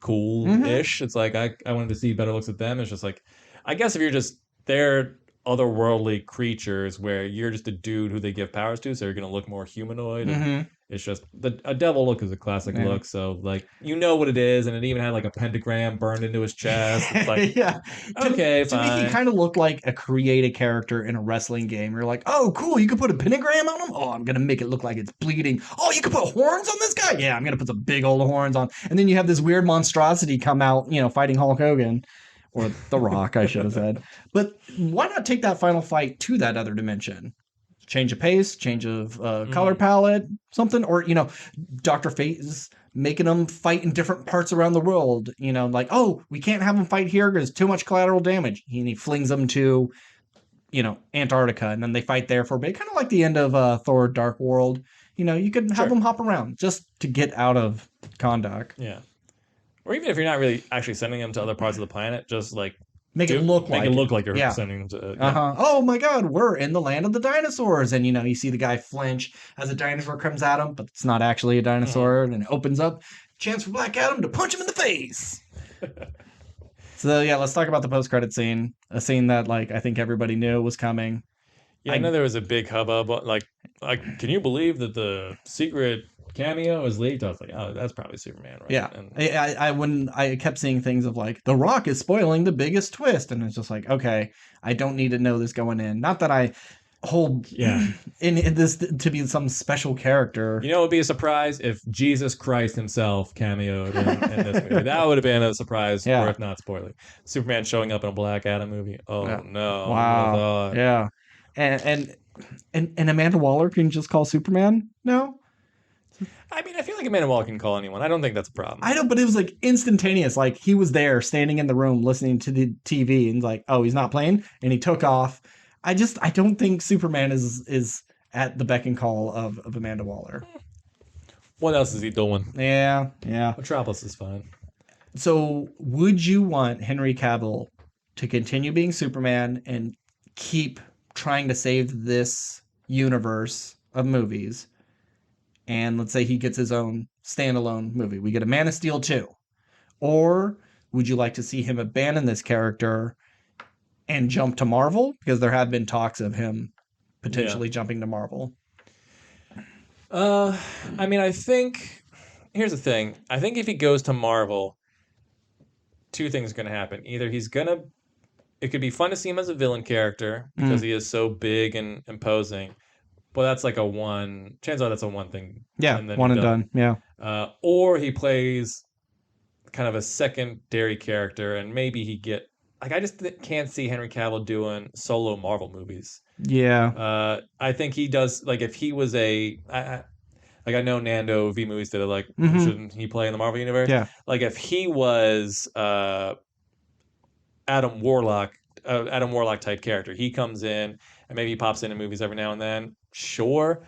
cool-ish. It's like I wanted to see better looks at them. It's just like, I guess if you're just they're otherworldly creatures where you're just a dude who they give powers to, so you're gonna look more humanoid. It's just a devil look is a classic look, so like what it is, and it even had like a pentagram burned into his chest. It's like okay, to me he kind of looked like a created character in a wrestling game. You're like, oh cool, you could put a pentagram on him. Oh, I'm gonna make it look like it's bleeding. Oh, you could put horns on this guy. Yeah, I'm gonna put some big old horns on. And then you have this weird monstrosity come out, fighting Hulk Hogan. Or The Rock, I should have said. But why not take that final fight to that other dimension? Change of pace, change of color palette, something. Or, Dr. Fate is making them fight in different parts around the world. Like, oh, we can't have them fight here because too much collateral damage. And he flings them to, Antarctica, and then they fight there for a bit. Kind of like the end of Thor Dark World. You could have them hop around just to get out of Kahndaq. Yeah. Or even if you're not really actually sending them to other parts of the planet, just like make it look like you're sending them to. Oh my God, we're in the land of the dinosaurs, and you see the guy flinch as a dinosaur comes at him, but it's not actually a dinosaur, and it opens up. Chance for Black Adam to punch him in the face. So yeah, let's talk about the post-credit scene. A scene that I think everybody knew was coming. Yeah, I know there was a big hubbub. Like, can you believe that the secret cameo is leaked? I was like, oh, that's probably Superman, right? Yeah. And I kept seeing things of like, The Rock is spoiling the biggest twist, and it's just like, okay, I don't need to know this going in. Not that I hold in this to be some special character. It would be a surprise if Jesus Christ himself cameoed in this movie. That would have been a surprise, or if not spoiling. Superman showing up in a Black Adam movie. Oh no! Wow. Yeah. And Amanda Waller can just call Superman now. I mean, I feel like Amanda Waller can call anyone. I don't think that's a problem. I know, but it was like instantaneous. Like he was there, standing in the room, listening to the TV, and like, oh, he's not playing, and he took off. I don't think Superman is at the beck and call of Amanda Waller. What else is he doing? Yeah. Metropolis is fine. So, would you want Henry Cavill to continue being Superman and keep trying to save this universe of movies? And let's say he gets his own standalone movie. We get a Man of Steel 2. Or would you like to see him abandon this character and jump to Marvel? Because there have been talks of him potentially jumping to Marvel. I mean, I think here's the thing. I think if he goes to Marvel, two things are going to happen. Either it could be fun to see him as a villain character because he is so big and imposing. But that's like chances are that's a one thing. Yeah, and then one and done. Yeah. Or he plays kind of a secondary character and maybe I just can't see Henry Cavill doing solo Marvel movies. Yeah. I think he does, like if he was I know Nando V Movies did it, like, shouldn't he play in the Marvel universe? Yeah. Like if he was Adam Warlock type character, he comes in and maybe he pops into movies every now and then, sure.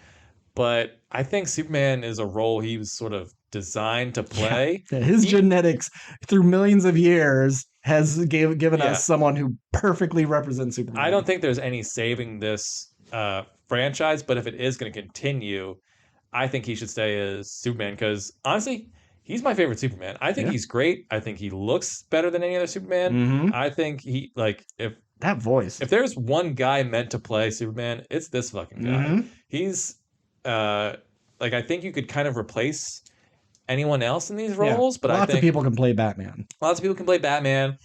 But I think Superman is a role he was sort of designed to play. Yeah. His genetics through millions of years has given us someone who perfectly represents Superman. I don't think there's any saving this franchise, but if it is going to continue, I think he should stay as Superman because honestly, he's my favorite Superman. I think he's great. I think he looks better than any other Superman. I think if that voice, if there's one guy meant to play Superman, it's this fucking guy. He's I think you could kind of replace anyone else in these roles, but lots of people can play Batman. Lots of people can play Batman.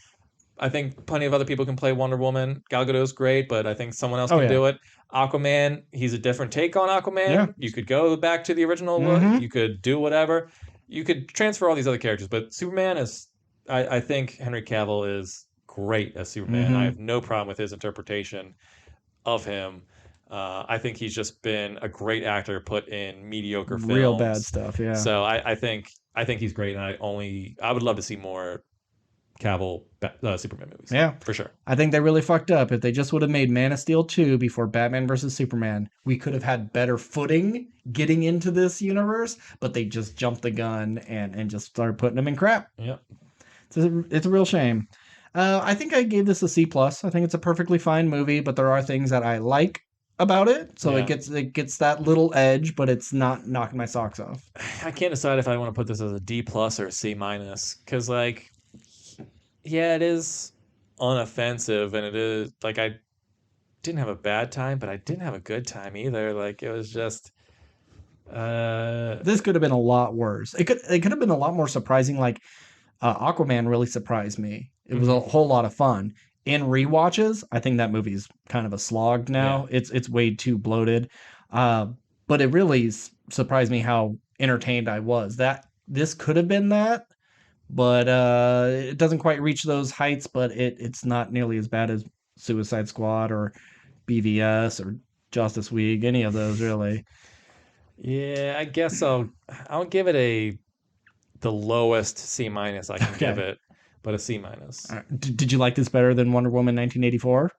I think plenty of other people can play Wonder Woman. Gal Gadot's great, but I think someone else can do it. Aquaman, he's a different take on Aquaman. Yeah. You could go back to the original look. You could do whatever. You could transfer all these other characters, but Superman is, I think Henry Cavill is great as Superman. I have no problem with his interpretation of him. I think he's just been a great actor put in mediocre films. Real bad stuff, yeah. So I think he's great, and I would love to see more Cavill Superman movies. Yeah, for sure. I think they really fucked up. If they just would have made Man of Steel 2 before Batman versus Superman, we could have had better footing getting into this universe, but they just jumped the gun and just started putting them in crap. Yeah. It's a real shame. I think I gave this a C+. I think it's a perfectly fine movie, but there are things that I like about it. So it gets that little edge, but it's not knocking my socks off. I can't decide if I want to put this as a D+ or a C-, because it is unoffensive, and it is I didn't have a bad time, but I didn't have a good time either. It was just this could have been a lot worse. It could have been a lot more surprising. Aquaman really surprised me. It was a whole lot of fun. In rewatches, I think that movie's kind of a slog now. Yeah. It's way too bloated. But it really surprised me how entertained I was. That this could have been that, but it doesn't quite reach those heights, but it's not nearly as bad as Suicide Squad or BVS or Justice League, any of those really. Yeah, I guess I'll give it the lowest C- I can give it, but a C-. Did you like this better than Wonder Woman 1984?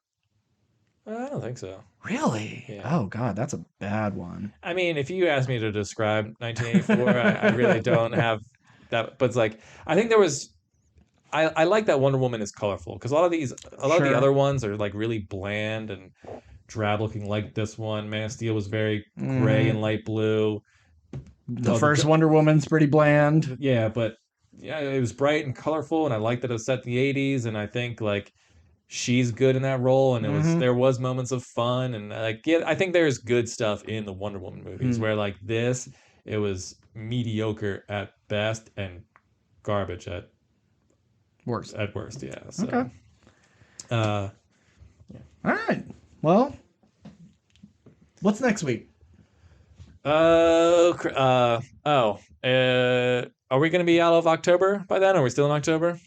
I don't think so. Really? Yeah. Oh God, that's a bad one. I mean, if you ask me to describe 1984, I really don't have that. But it's I think there was. I like that Wonder Woman is colorful because a lot of the other ones are really bland and drab looking. Like this one, Man of Steel was very gray and light blue. The first Wonder Woman's pretty bland. Yeah, but it was bright and colorful, and I liked that it was set in the 80s, and I think she's good in that role, and there was moments of fun, and I think there's good stuff in the Wonder Woman movies where this, it was mediocre at best and garbage at worst. Yeah. So, okay. All right. Well, what's next week? Are we going to be out of October by then? Are we still in October?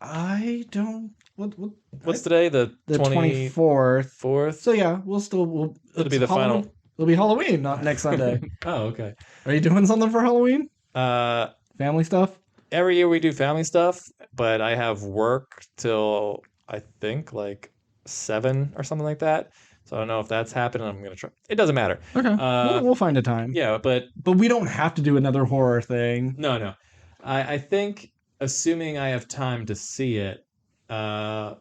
I don't. What's today? The 24th. 4th. So yeah, it'll be the final. It'll be Halloween, not next Sunday. Oh, okay. Are you doing something for Halloween? Uh, Family stuff? every year we do family stuff, but I have work till I think like 7 or something like that. So I don't know if that's happening. I'm gonna try. It doesn't matter. Okay, Uh, we'll find a time. yeah, but But we don't have to do another horror thing. no, no. I think assuming I have time to see it, uh,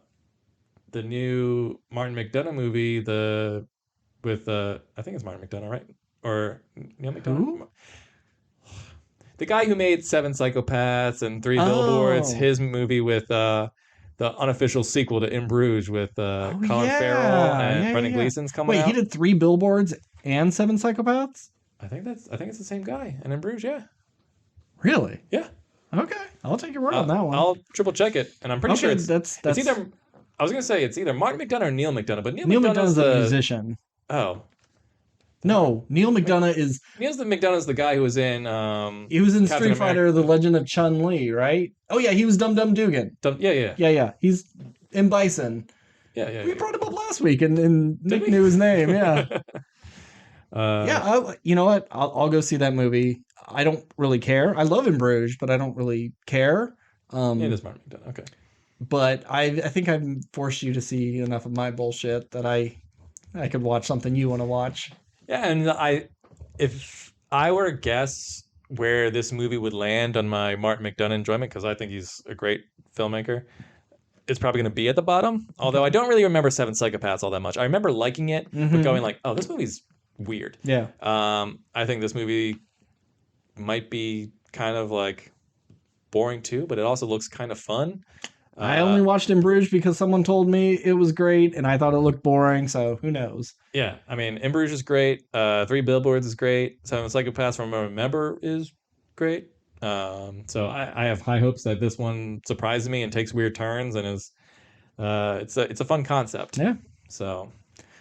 the new Martin McDonagh movie, the with I think it's Martin McDonagh, right? Or Neil Who? McDonough? The guy who made Seven Psychopaths and Three Billboards, Oh, his movie with the unofficial sequel to In Bruges with oh Colin Farrell yeah, and yeah, yeah, Brendan yeah. Gleeson's coming Wait, he out. did 3 Billboards and 7 Psychopaths? I think it's the same guy. And In Bruges, yeah, Really? yeah. Okay, I'll take your word on that one. I'll triple check it, and I'm pretty sure Okay, it's either. I was gonna say it's either Martin McDonagh or Neil McDonough, but Neil McDonough's a musician. oh No, Neil McDonough is Neil McDonough's the guy who was in he was in Captain Street Fighter: The Legend of Chun Li, right? Oh yeah, he was Dum Dum Dugan. Yeah, yeah, Yeah, yeah, he's in Bison. yeah, yeah. We Yeah. brought him up last week, and Did Nick we? knew his name. Yeah, uh, yeah. You know what? I'll go see that movie. I don't really care. I love In Bruges, but I don't really care. yeah, it Um, is Martin McDonagh. Okay. but I think I've forced you to see enough of my bullshit that I could watch something you want to watch. Yeah, and if I were to guess where this movie would land on my Martin McDonagh enjoyment, because I think he's a great filmmaker, it's probably going to be at the bottom. Although I don't really remember Seven Psychopaths all that much. I remember liking it, but going like, "Oh, this movie's weird." Yeah. I think this movie might be kind of like boring too, but it also looks kind of fun. I only watched In Bruges because someone told me it was great and I thought it looked boring, so who knows? Yeah, I mean, In Bruges is great. Three Billboards is great. Seven Psychopaths from Remember is great. So I have high hopes that this one surprises me and takes weird turns and is it's a fun concept. Yeah. So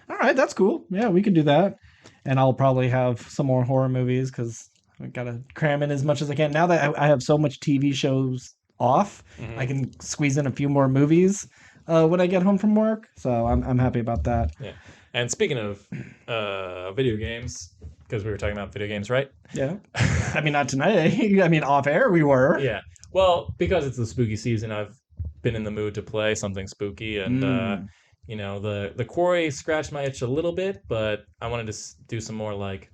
All right, that's cool. Yeah, we could do that. And I'll probably have some more horror movies because I gotta cram in as much as I can. Now that I have so much TV shows off, I can squeeze in a few more movies when I get home from work. So I'm happy about that. yeah. And speaking of video games, because we were talking about video games, right? Yeah. I mean, not tonight. I mean, off air we were. Yeah. Well, because it's the spooky season, I've been in the mood to play something spooky, and you know, the quarry scratched my itch a little bit, but I wanted to do some more like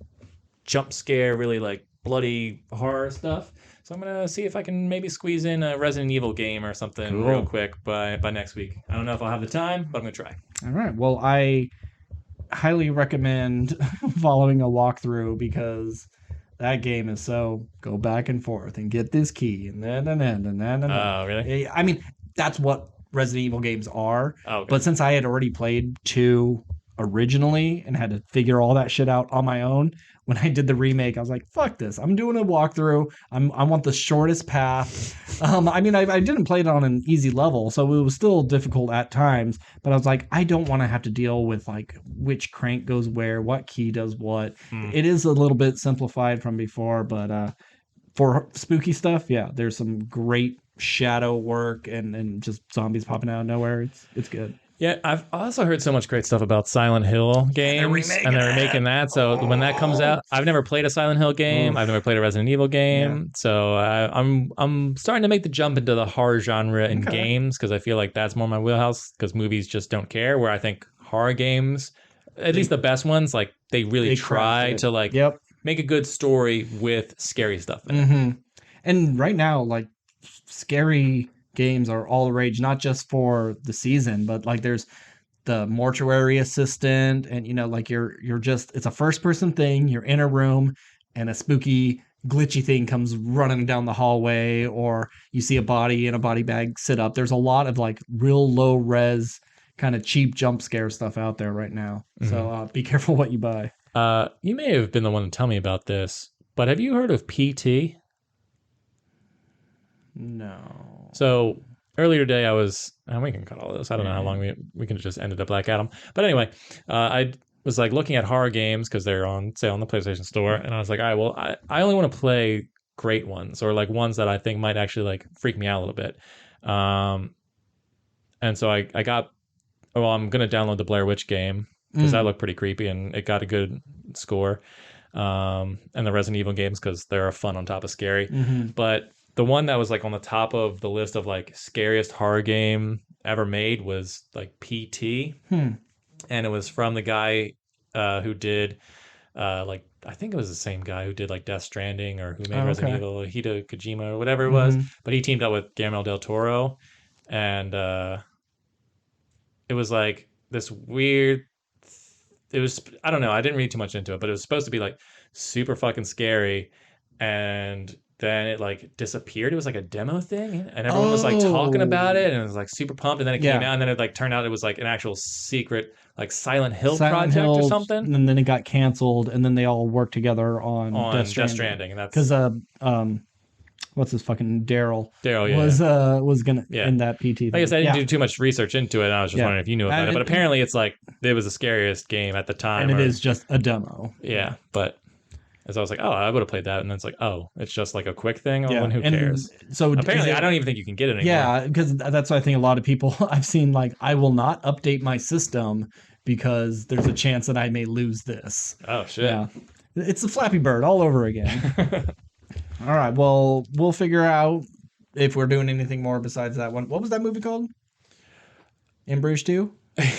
jump scare, really like bloody horror stuff. So I'm gonna see if I can maybe squeeze in a Resident Evil game or something Cool. real quick by next week. I don't know if I'll have the time, but I'm gonna try. All right. Well, I highly recommend following a walkthrough because that game is so go back and forth and get this key and then. Oh, really? I mean, that's what Resident Evil games are. Oh, okay. But since I had already played 2 originally and had to figure all that shit out on my own, when I did the remake, I was like, fuck this. I'm doing a walkthrough. I want the shortest path. I mean, I didn't play it on an easy level, so it was still difficult at times. But I was like, I don't want to have to deal with like which crank goes where, what key does what. It is a little bit simplified from before, but for spooky stuff, yeah, there's some great shadow work and just zombies popping out of nowhere. It's good. Yeah, I've also heard so much great stuff about Silent Hill games, and they're remaking that. So when that comes out, I've never played a Silent Hill game. I've never played a Resident Evil game. Yeah. So I'm starting to make the jump into the horror genre in games because I feel like that's more my wheelhouse. Because movies just don't care. Where I think horror games, at least the best ones, like they really try to like make a good story with scary stuff in it. And right now, like scary games are all the rage, not just for the season, but like there's the mortuary assistant, and you know, like you're just it's a first person thing. You're in a room, and a spooky glitchy thing comes running down the hallway, or you see a body in a body bag sit up. There's a lot of like real low res kind of cheap jump scare stuff out there right now. So be careful what you buy. You may have been the one to tell me about this, but have you heard of PT? No. So earlier today, I was, and we can cut all this. I don't know how long we can just end it up Black Adam. But anyway, I was like looking at horror games because they're on sale on the PlayStation Store, and I was like, all right, well, I only want to play great ones or like ones that I think might actually like freak me out a little bit. And so I'm gonna download the Blair Witch game because that looked pretty creepy and it got a good score. And the Resident Evil games because they're fun on top of scary. Mm-hmm. But the one that was like on the top of the list of like scariest horror game ever made was like PT, and it was from the guy who did like I think it was the same guy who did like Death Stranding or who made Resident Evil, Hideo Kojima or whatever it was. But he teamed up with Guillermo del Toro, and it was like this weird. It was I don't know. I didn't read too much into it, but it was supposed to be like super fucking scary, and then it like disappeared. It was like a demo thing, and everyone was like talking about it, and it was like super pumped. And then it came out, and then it like turned out it was like an actual secret like Silent Hill project or something. And then it got canceled, and then they all worked together on Death Stranding, and that's because what's his fucking Daryl was gonna in that PT thing. I guess I didn't do too much research into it, and I was just wondering if you knew about it. But apparently it's like it was the scariest game at the time. And it is just a demo. Yeah, but as I was like, oh, I would have played that, and then it's like, oh, it's just like a quick thing. Oh, and who cares? So apparently I don't even think you can get it anymore. Yeah, because that's why I think a lot of people I've seen like, I will not update my system because there's a chance that I may lose this. Oh shit. Yeah. It's the Flappy Bird all over again. All right, well, we'll figure out if we're doing anything more besides that one. What was that movie called? In Bruges 2?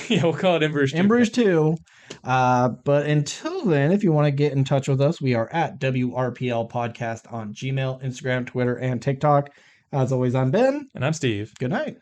Yeah, we'll call it In Bruges 2. In Bruges 2. But until then, if you want to get in touch with us, we are at WRPL Podcast on Gmail, Instagram, Twitter, and TikTok. As always, I'm Ben. And I'm Steve. Good night.